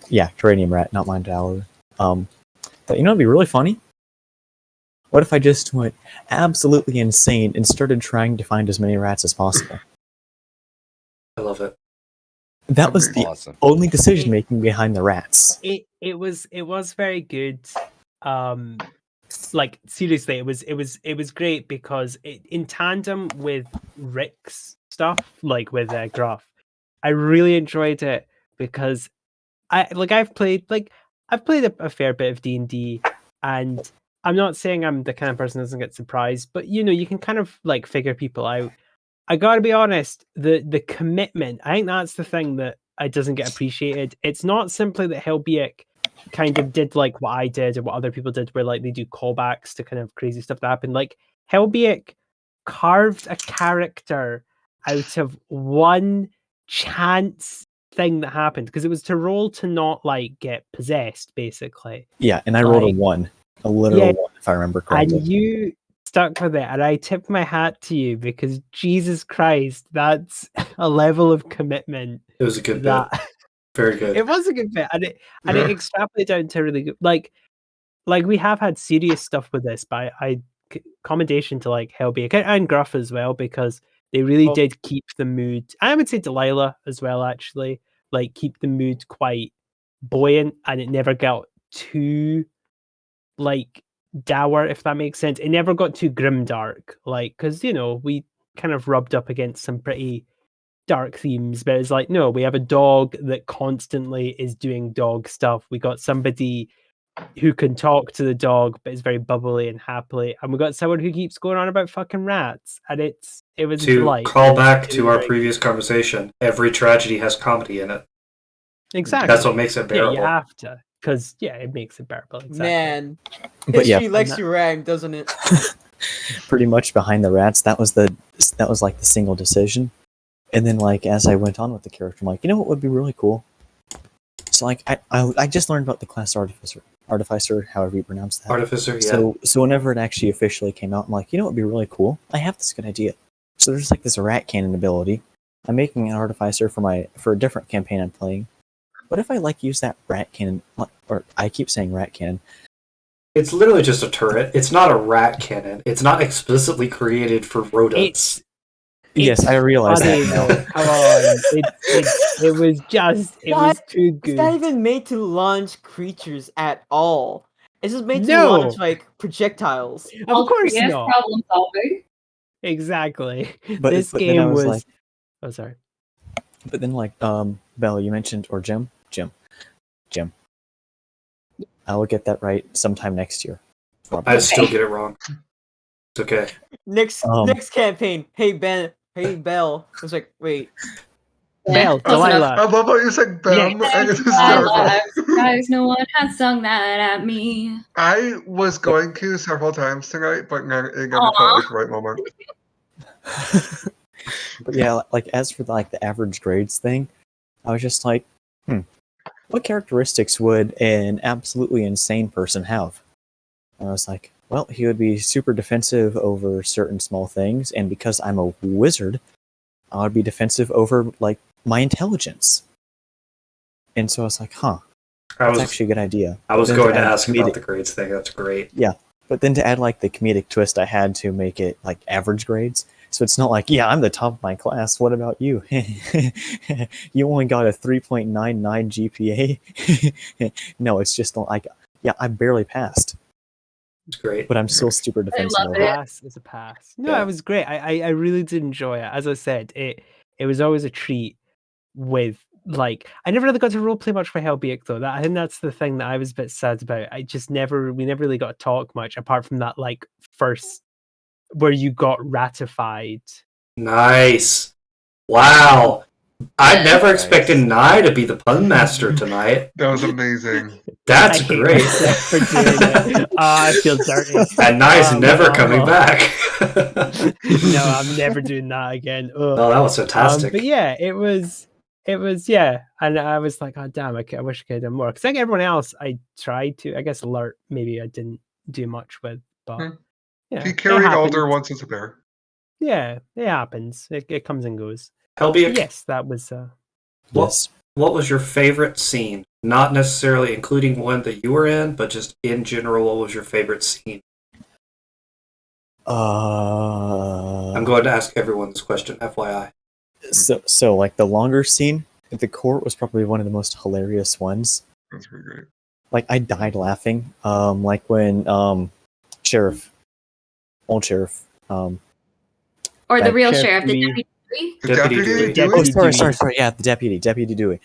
Yeah, cranium rat, not mind devourer. But you know, it'd be really funny. What if I just went absolutely insane and started trying to find as many rats as possible?
I love it.
That was the
Awesome.
only decision making behind the rats.
It was very good. Like seriously, it was great because in tandem with Rick's stuff, like with Gruff, I really enjoyed it because I've played a fair bit of D&D, and I'm not saying I'm the kind of person that doesn't get surprised, but you know, you can kind of like figure people out. I gotta be honest, the commitment, I think that's the thing that I doesn't get appreciated. It's not simply that Helbiek kind of did like what I did or what other people did, where like they do callbacks to kind of crazy stuff that happened. Like Helbiek carved a character out of one chance thing that happened, because it was to roll to not like get possessed, basically.
Yeah, and I rolled a
Like,
1, a literal
yeah,
1, if I remember correctly.
and you stuck with it, and I tip my hat to you, because Jesus Christ, that's a level of commitment.
It was a good
that
bit. Very good.
it was a good bit, and it extrapolated down to really good. Like we have had serious stuff with this, but I commendation to like Helbiek and Gruff as well, because they really did keep the mood. I would say Delilah as well, actually, like keep the mood quite buoyant, and it never got too like dour, if that makes sense. It never got too grimdark, like, because you know we kind of rubbed up against some pretty dark themes, but it's like, no, we have a dog that constantly is doing dog stuff. We got somebody who can talk to the dog but is very bubbly and happily, and we got someone who keeps going on about fucking rats, and it was a
To
delight.
call back to our previous conversation, every tragedy has comedy in it.
Exactly.
That's what makes it bearable.
Yeah, you have to, because it makes it bearable. Exactly.
Man,
But yeah,
history likes to rhyme, doesn't it?
pretty much behind the rats, that was like the single decision. And then like as I went on with the character, I'm like, you know what would be really cool? So like I just learned about the class artificer, however you pronounce that.
Artificer, yeah.
So whenever it actually officially came out, I'm like, you know what would be really cool? I have this good idea. So there's like this rat cannon ability. I'm making an artificer for a different campaign I'm playing. What if I like use that rat cannon, or I keep saying rat cannon?
It's literally just a turret. It's not a rat cannon. It's not explicitly created for rodents.
Yes, I realize that now.
Come on, it was too good.
It's not even made to launch creatures at all. It's just made to
No.
launch like projectiles.
Of course
creative
not.
problem solving.
Exactly.
But
This
then
game
I was
was.
like,
Oh, sorry.
but then like Belle, you mentioned, or Jim. I will get that right sometime next year.
I still get it wrong. It's okay.
Next campaign. Hey Belle. I was like, wait.
Belle,
close enough.
Delilah.
I love how you said Bam, and it's hysterical.
I'm surprised no one has sung that at me.
I was going to several times tonight, but it never felt like the right moment.
But yeah, like as for like the average grades thing, I was just like, what characteristics would an absolutely insane person have? And I was like, well, he would be super defensive over certain small things, and because I'm a wizard, I would be defensive over like my intelligence. And so I was like, that's actually a good idea.
I was
But then
going to
add
ask about the grades thing. That's great.
Yeah, but then to add like the comedic twist, I had to make it like average grades. So it's not like, I'm the top of my class. What about you? You only got a 3.99 GPA. No, it's just like, I barely passed.
It's great.
But I'm still super defensive.
love
over
it.
Pass is a pass. No, it was great. I really did enjoy it. As I said, it was always a treat. With like, I never really got to roleplay much for Helbiek though. I think that's the thing that I was a bit sad about. We never really got to talk much apart from that like first where you got ratified.
Nice. Wow. I never expected Nye to be the pun master tonight.
That was amazing.
That's
I hate
great.
myself for doing it. I feel dirty.
And Nye's never coming back.
No, I'm never doing that again. Ugh.
Oh, that was fantastic.
But yeah, it was yeah, and I was like, oh damn, I wish I could have done more. Because like everyone else, I tried to. I guess alert maybe I didn't do much with, but yeah,
He carried Alder once as a bear.
Yeah, it happens. It comes and goes.
Helbia,
yes, that was.
What was your favorite scene? Not necessarily including one that you were in, but just in general, what was your favorite scene? I'm going to ask everyone this question, FYI.
So like the longer scene at the court was probably one of the most hilarious ones.
That's pretty great.
Like I died laughing. Like when old sheriff,
or the real sheriff, the deputy.
Deputy Dewey?
Oh, sorry. Yeah, the Deputy Dewey.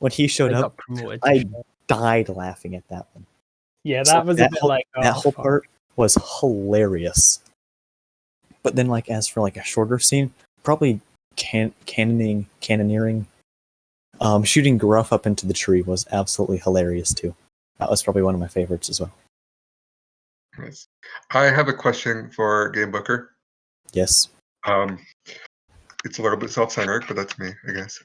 When he showed up, I died laughing at that one.
Yeah, that was a bit like
that whole part was hilarious. But then, like, as for like a shorter scene, probably cannoneering, shooting Gruff up into the tree was absolutely hilarious too. That was probably one of my favorites as well.
Nice. I have a question for Game Booker.
Yes.
It's a little bit self-centered, but that's me, I guess.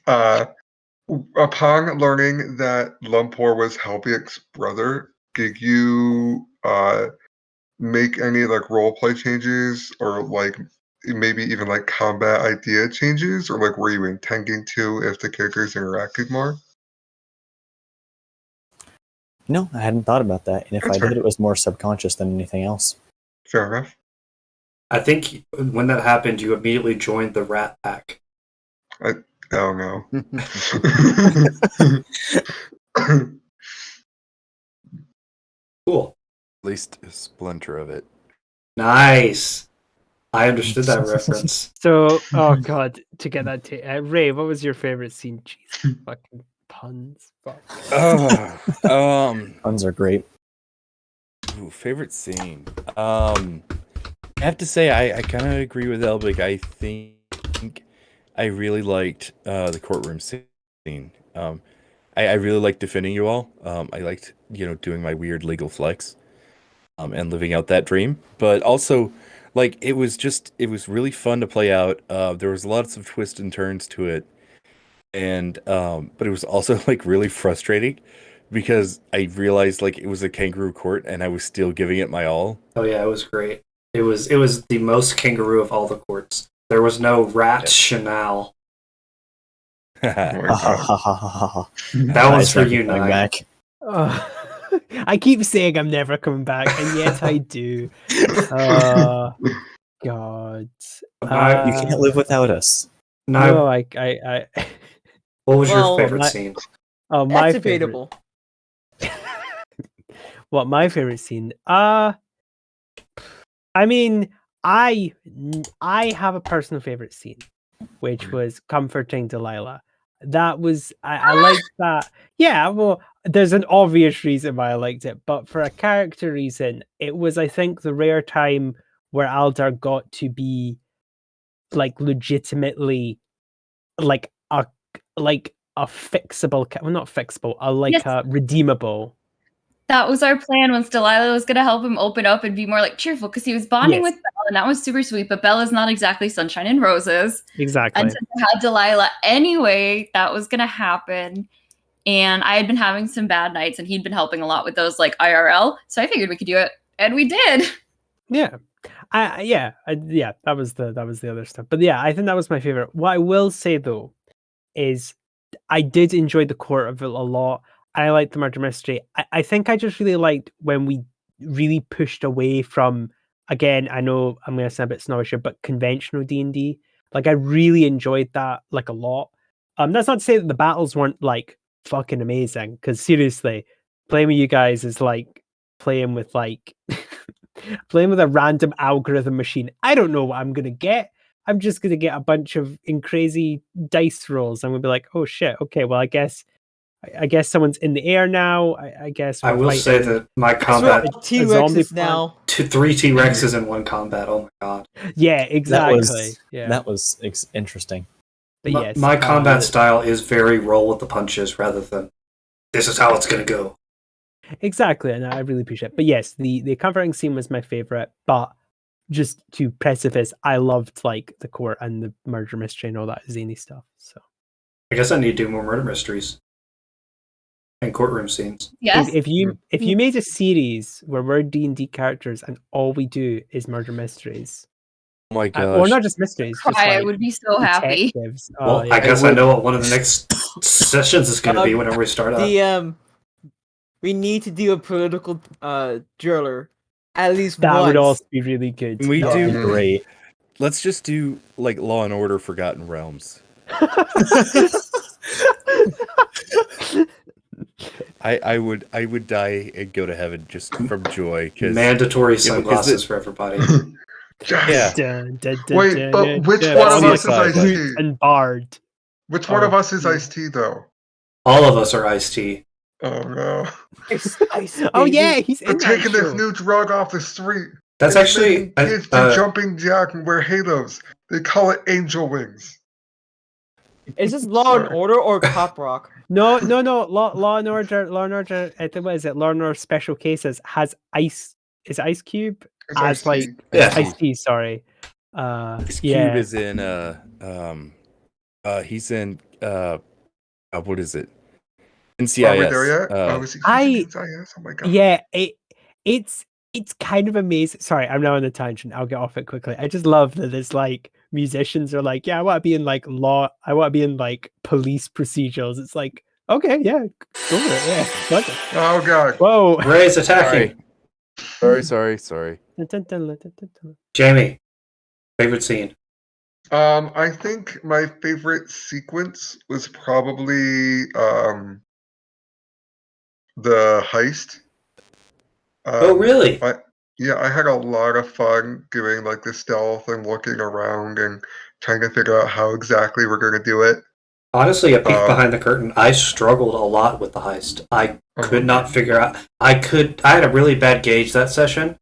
Upon learning that Lumpur was Helbiac's brother, did you make any like roleplay changes or like maybe even like combat idea changes, or like were you intending to if the characters interacted more?
No, I hadn't thought about that, and if
That's
I did, it was more subconscious than anything else.
Fair enough.
I think when that happened, you immediately joined the Rat Pack.
Oh no.
Cool.
At least a splinter of it.
Nice. I understood that reference.
So, oh god, to get that Ray, what was your favorite scene? Jeez, fucking puns. Fuck.
Puns are great.
Ooh, favorite scene. I have to say I kind of agree with Elbig. I think I really liked the courtroom scene. I really liked defending you all. I liked doing my weird legal flex, and living out that dream. But also, like it was really fun to play out. There was lots of twists and turns to it, and but it was also like really frustrating because I realized like it was a kangaroo court and I was still giving it my all.
Oh yeah, it was great. It was the most kangaroo of all the courts. There was no rationale.
Oh
that was for you, Nye.
Back.
I keep saying I'm never coming back, and yet I do. God.
You can't live without us.
No, I
What was your favorite scene?
Oh,
my that's debatable.
What my favorite scene? I mean, I have a personal favorite scene, which was comforting Delilah. That was I liked that. Yeah, well, there's an obvious reason why I liked it, but for a character reason, it was I think the rare time where Aldar got to be like legitimately like a fixable, well, not fixable, a redeemable.
That was our plan once Delilah was going to help him open up and be more like cheerful because he was bonding with Belle and that was super sweet, but Belle is not exactly sunshine and roses.
Exactly.
And since I had Delilah anyway, that was going to happen. And I had been having some bad nights and he'd been helping a lot with those like IRL. So I figured we could do it. And we did.
Yeah. That was the other stuff. But yeah, I think that was my favorite. What I will say though is I did enjoy the court of it a lot. I liked the murder mystery. I think I just really liked when we really pushed away from, again, I know I'm going to sound a bit snobbish here, but conventional D&D. Like, I really enjoyed that, like, a lot. That's not to say that the battles weren't, like, fucking amazing, because seriously, playing with you guys is like playing with, like, playing with a random algorithm machine. I don't know what I'm going to get. I'm just going to get a bunch of crazy dice rolls, and we'll be like, oh shit, okay, well, I guess someone's in the air now. I guess
I will say that my combat
T-Rexes now.
3 T-Rexes in one combat. Oh my god.
Yeah, exactly.
That was interesting.
But yes,
my combat style is very roll with the punches rather than this is how it's going to go.
Exactly, and I really appreciate it. But yes, the comforting scene was my favorite. But just to preface, I loved like the court and the murder mystery and all that zany stuff. So
I guess I need to do more murder mysteries and courtroom scenes.
Yes.
if you made a series where we're D&D characters and all we do is murder mysteries,
Oh my gosh.
or not just mysteries, just
I
like
would be so happy.
detectives.
Well, I guess I know what one of the next sessions is going to be whenever we start out.
We need to do a political driller at least
that
once.
would also be really good.
Can we
That would
do
be
Great.
Let's just do like Law and Order Forgotten Realms. I would die and go to heaven just from joy.
Mandatory sunglasses for everybody.
Yes.
Yeah.
Wait, but which one of us is Ice-T?
And Bard.
Which one of us is Ice-T, though?
All of us are Ice-T.
Oh, no.
Oh yeah, he's
They're
in that
taking this
show.
new drug off the street.
That's
They're
actually
making kids do jumping jack and wear halos. They call it angel wings.
Is this Law and Order or Cop Rock?
No. Law and Order. I think what is it? Law and Order Special Cases has Ice. Is Ice Cube
It's
as
Ice-T.
like Ice-T? Sorry.
Ice
Yeah.
Cube is in he's in what is it? NCIS.
Are we there yet? Is he in NCIS? Oh my god.
Yeah, it's kind of amazing. Sorry, I'm now on a tangent. I'll get off it quickly. I just love that it's like musicians are like, yeah, I want to be in like law. I want to be in like police procedurals. It's like, okay, yeah, go for it. Yeah, gotcha.
Oh god.
Whoa.
Ray's attacking.
Sorry.
Jamie, favorite scene?
I think my favorite sequence was probably the heist.
Oh, really?
I had a lot of fun doing like the stealth and looking around and trying to figure out how exactly we're going to do it.
Honestly, a peek behind the curtain, I struggled a lot with the heist. I could not figure out. I had a really bad gauge that session.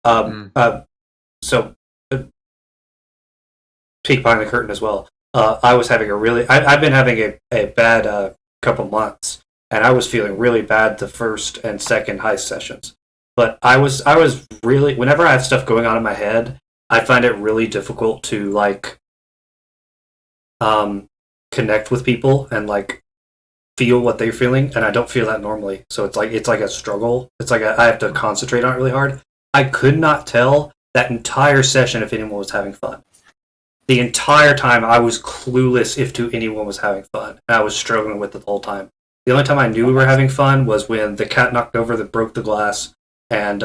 So peek behind the curtain as well. I was having I've been having a bad couple months, and I was feeling really bad the first and second heist sessions. But I was really, whenever I have stuff going on in my head, I find it really difficult to like connect with people and like feel what they're feeling, and I don't feel that normally. So it's like a struggle. It's like I have to concentrate on it really hard. I could not tell that entire session if anyone was having fun. The entire time I was clueless if anyone was having fun, and I was struggling with it the whole time. The only time I knew we were having fun was when the cat knocked over that broke the glass, and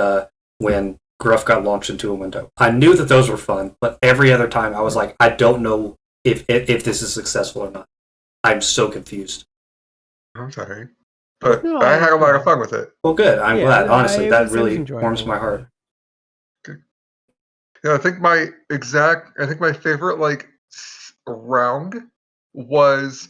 when Gruff got launched into a window. I knew that those were fun, but every other time I was like, I don't know if this is successful or not. I'm so confused.
I'm sorry. But no, I had a lot of fun with it.
Well, good. I'm glad. Honestly, that really warms my heart.
Okay. Yeah, I think my favorite like round was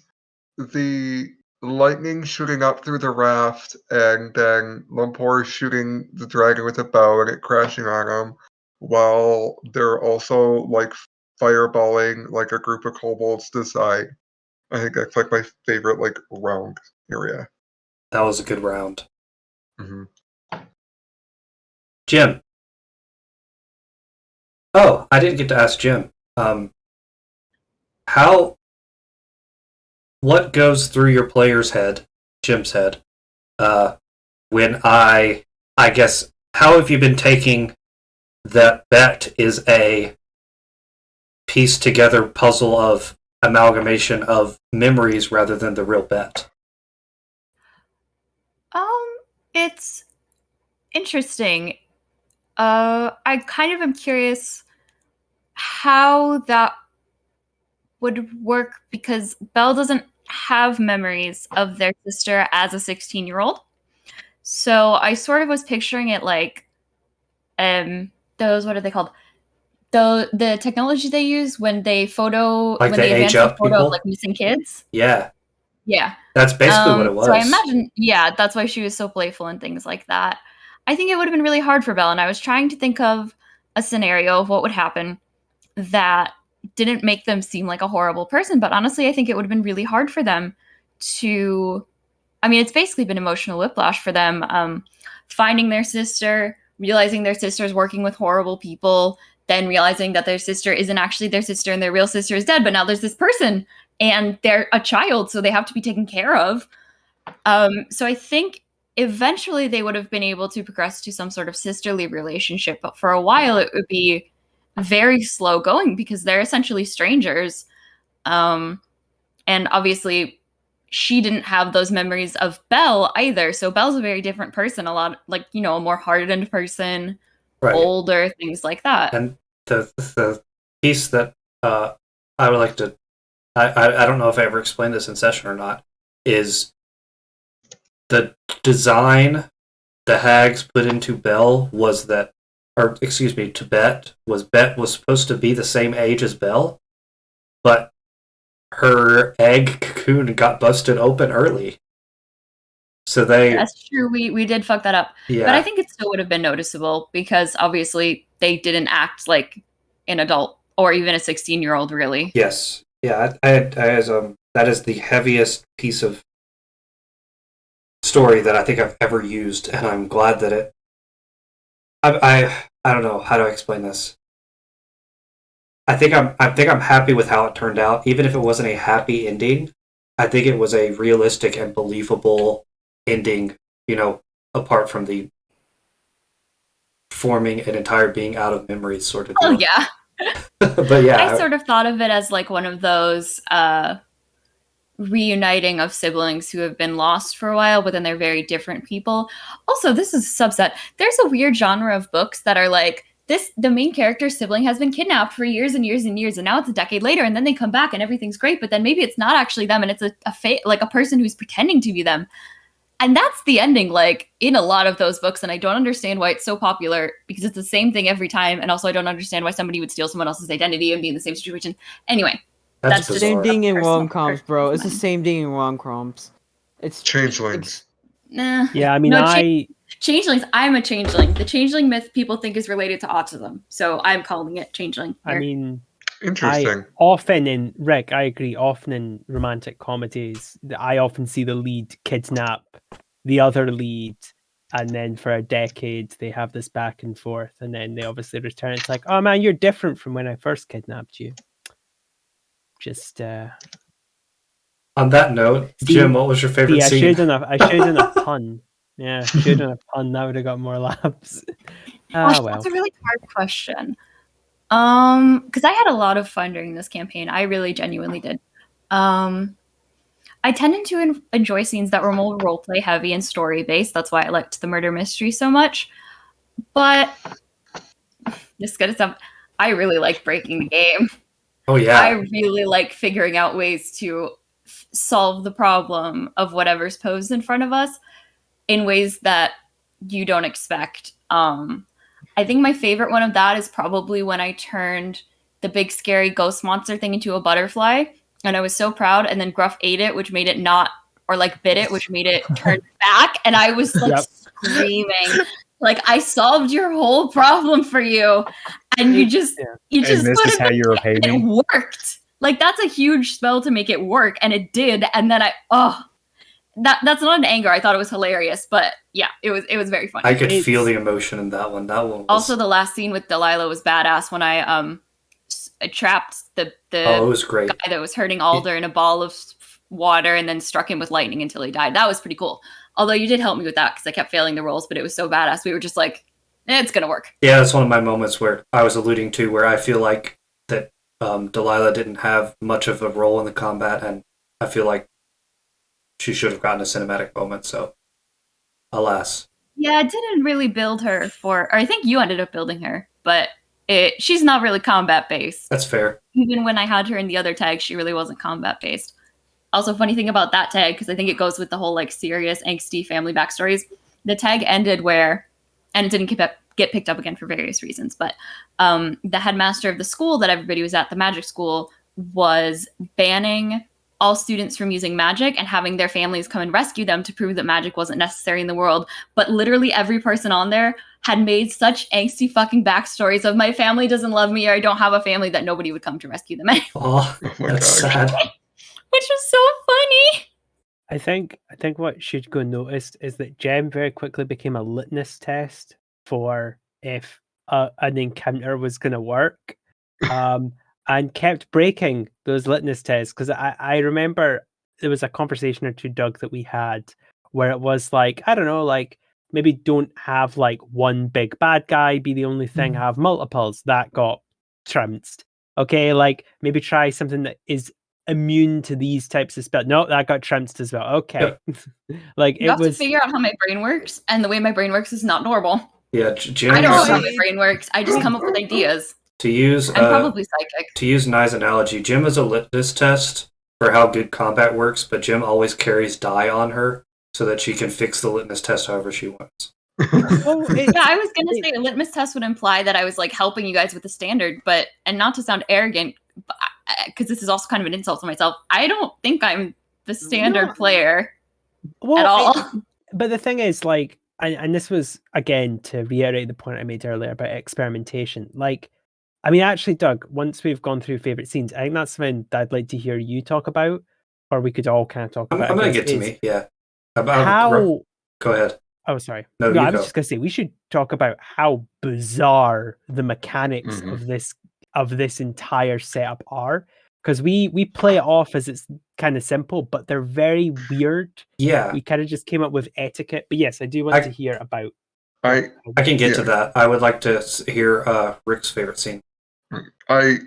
the lightning shooting up through the raft and then Lumpur shooting the dragon with a bow and it crashing on him while they're also like fireballing like a group of kobolds to the side. I think that's like my favorite like round area.
That was a good round.
Mm-hmm.
Jim. Oh, I didn't get to ask Jim. What goes through your player's head, Jim's head, when I guess, how have you been taking that bet is a pieced together puzzle of amalgamation of memories rather than the real bet?
It's interesting. I kind of am curious how that would work because Belle doesn't have memories of their sister as a 16-year-old. So I sort of was picturing it like those, what are they called? The technology they use when they
like
when they advance the photo of like missing kids.
Yeah.
Yeah.
That's basically what it was.
So I imagine, that's why she was so playful and things like that. I think it would have been really hard for Belle, and I was trying to think of a scenario of what would happen that
didn't make them seem like a horrible person, but honestly, I think it would have been really hard for them to. I mean, it's basically been emotional whiplash for them. Finding their sister, realizing their sister's working with horrible people, then realizing that their sister isn't actually their sister and their real sister is dead, but now there's this person and they're a child, so they have to be taken care of. So I think eventually they would have been able to progress to some sort of sisterly relationship, but for a while it would be very slow going because they're essentially strangers. And obviously she didn't have those memories of Belle either. So Belle's a very different person, a lot like, a more hardened person,
Right.
older, things like that.
And the piece that I would like to, I don't know if I ever explained this in session or not, is the design the hags put into Belle was that, or excuse me, to Bet was supposed to be the same age as Belle, but her egg cocoon got busted open early. So
That's true. We did fuck that up.
Yeah.
But I think it still would have been noticeable because obviously they didn't act like an adult or even a 16-year-old, really.
Yes. Yeah, that is the heaviest piece of story that I think I've ever used, and I'm glad that it. I don't know how to explain this. I think I'm happy with how it turned out, even if it wasn't a happy ending. I think it was a realistic and believable ending. Apart from the forming an entire being out of memories sort of deal.
Oh yeah.
But yeah,
I sort of thought of it as like one of those reuniting of siblings who have been lost for a while, but then they're very different people. Also, this is a subset. There's a weird genre of books that are like the main character's sibling has been kidnapped for years and years and years, and now it's a decade later, and then they come back and everything's great, but then maybe it's not actually them, and it's a person who's pretending to be them. And that's the ending, like, in a lot of those books, and I don't understand why it's so popular, because it's the same thing every time, and also I don't understand why somebody would steal someone else's identity and be in the same situation. Anyway,
that's the same thing in rom-coms, bro. It's the same thing in rom-coms. It's
changelings.
Nah.
Yeah, I mean,
changelings. I'm a changeling. The changeling myth people think is related to autism, so I'm calling it changeling.
I mean,
interesting.
Rick, I agree. Often in romantic comedies, I often see the lead kidnap the other lead, and then for a decade they have this back and forth, and then they obviously return. It's like, oh man, you're different from when I first kidnapped you. Just
on that note, Jim, what was your favorite scene?
I should have done a pun. Yeah, should have done a pun. That would have got more laughs.
Well, that's a really hard question. Because I had a lot of fun during this campaign. I really genuinely did. I tended to enjoy scenes that were more roleplay heavy and story based. That's why I liked the murder mystery so much. But just gonna stop. I really like breaking the game.
Oh yeah.
I really like figuring out ways to solve the problem of whatever's posed in front of us in ways that you don't expect. I think my favorite one of that is probably when I turned the big scary ghost monster thing into a butterfly, and I was so proud, and then Gruff ate it, which made it not, or like bit it, which made it turn back, and I was like screaming, like, I solved your whole problem for you, and you just put it
how you repay me.
It worked. Like, that's a huge spell to make it work, and it did, and then that's not an anger. I thought it was hilarious, but yeah, it was very funny.
I could feel the emotion in that one. That one was...
Also, the last scene with Delilah was badass when I trapped the
it was great.
guy that was hurting Alder in a ball of water and then struck him with lightning until he died. That was pretty cool. Although you did help me with that because I kept failing the rolls, but it was so badass. We were just like, it's gonna work.
Yeah, that's one of my moments where I was alluding to where I feel like that Delilah didn't have much of a role in the combat, and I feel like she should have gotten a cinematic moment, so alas.
Yeah, it didn't really build her or I think you ended up building her, but she's not really combat based.
That's fair.
Even when I had her in the other tag, she really wasn't combat based. Also, funny thing about that tag, because I think it goes with the whole like serious, angsty family backstories, the tag ended where, and it didn't get picked up again for various reasons, but the headmaster of the school that everybody was at, the magic school, was banning all students from using magic and having their families come and rescue them to prove that magic wasn't necessary in the world. But literally every person on there had made such angsty fucking backstories of my family doesn't love me or I don't have a family that nobody would come to rescue them anyway.
Oh, that's sad.
Which was so funny.
I think what should go noticed is that Gem very quickly became a litmus test for if an encounter was going to work, and kept breaking those litmus tests. Because I remember there was a conversation or two, Doug, that we had where it was like, I don't know, like maybe don't have like one big bad guy be the only thing, have multiples. That got trounced. Okay, like maybe try something that is immune to these types of spells. No, that got trounced as well. Okay.
Yep.
Like
You have to figure out how my brain works, and the way my brain works is not normal.
Yeah, Jim.
I don't know how my brain works. I just come up with ideas.
To use,
I'm probably psychic.
To use Nye's analogy, Jim is a litmus test for how good combat works, but Jim always carries die on her so that she can fix the litmus test however she wants.
Yeah, I was gonna say a litmus test would imply that I was like helping you guys with the standard, and not to sound arrogant, because this is also kind of an insult to myself. I don't think I'm the standard player at all.
But the thing is, like, and this was again to reiterate the point I made earlier about experimentation. Like, I mean, actually, Doug, once we've gone through favorite scenes, I think that's something that I'd like to hear you talk about, or we could all kind of talk about.
I'm gonna get to me, yeah. About
how?
Go ahead.
Oh, sorry.
No,
I was just gonna say we should talk about how bizarre the mechanics of this entire setup are, because we play it off as it's kind of simple, but they're very weird.
Yeah,
we kind of just came up with etiquette. But yes, I do want to hear about.
I
can get to that. I would like to hear Rick's favorite scene.
I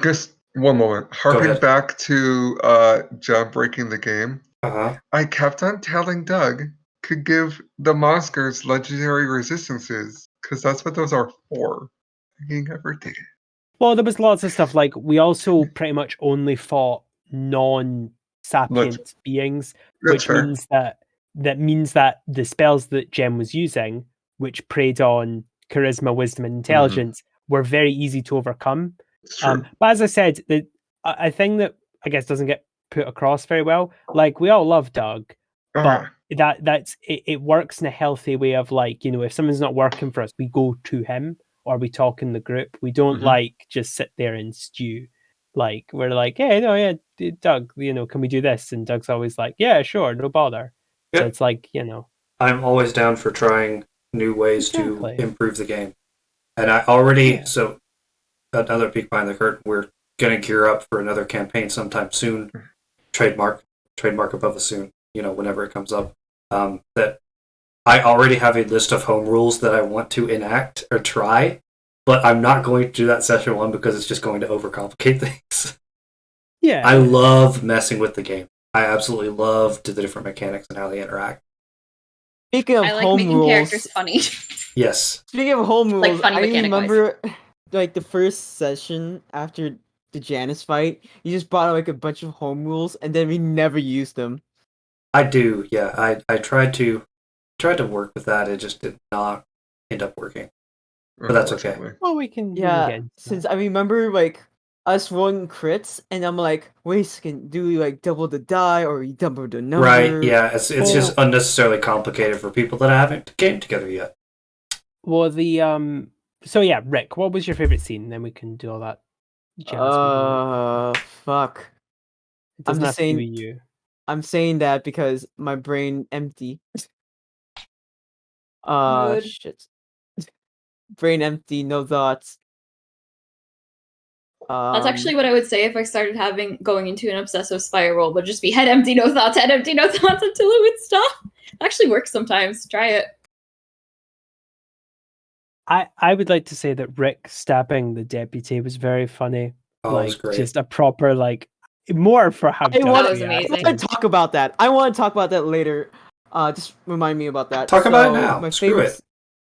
guess one moment. Harking back to John breaking the game. I kept on telling Doug could give the monsters legendary resistances because that's what those are for. He never did.
Well, there was lots of stuff. Like we also pretty much only fought non-sapient beings, which means that the spells that Jem was using, which preyed on charisma, wisdom, and intelligence, were very easy to overcome. But as I said, a thing that I guess doesn't get put across very well, like we all love Doug, but it works in a healthy way of like, you know, if something's not working for us, we go to him or we talk in the group. We don't like just sit there and stew. Like we're like, hey, no, yeah, Doug, you know, can we do this? And Doug's always like, yeah, sure, no bother. Yep. So it's like, you know,
I'm always down for trying new ways to improve the game. And I already, so another peek behind the curtain, we're going to gear up for another campaign sometime soon. Trademark above the soon, you know, whenever it comes up. That I already have a list of home rules that I want to enact or try, but I'm not going to do that session one because it's just going to overcomplicate things.
Yeah.
I love messing with the game. I absolutely love the different mechanics and how they interact.
Speaking of
I like
home
making
rules,
characters funny.
Yes.
Speaking of home rules,
like funny
I
mechanic
remember like the first session after the Janice fight, you just brought like a bunch of home rules and then we never used them.
I do, yeah. I tried to work with that. It just did not end up working. But that's okay.
Well, we can
since I remember like us rolling crits, and I'm like, wait, do we like double the die or we double the number?
Right, yeah. It's just unnecessarily complicated for people that haven't gamed together yet.
Well, so yeah, Rick, what was your favorite scene? Then we can do all that.
Fuck.
I'm just saying you.
I'm saying that because my brain empty. Shit. Brain empty, no thoughts.
That's actually what I would say if I started going into an obsessive spiral, would just be head empty, no thoughts until it would stop. It actually works sometimes. Try it.
I would like to say that Rick stabbing the deputy was very funny.
Oh,
like,
it was great.
Just a proper more for how
that was amazing. I want to talk about that. I want to talk about that later. Just remind me about that.
Talk about it now.
My
Screw it.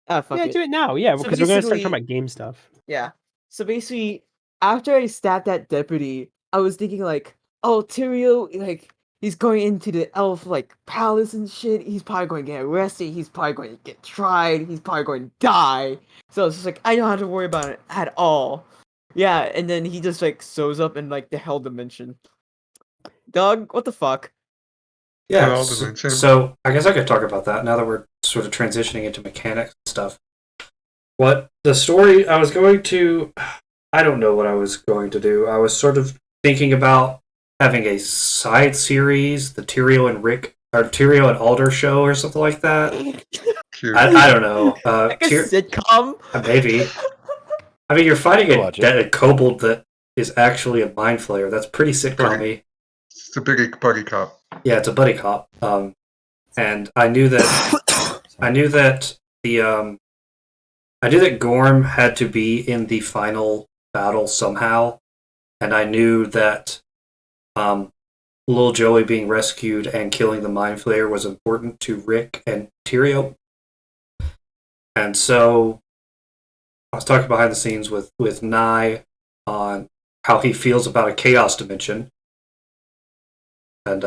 Fuck it.
Do it now. Yeah, because we're going to start talking about game stuff.
Yeah. So basically, after I stabbed that deputy, I was thinking like, oh, Tyrael, like, he's going into the elf, like, palace and shit. He's probably going to get arrested. He's probably going to get tried. He's probably going to die. So it's just like, I don't have to worry about it at all. Yeah, and then he just, like, shows up in, like, the hell dimension. Doug. What the fuck?
Yeah,
Well, dimension.
so I guess I could talk about that now that we're sort of transitioning into mechanics and stuff. What the story I was going to... I don't know what I was going to do. I was sort of thinking about having a side series, the Tyrio and Alder show or something like that.
Cute.
I don't know.
Like a sitcom.
Maybe. I mean, you're fighting
I'll watch
a kobold that is actually a mind flayer. That's pretty sitcom-y.
It's a big buddy cop.
Yeah, it's a buddy cop. And I knew that Gorm had to be in the final battle somehow, and I knew that little Joey being rescued and killing the mind flayer was important to Rick and Tyrio. And so I was talking behind the scenes with Nye on how he feels about a chaos dimension. And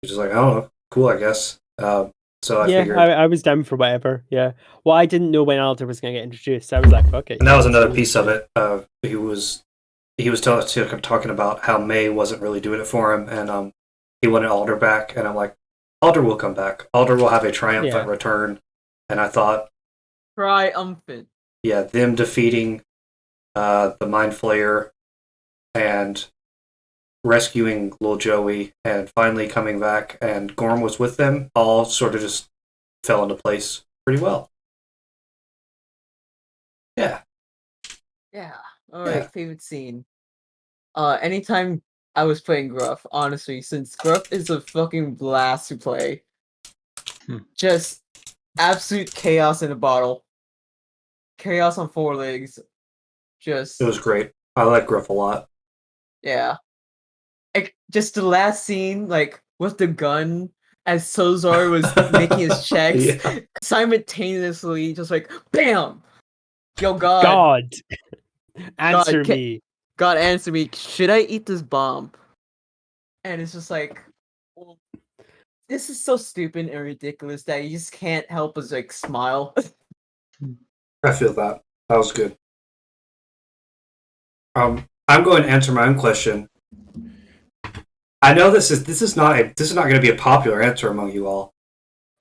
he's just like, I don't know, cool, I guess. So I figured.
I was down for whatever. Yeah. Well, I didn't know when Alder was going to get introduced. So I was like, fuck it.
And that was another piece of it. He was talking about how May wasn't really doing it for him, and he wanted Alder back. And I'm like, Alder will come back. Alder will have a triumphant return. And I thought,
Triumphant.
Yeah, them defeating the Mind Flayer and rescuing little Joey and finally coming back, and Gorm was with them, all sort of just fell into place pretty well. Yeah.
Yeah. Alright, favorite scene. Anytime I was playing Gruff, honestly, since Gruff is a fucking blast to play. Just absolute chaos in a bottle. Chaos on four legs.
It was great. I like Gruff a lot.
Yeah. Like, just the last scene, like, with the gun, as Sozar was making his checks, simultaneously, just like, BAM! Yo, God.
Answer me.
God, answer me. Should I eat this bomb? And it's just like, well, this is so stupid and ridiculous that you just can't help but, like, smile.
I feel that. That was good. I'm going to answer my own question. I know this is not going to be a popular answer among you all.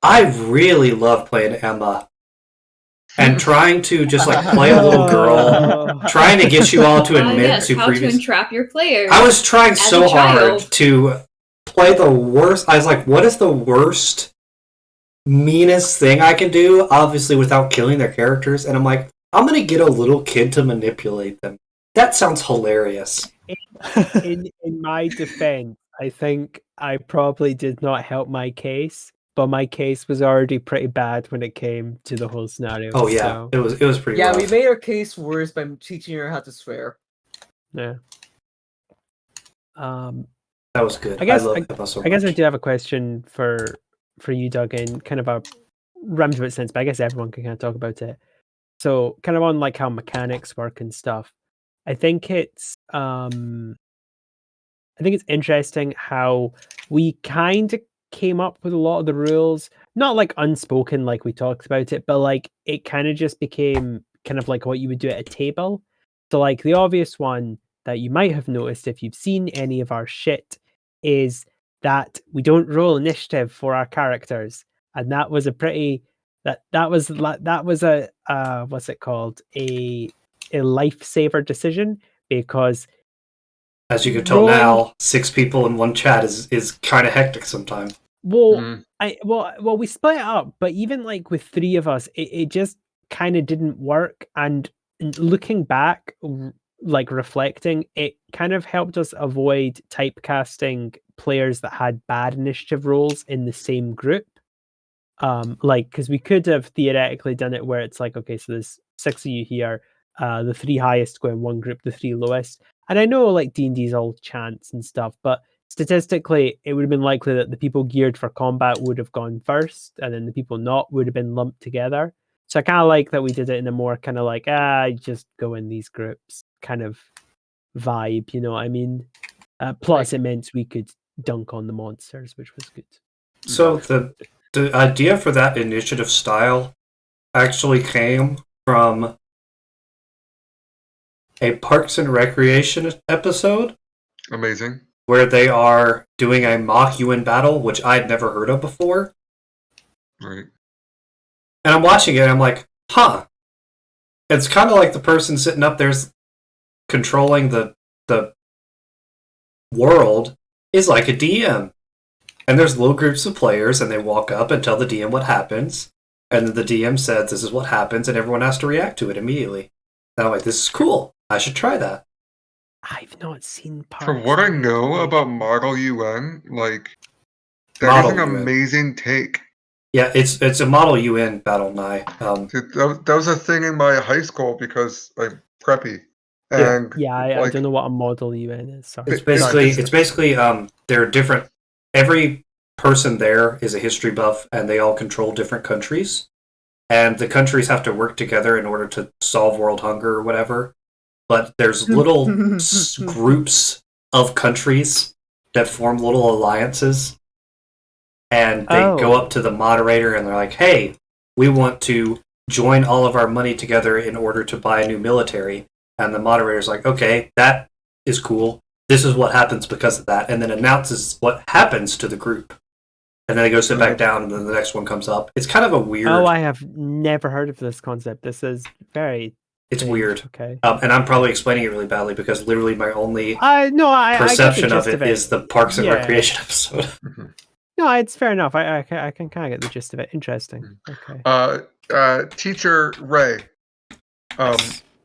I really love playing Emma and trying to just like play a little girl, trying to get you all to admit to
how
previous.
to entrap your players.
I was trying
as
so
a
hard
child.
to play the worst. I was like, what is the worst, meanest thing I can do? Obviously, without killing their characters, and I'm like, I'm gonna get a little kid to manipulate them. That sounds hilarious.
In my defense, I think I probably did not help my case, but my case was already pretty bad when it came to the whole scenario.
Oh yeah,
so,
it was pretty.
Yeah,
rough.
we made our case worse by teaching her how to swear.
yeah.
That was good.
I guess
love Emma so
I guess I
much.
do have a question for you, Doug, in kind of a roundabout sense, but I guess everyone can kind of talk about it. So, kind of on like how mechanics work and stuff. I think it's interesting how we kind of came up with a lot of the rules, not like unspoken like we talked about it, but like it kind of just became kind of like what you would do at a table. So like the obvious one that you might have noticed if you've seen any of our shit is that we don't roll initiative for our characters, and that was a pretty that was a what's it called, a lifesaver decision, because
as you can tell now, 6 people in one chat is kind of hectic sometimes.
Well, we split it up, but even like with 3 of us, it just kind of didn't work. And looking back, like reflecting, it kind of helped us avoid typecasting players that had bad initiative rolls in the same group. Like, because we could have theoretically done it where it's like, okay, so there's 6 of you here, the 3 highest go in one group, the 3 lowest. And I know like D&D's all chance and stuff, but statistically, it would have been likely that the people geared for combat would have gone first, and then the people not would have been lumped together. So I kind of like that we did it in a more kind of like, just go in these groups kind of vibe, you know what I mean? Plus, it meant we could dunk on the monsters, which was good.
So the idea for that initiative style actually came from a Parks and Recreation episode.
Amazing.
where they are doing a mock UN battle, which I'd never heard of before.
Right.
And I'm watching it, and I'm like, huh. It's kind of like the person sitting up there's controlling the world is like a DM. And there's little groups of players, and they walk up and tell the DM what happens. And then the DM says, this is what happens, and everyone has to react to it immediately. And I'm like, this is cool. I should try that.
I've not seen parts.
From what I know about Model UN, like, that is an amazing take.
Yeah, it's a Model UN battle night.
That was a thing in my high school because I'm preppy. And
I don't know what a Model UN is. Sorry.
It's basically there are different. Every person there is a history buff, and they all control different countries, and the countries have to work together in order to solve world hunger or whatever. But there's little groups of countries that form little alliances, and they go up to the moderator and they're like, "Hey, we want to join all of our money together in order to buy a new military." And the moderator's like, "Okay, that is cool. This is what happens because of that," and then announces what happens to the group. And then they go sit back down, and then the next one comes up. It's kind of a weird...
Oh, I have never heard of this concept. This is very...
It's weird.
Okay.
And I'm probably explaining it really badly, because literally my only
perception
of it is the Parks and Recreation episode.
No, it's fair enough. I can kind of get the gist of it. Interesting. Okay.
Teacher Ray,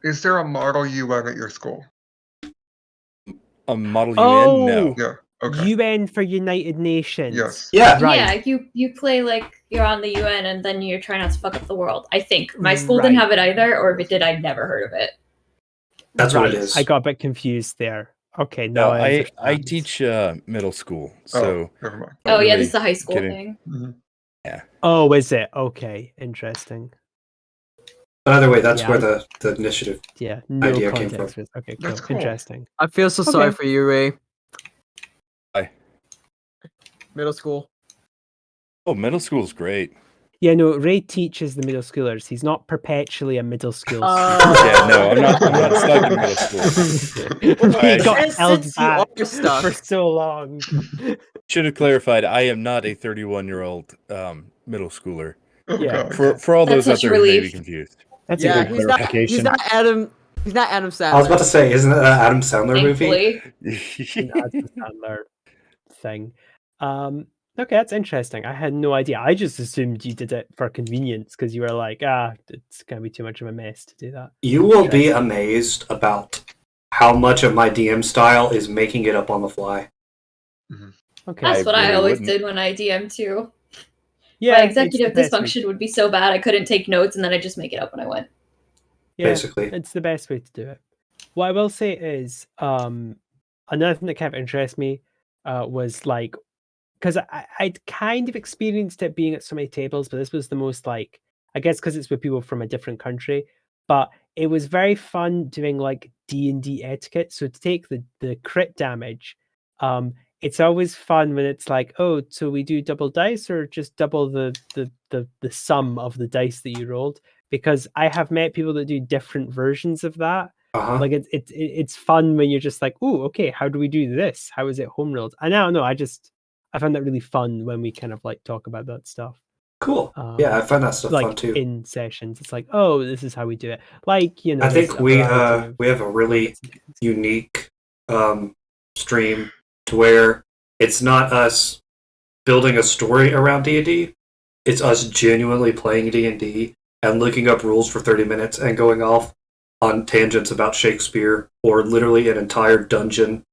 is there a Model UN at your school?
A Model UN? No.
Yeah. Okay.
UN for United Nations.
Yes.
Yeah.
Right.
Yeah, you play like you're on the UN and then you're trying not to fuck up the world. I think. My school didn't have it either, or if it did, I'd never heard of it.
That's what it is.
I got a bit confused there. Okay,
no, I teach middle school, so...
never mind.
Oh, yeah, this is a high school thing.
Mm-hmm.
Yeah.
Oh, is it? Okay, interesting.
But either way, that's where the initiative idea came from.
Okay, cool. Interesting.
I feel so sorry for you, Ray.
Why?
Middle school.
Oh, middle school's great.
Yeah, no, Ray teaches the middle schoolers. He's not perpetually a middle school student.
Yeah, no, I'm not stuck in middle school.
He got held back for so long.
Should have clarified, I am not a 31-year-old middle schooler.
Yeah.
For all those out there who may be confused.
That's
a good clarification. He's not Adam Sandler.
I was about to say, isn't that an Adam Sandler movie?
Adam Sandler thing. Okay, that's interesting. I had no idea. I just assumed you did it for convenience because you were like, it's going to be too much of a mess to do that.
You will be amazed about how much of my DM style is making it up on the fly.
Mm-hmm. Okay,
that's what I always did when I DM too.
Yeah,
my executive dysfunction would be so bad I couldn't take notes, and then I just make it up when I went.
Yeah,
basically,
it's the best way to do it. What I will say is, another thing that kind of interests me was like, because I'd kind of experienced it being at so many tables, but this was the most like, I guess because it's with people from a different country, but it was very fun doing like D&D etiquette. So to take the crit damage, it's always fun when it's like, oh, so we do double dice or just double the sum of the dice that you rolled? Because I have met people that do different versions of that. Like it's fun when you're just like, oh, okay, how do we do this? How is it home rolled? I don't know. I found that really fun when we kind of like talk about that stuff.
Cool. Yeah, I find that stuff
like
fun too.
In sessions, it's like, oh, this is how we do it. Like, you know,
I think we have a really unique stream to where it's not us building a story around D&D. It's us genuinely playing D&D and looking up rules for 30 minutes and going off on tangents about Shakespeare or literally an entire dungeon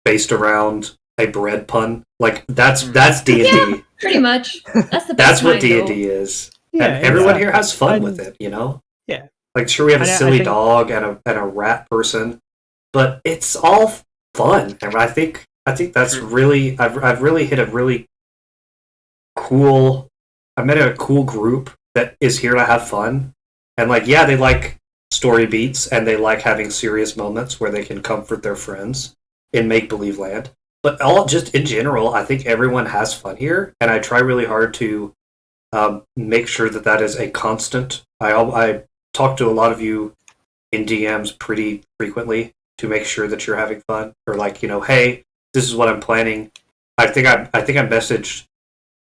based around a bread pun. Like that's D&D.
Yeah, pretty much. That's the best.
That's what
kind,
D&D is.
Yeah,
and everyone here has fun with it, you know?
Yeah.
Like sure we have a silly dog and a rat person, but it's all fun. And I think that's really I've really hit a really cool I met a cool group that is here to have fun. And like yeah, they like story beats and they like having serious moments where they can comfort their friends in make-believe land. But all just in general, I think everyone has fun here, and I try really hard to make sure that is a constant. I talk to a lot of you in DMs pretty frequently, to make sure that you're having fun, or like, you know, hey, this is what I'm planning. I think I messaged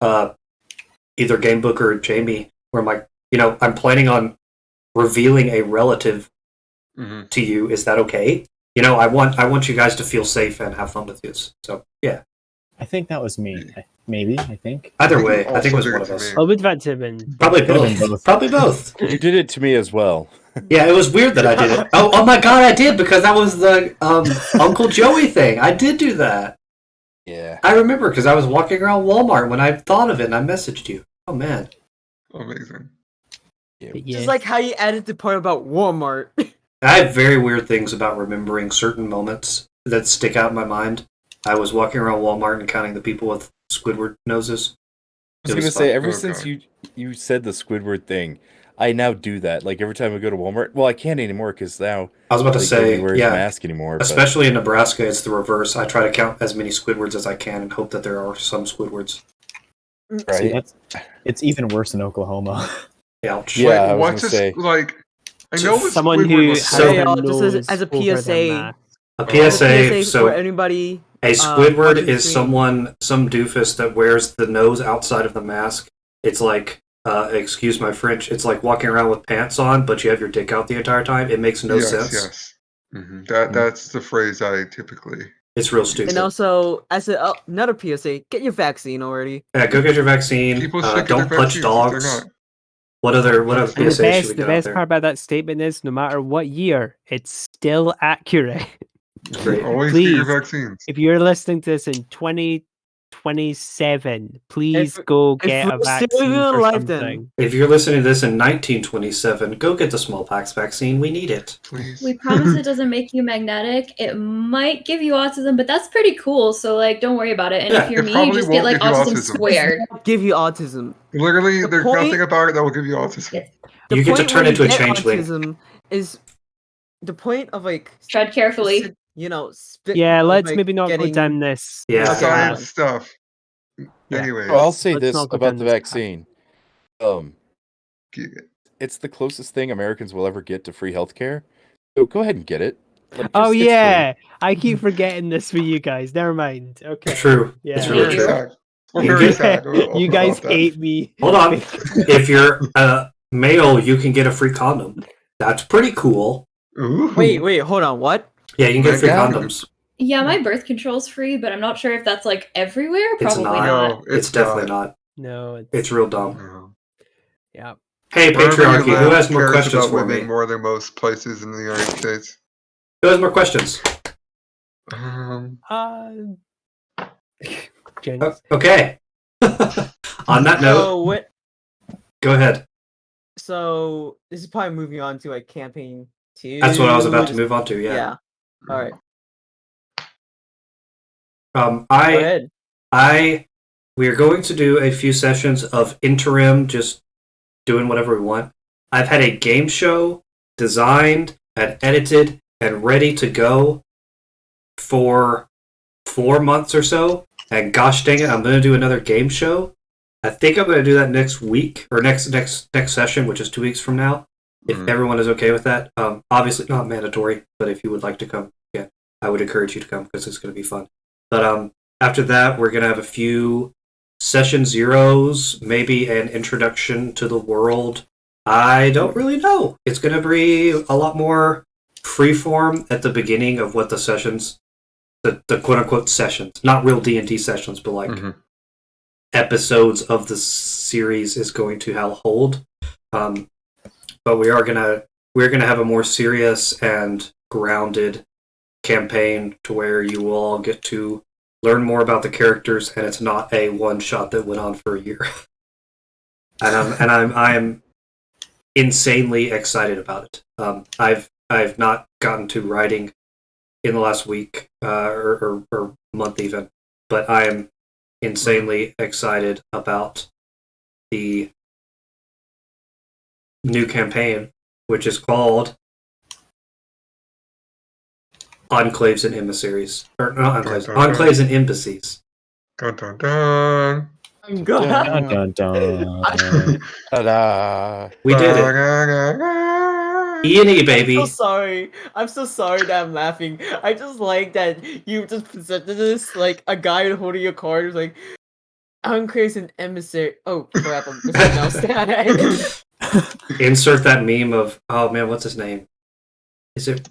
either Gamebook or Jamie where I'm like, you know, I'm planning on revealing a relative to you. Is that okay? You know, I want you guys to feel safe and have fun with this. So yeah.
I think that was me. Maybe, I think.
Either way, I think it was one of us.
Oh, would that have been?
Probably
Could have been
both.
both.
Probably both.
You did it to me as well.
Yeah, it was weird that I did it. Oh my god, I did, because that was the Uncle Joey thing. I did do that.
Yeah.
I remember because I was walking around Walmart when I thought of it and I messaged you. Oh man.
Amazing.
Yeah.
Just like how you added the part about Walmart.
I have very weird things about remembering certain moments that stick out in my mind. I was walking around Walmart and counting the people with Squidward noses.
I was going to say, ever since you said the Squidward thing, I now do that. Like, every time I go to Walmart, well, I can't anymore because now
I was about to say,
nobody wears
yeah,
a mask anymore.
Especially in Nebraska, it's the reverse. I try to count as many Squidwards as I can and hope that there are some Squidwards.
Right?
See, it's even worse in Oklahoma.
Ouch.
Yeah, I was
what's
gonna
this,
say.
like, I know what
Someone
Squidward
who
was
has
So-
their
just as a
nose over their
PSA.
mask.
A PSA, so
for anybody.
a Squidward
watching the
is
stream.
some doofus that wears the nose outside of the mask. It's like, excuse my French, it's like walking around with pants on, but you have your dick out the entire time. It makes no sense.
Yes. That's the phrase I typically.
It's real stupid.
And also, as another PSA, get your vaccine already.
Yeah, go get your vaccine.
People should get
Don't
their
punch
vaccines if they're
dogs.
not.
What other
And
PSA should we
the
get out
best
there?
part about that statement is, no matter what year, it's still accurate.
Great.
Always get your
Please,
vaccines.
if you're listening to this in 2027, please
If-
go
if
get a
we're still
vaccine
even
for
alive then.
something.
If you're listening to this in 1927, go get the smallpox vaccine. We need it.
Please.
We promise it doesn't make you magnetic. It might give you autism, but that's pretty cool. So like, don't worry about it. And
Yeah,
if you're
it
me, you
probably
just get
won't
like
give you
autism
autism.
squared.
Give you autism.
Literally,
The
there's
point-
nothing about it that will give you autism.
The
You get to
point
turn
when
into a
get
changeling.
Autism is the point of like
Tread carefully.
you know.
Yeah,
of,
let's
like,
maybe not go
getting-
down this.
Yeah.
this
Science
path.
stuff.
Yeah.
Anyways,
Well, I'll say
Let's
this
not go
about
down
the
this path.
vaccine.
get it.
It's the closest thing Americans will ever get to free healthcare. So go ahead and get it. Like,
Oh
it's free.
yeah, I keep forgetting this for you guys. Never mind. Okay.
True.
Yeah.
It's
We're
really
very
true.
sad. We're
You
very
get-
sad.
You guys
about that.
hate me.
Hold on. If you're male, you can get a free condom. That's pretty cool.
Ooh.
Wait, hold on. What?
Yeah, you can get free
My God.
condoms.
Yeah, my birth control's free, but I'm not sure if that's like everywhere.
It's
Probably
not.
not.
No,
It's definitely not.
No,
It's real dumb.
No.
yeah.
Hey,
Wherever you
patriarchy, who
live
has more
cares
questions
about
for
women
me?
more than most places in the United States.
Who has more questions?
James.
Okay. On that note,
So what?
go ahead.
So this is probably moving on to like campaign 2.
That's what I was about to move on to. Yeah.
All right. Go
I
ahead.
we are going to do a few sessions of interim, just doing whatever we want. I've had a game show designed and edited and ready to go for 4 months or so. And gosh dang it, I'm going to do another game show. I think I'm going to do that next week or next session, which is 2 weeks from now. If everyone is okay with that. Obviously not mandatory, but if you would like to come, yeah, I would encourage you to come because it's going to be fun. But after that, we're going to have a few session zeros, maybe an introduction to the world. I don't really know. It's going to be a lot more freeform at the beginning of what the sessions, the quote-unquote sessions, not real D&D sessions, but like episodes of the series is going to hold. But we're gonna have a more serious and grounded campaign to where you will all get to learn more about the characters, and it's not a one shot that went on for a year. and I'm insanely excited about it. I've not gotten to writing in the last week or month even, but I am insanely excited about the new campaign, which is called Enclaves and Emissaries. Or not Enclaves, Enclaves and Embassies.
Dun, dun, dun.
Dun, dun, dun.
Ta-da!
We did it. E&E, baby.
I'm so sorry. I'm so sorry that I'm laughing. I just like that you just presented this like a guy holding a card who's like, I'm creating an emissary. Oh crap! I'm mispronounced that.
Insert that meme of, oh man, what's his name? Is it?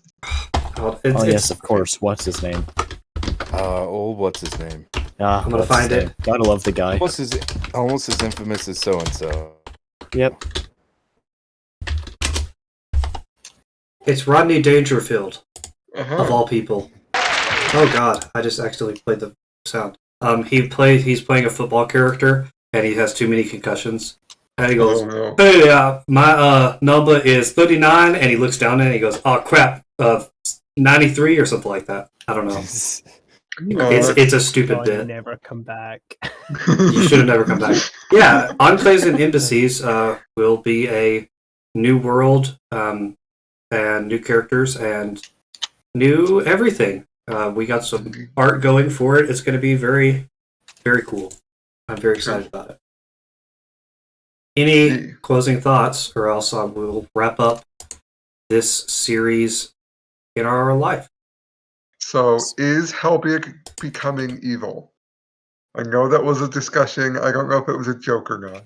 Oh yes, of course. What's his name?
What's his name?
Ah,
I'm gonna
what's his
find it.
name? Gotta love the guy.
Almost as infamous as so and so.
Yep.
It's Rodney Dangerfield,
Uh-huh.
of all people. Oh god, I just accidentally played the sound. He's playing a football character, and he has too many concussions. And he goes,
Oh, no.
hey, my number is 39, and he looks down and he goes, oh crap, 93 or something like that. I don't know. It's a stupid
God,
bit.
never come back.
You should have never come back. Yeah, Enclaves and Embassies will be a new world, and new characters, and new everything. We got some art going for it. It's going to be very, very cool. I'm very excited about it. Any closing thoughts, or else we'll wrap up this series in our life.
So, is Helbig becoming evil? I know that was a discussion. I don't know if it was a joke or not.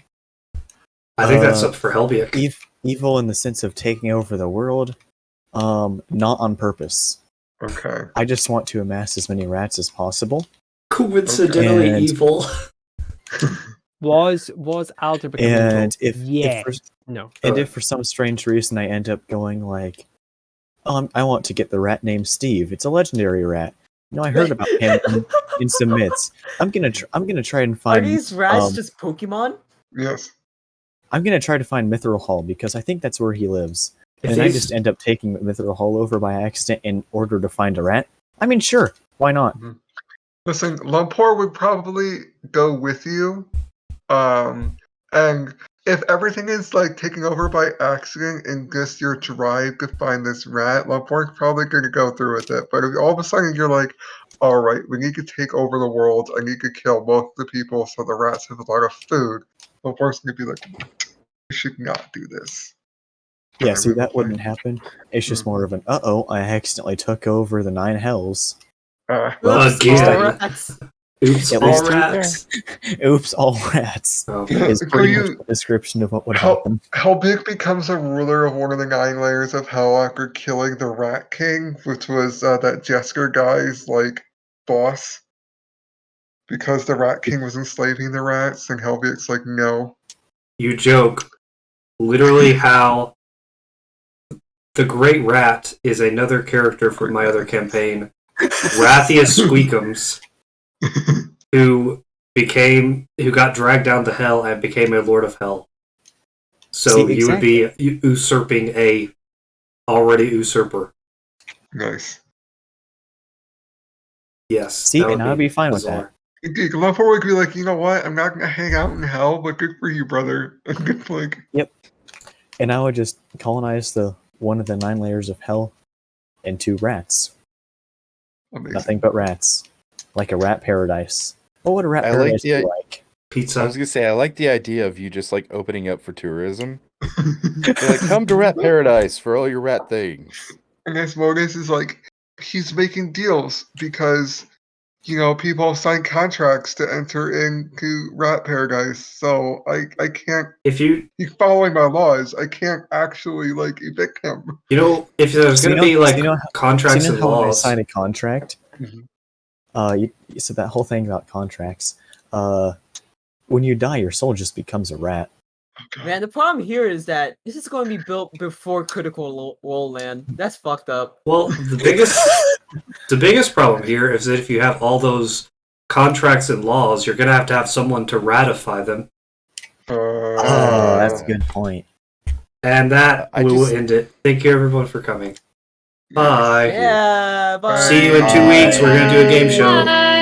I think that's up for Helbig.
Evil in the sense of taking over the world, not on purpose.
Okay.
I just want to amass as many rats as possible.
Coincidentally
And-
evil.
Was Alder becoming
And
evil?
if for some strange reason I end up going like, I want to get the rat named Steve. It's a legendary rat. You know, I heard about him in some myths. I'm gonna try and
Are
find.
these rats just Pokemon?
Yes.
I'm gonna try to find Mithril Hall because I think that's where he lives. And I just end up taking Mithril Hall over by accident in order to find a rat. I mean, sure, why not?
Mm-hmm. Listen, Lumpur would probably go with you. And if everything is like taken over by accident and just your drive to find this rat, Lumpur's probably going to go through with it. But if all of a sudden you're like, all right, we need to take over the world. I need to kill most of the people so the rats have a lot of food. Lumpur's going to be like, we should not do this.
Yeah, see, that wouldn't happen. It's just more of an, I accidentally took over the 9 hells.
Oops, all rats.
Oops, all rats.
Oh.
Is pretty much the description of what would happen.
Helbig becomes a ruler of one of the 9 layers of hell after killing the Rat King, which was that Jesker guy's like boss. Because the Rat King was enslaving the rats, and Helbig's like, no.
You joke. Literally how the Great Rat is another character from my other campaign, Rathius Squeakums, who got dragged down to hell and became a Lord of Hell. So you would be usurping a already usurper.
Nice.
Yes.
See, and I'd be fine with that.
Lumpur would be like, you know what? I'm not going to hang out in hell, but good for you, brother. Like,
yep. And I would just colonize one of the 9 layers of hell into rats.
Amazing.
Nothing but rats. Like a rat paradise. What would a rat paradise be like?
Pizza.
I was gonna say I like the idea of you just like opening up for tourism. You're like, come to Rat Paradise for all your rat things.
And his bonus is like he's making deals because people sign contracts to enter into Rat Paradise. So I can't.
If
he's following my laws, I can't actually like evict him.
If there's going to be like contracts and laws,
when I sign a contract. So that whole thing about contracts. When you die, your soul just becomes a rat.
Man, the problem here is that this is going to be built before Critical Role Land. That's fucked up.
Well, the biggest problem here is that if you have all those contracts and laws, you're going to have someone to ratify them.
That's a good point.
And that will end it. Thank you, everyone, for coming. Bye.
Yeah, bye.
See you in 2 weeks. We're going to do a game show.
Bye.